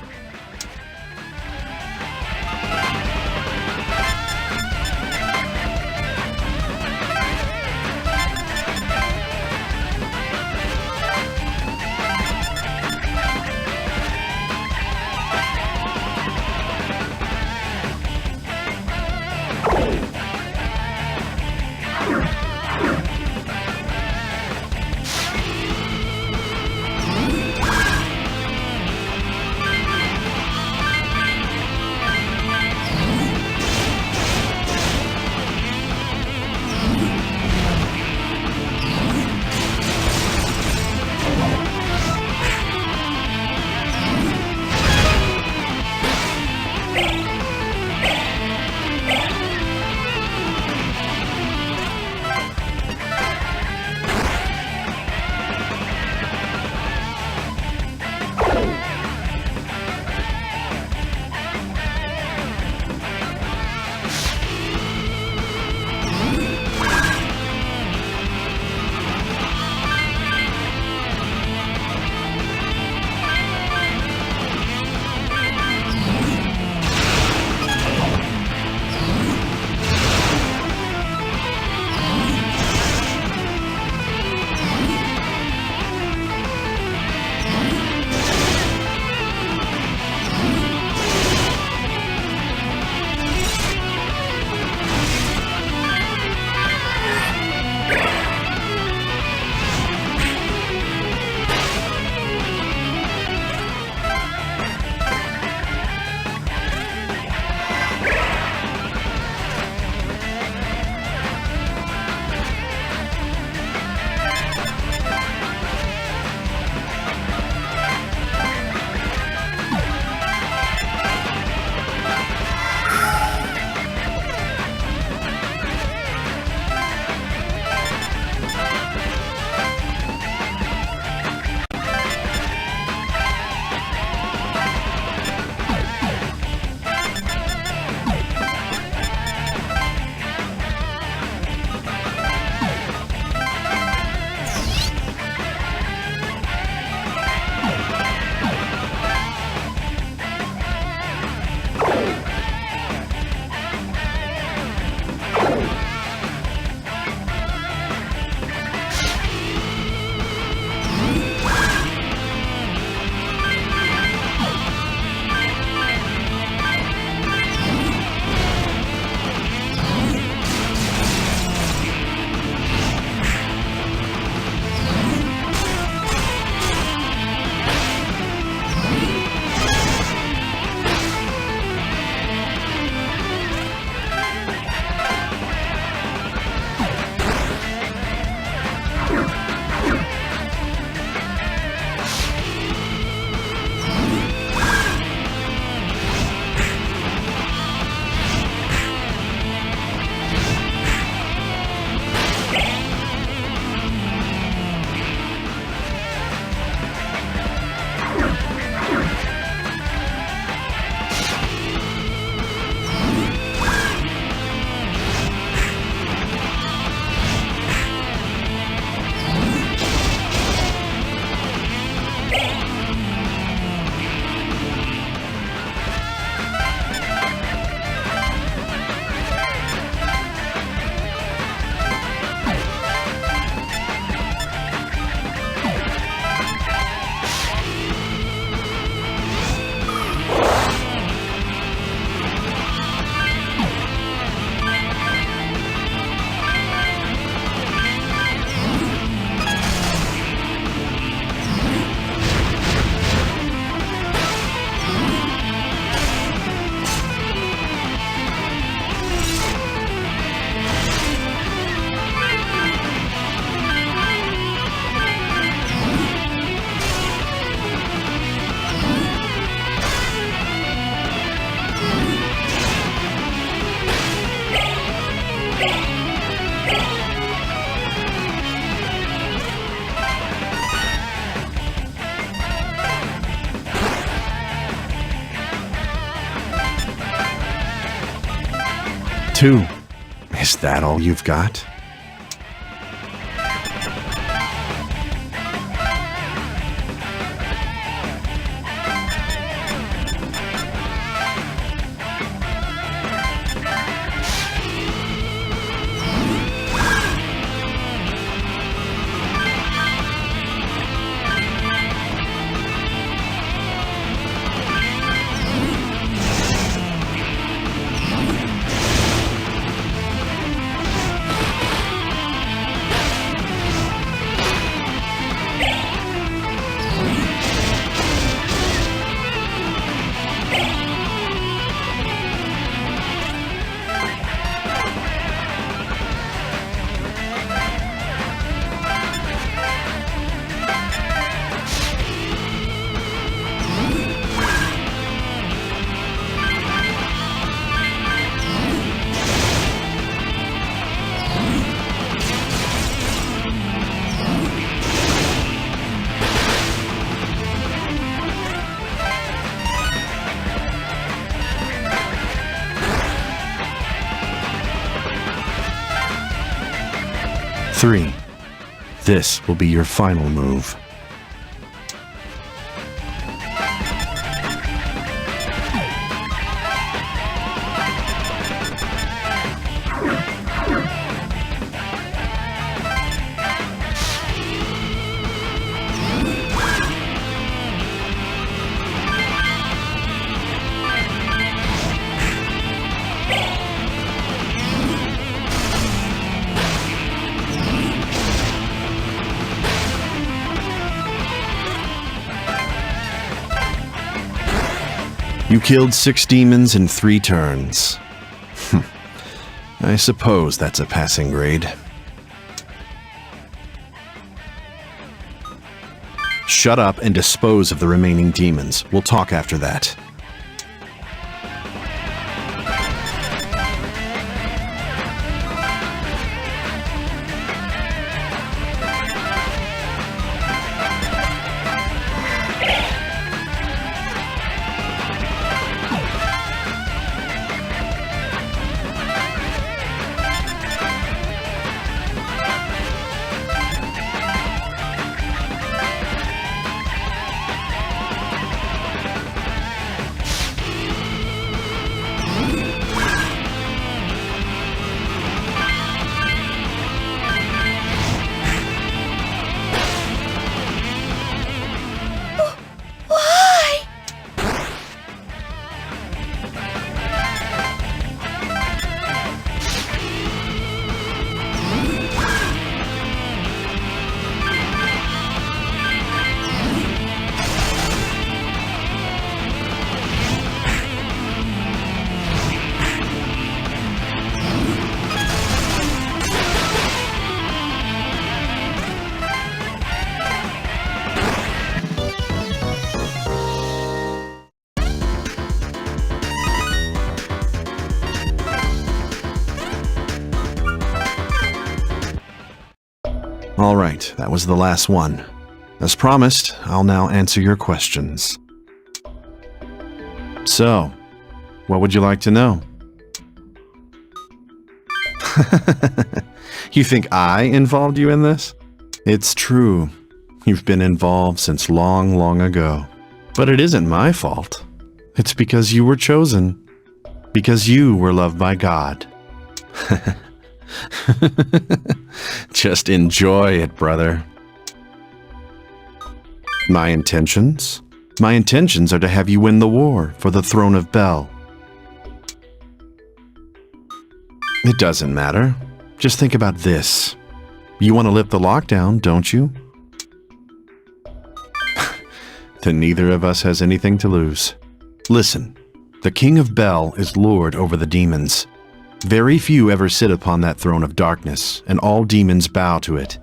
2. Is that all you've got? Three. This will be your final move. You killed 6 demons in 3 turns. I suppose that's a passing grade. Shut up and dispose of the remaining demons. We'll talk after that. All right, that was the last one. As promised, I'll now answer your questions. So, what would you like to know? You think I involved you in this? It's true. You've been involved since long, long ago. But it isn't my fault. It's because you were chosen. Because you were loved by God. Just enjoy it, brother. My intentions? My intentions are to have you win the war for the throne of Bel. It doesn't matter. Just think about this. You want to lift the lockdown, don't you? Then neither of us has anything to lose. Listen, the King of Bel is lord over the demons. Very few ever sit upon that throne of darkness, and all demons bow to it.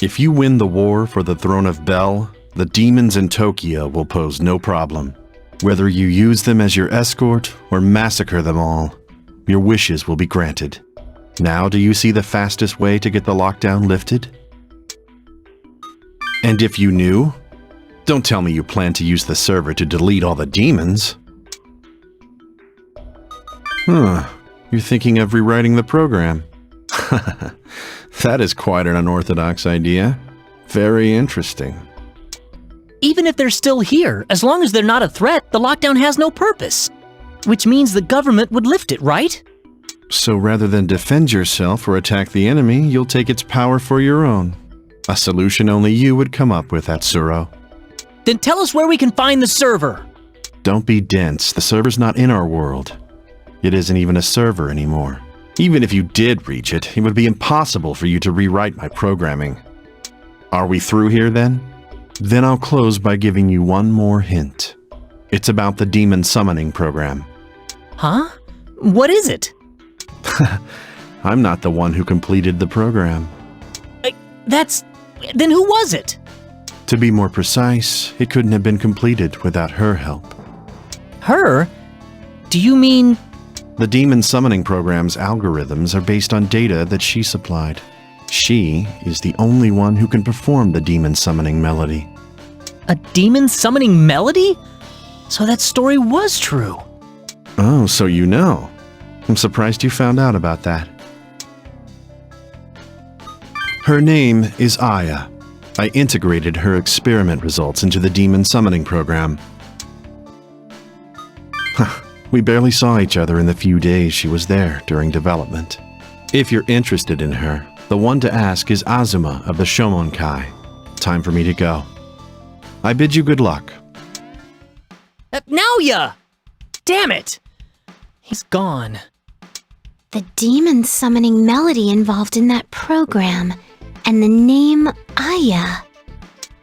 If you win the war for the throne of Bel, the demons in Tokyo will pose no problem. Whether you use them as your escort or massacre them all, your wishes will be granted. Now do you see the fastest way to get the lockdown lifted? And if you knew, don't tell me you plan to use the server to delete all the demons. You're thinking of rewriting the program. That is quite an unorthodox idea. Very interesting. Even if they're still here, as long as they're not a threat, the lockdown has no purpose. Which means the government would lift it, right? So rather than defend yourself or attack the enemy, you'll take its power for your own. A solution only you would come up with, Atsuro. Then tell us where we can find the server. Don't be dense. The server's not in our world. It isn't even a server anymore. Even if you did reach it, it would be impossible for you to rewrite my programming. Are we through here then? Then I'll close by giving you one more hint. It's about the demon summoning program. Huh? What is it? I'm not the one who completed the program. Then who was it? To be more precise, it couldn't have been completed without her help. Her? Do you mean... The demon summoning program's algorithms are based on data that she supplied. She is the only one who can perform the demon summoning melody. A demon summoning melody? So that story was true. Oh, so you know. I'm surprised you found out about that. Her name is Aya. I integrated her experiment results into the demon summoning program. We barely saw each other in the few days she was there during development. If you're interested in her, the one to ask is Azuma of the Shomonkai. Time for me to go. I bid you good luck. Naoya! Damn it! He's gone. The demon summoning melody involved in that program, and the name Aya.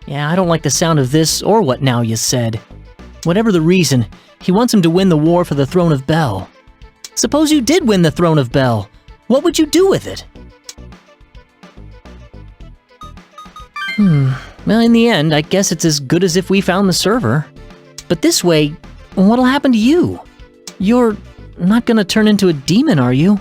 Yeah, I don't like the sound of this or what Naoya said. Whatever the reason, he wants him to win the war for the Throne of Bel. Suppose you did win the Throne of Bel. What would you do with it? Well, in the end, I guess it's as good as if we found the server. But this way, what'll happen to you? You're not gonna turn into a demon, are you?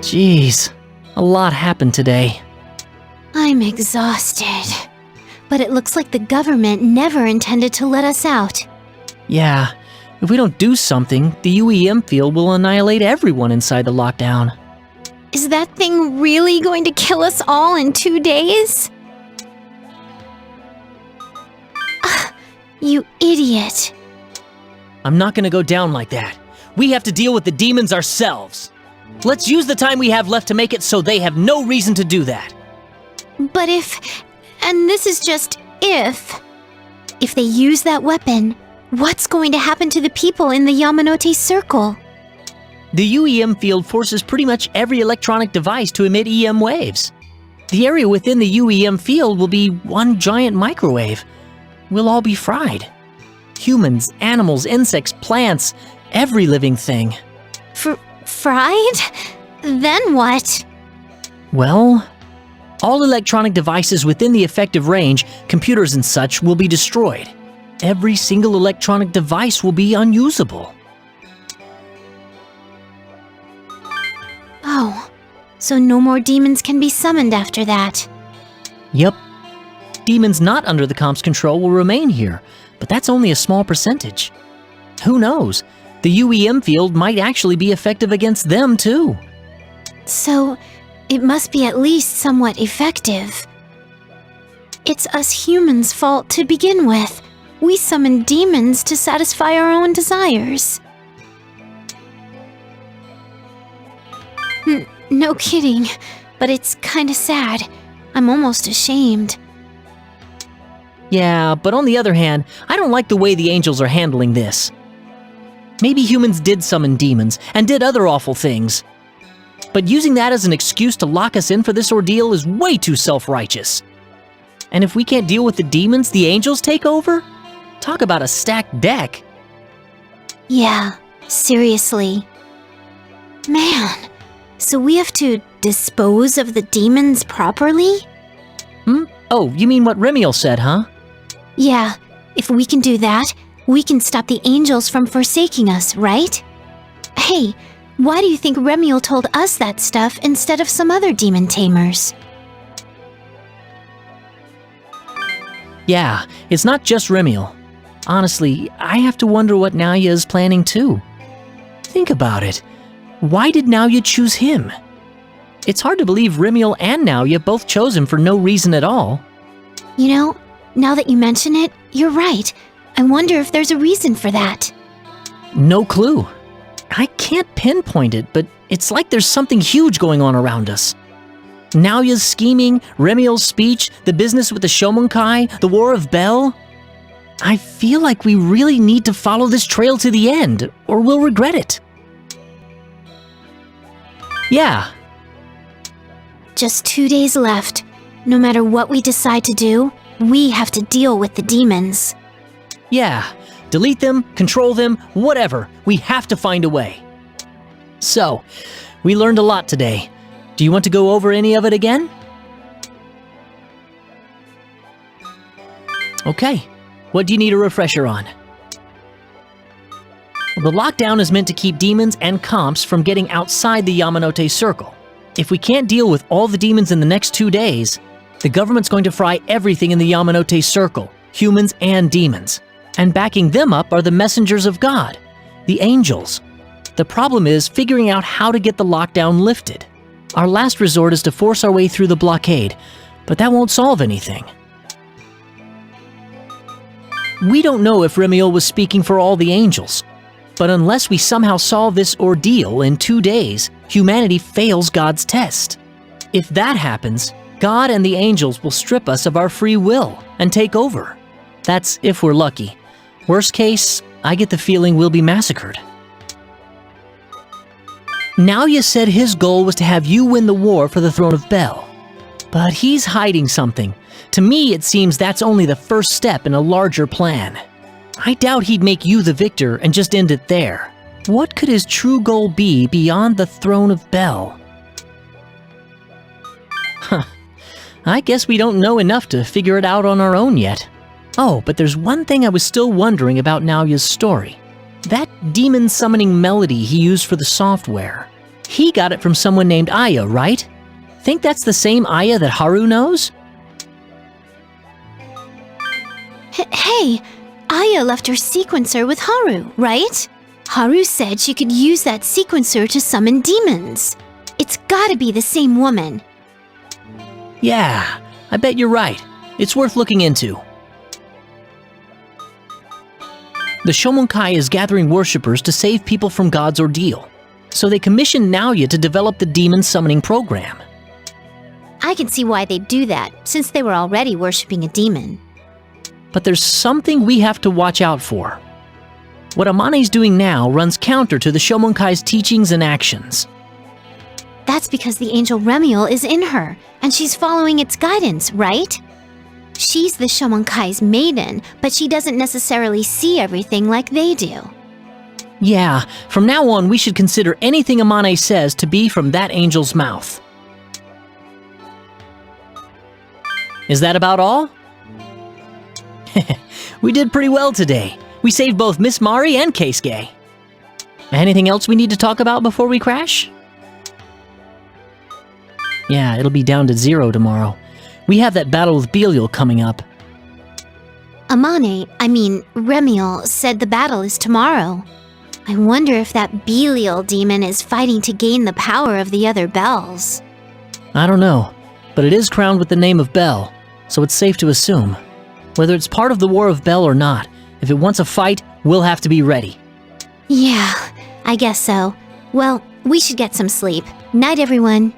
Jeez, a lot happened today. I'm exhausted. But it looks like the government never intended to let us out. Yeah, if we don't do something, the UEM field will annihilate everyone inside the lockdown. Is that thing really going to kill us all in 2 days? You idiot. I'm not gonna go down like that. We have to deal with the demons ourselves. Let's use the time we have left to make it so they have no reason to do that. But and this is just if they use that weapon, what's going to happen to the people in the Yamanote Circle? The UEM field forces pretty much every electronic device to emit EM waves. The area within the UEM field will be one giant microwave. We'll all be fried. Humans, animals, insects, plants, every living thing. Fried? Then what? Well, all electronic devices within the effective range, computers and such, will be destroyed. Every single electronic device will be unusable. Oh, so no more demons can be summoned after that. Yep. Demons not under the comp's control will remain here, but that's only a small percentage. Who knows? The UEM field might actually be effective against them too. So, it must be at least somewhat effective. It's us humans' fault to begin with. We summon demons to satisfy our own desires. No kidding, but it's kinda sad. I'm almost ashamed. Yeah, but on the other hand, I don't like the way the angels are handling this. Maybe humans did summon demons and did other awful things. But using that as an excuse to lock us in for this ordeal is way too self-righteous. And if we can't deal with the demons, the angels take over? Talk about a stacked deck. Yeah, seriously. Man, so we have to dispose of the demons properly? Oh, you mean what Remiel said, huh? Yeah, if we can do that, we can stop the angels from forsaking us, right? Hey, why do you think Remiel told us that stuff instead of some other demon tamers? Yeah, it's not just Remiel. Honestly, I have to wonder what Naoya is planning too. Think about it. Why did Naoya choose him? It's hard to believe Remiel and Naoya both chose him for no reason at all. You know, now that you mention it, you're right. I wonder if there's a reason for that. No clue. I can't pinpoint it, but it's like there's something huge going on around us. Naoya's scheming, Remiel's speech, the business with the Shomonkai, the War of Bel. I feel like we really need to follow this trail to the end, or we'll regret it. Yeah. Just 2 days left. No matter what we decide to do, we have to deal with the demons. Yeah. Delete them, control them, whatever. We have to find a way. So, we learned a lot today. Do you want to go over any of it again? Okay. What do you need a refresher on? The lockdown is meant to keep demons and comps from getting outside the Yamanote Circle. If we can't deal with all the demons in the next 2 days, the government's going to fry everything in the Yamanote Circle, humans and demons. And backing them up are the messengers of God, the angels. The problem is figuring out how to get the lockdown lifted. Our last resort is to force our way through the blockade, but that won't solve anything. We don't know if Remiel was speaking for all the angels, but unless we somehow solve this ordeal in 2 days, humanity fails God's test. If that happens, God and the angels will strip us of our free will and take over. That's if we're lucky. Worst case, I get the feeling we'll be massacred. Naoya said his goal was to have you win the war for the throne of Bel. But he's hiding something. To me, it seems that's only the first step in a larger plan. I doubt he'd make you the victor and just end it there. What could his true goal be beyond the throne of Bel? Huh. I guess we don't know enough to figure it out on our own yet. Oh, but there's one thing I was still wondering about Naoya's story. That demon summoning melody he used for the software. He got it from someone named Aya, right? Think that's the same Aya that Haru knows? Hey, Aya left her sequencer with Haru, right? Haru said she could use that sequencer to summon demons. It's gotta be the same woman. Yeah, I bet you're right. It's worth looking into. The Shomonkai is gathering worshippers to save people from God's ordeal, so they commissioned Naoya to develop the demon summoning program. I can see why they'd do that, since they were already worshipping a demon. But there's something we have to watch out for. What Amane's doing now runs counter to the Shomonkai's teachings and actions. That's because the angel Remiel is in her, and she's following its guidance, right? She's the Shomonkai's maiden, but she doesn't necessarily see everything like they do. Yeah, from now on we should consider anything Amane says to be from that angel's mouth. Is that about all? We did pretty well today. We saved both Miss Mari and Keisuke. Anything else we need to talk about before we crash? Yeah, it'll be down to 0 tomorrow. We have that battle with Belial coming up. Remiel said the battle is tomorrow. I wonder if that Belial demon is fighting to gain the power of the other bells. I don't know, but it is crowned with the name of Bel, so it's safe to assume. Whether it's part of the War of Bel or not, if it wants a fight, we'll have to be ready. Yeah, I guess so. Well, we should get some sleep. Night, everyone.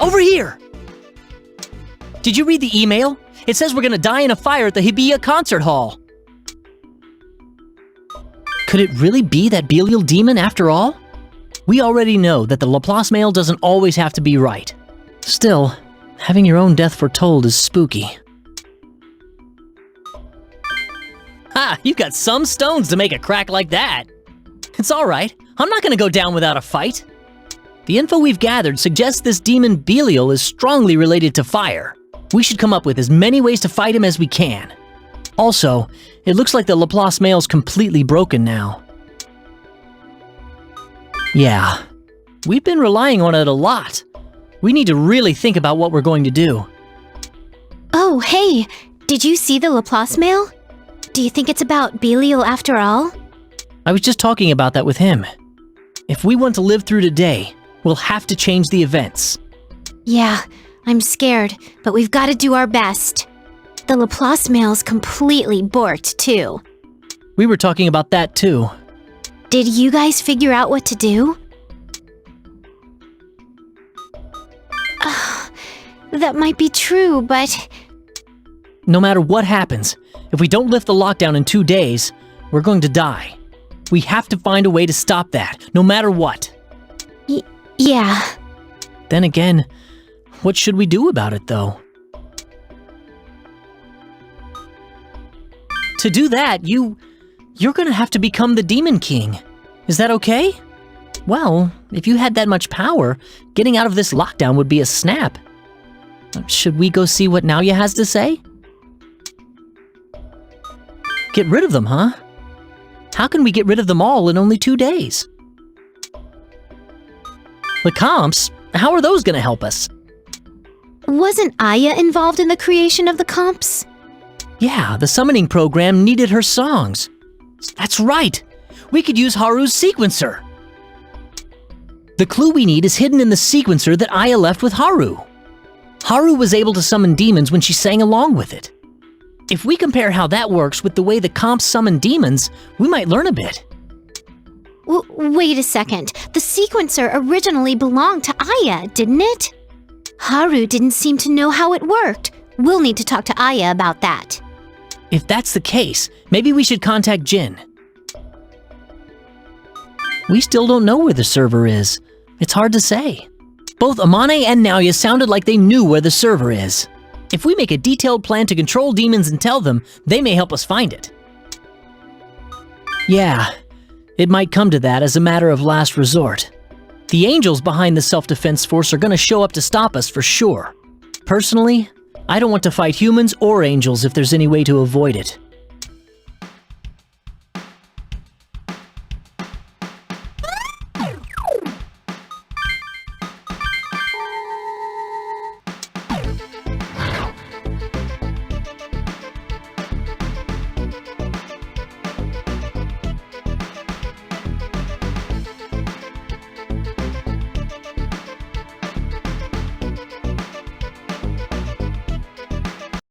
over here! Did you read the email? It says we're gonna die in a fire at the Hibiya concert hall. Could it really be that Belial demon after all? We already know that the Laplace mail doesn't always have to be right. Still, having your own death foretold is spooky. Ha! You've got some stones to make a crack like that. It's alright. I'm not gonna go down without a fight. The info we've gathered suggests this demon Belial is strongly related to fire. We should come up with as many ways to fight him as we can. Also, it looks like the Laplace mail's completely broken now. Yeah, we've been relying on it a lot. We need to really think about what we're going to do. Oh, hey, did you see the Laplace mail? Do you think it's about Belial after all? I was just talking about that with him. If we want to live through today, we'll have to change the events. Yeah, I'm scared, but we've got to do our best. The Laplace mail's completely borked, too. We were talking about that too. Did you guys figure out what to do? That might be true, but... No matter what happens, if we don't lift the lockdown in 2 days, we're going to die. We have to find a way to stop that, no matter what. Yeah. Then again, what should we do about it, though? To do that, you're gonna have to become the Demon King. Is that okay? Well, if you had that much power, getting out of this lockdown would be a snap. Should we go see what Naoya has to say? Get rid of them, huh? How can we get rid of them all in only 2 days? The comps? How are those gonna help us? Wasn't Aya involved in the creation of the comps? Yeah, the summoning program needed her songs. That's right! We could use Haru's sequencer! The clue we need is hidden in the sequencer that Aya left with Haru. Haru was able to summon demons when she sang along with it. If we compare how that works with the way the comps summon demons, we might learn a bit. Wait a second. The sequencer originally belonged to Aya, didn't it? Haru didn't seem to know how it worked. We'll need to talk to Aya about that. If that's the case, maybe we should contact Jin. We still don't know where the server is. It's hard to say. Both Amane and Naoya sounded like they knew where the server is. If we make a detailed plan to control demons and tell them, they may help us find it. Yeah, it might come to that as a matter of last resort. The angels behind the self-defense force are going to show up to stop us for sure. Personally, I don't want to fight humans or angels if there's any way to avoid it.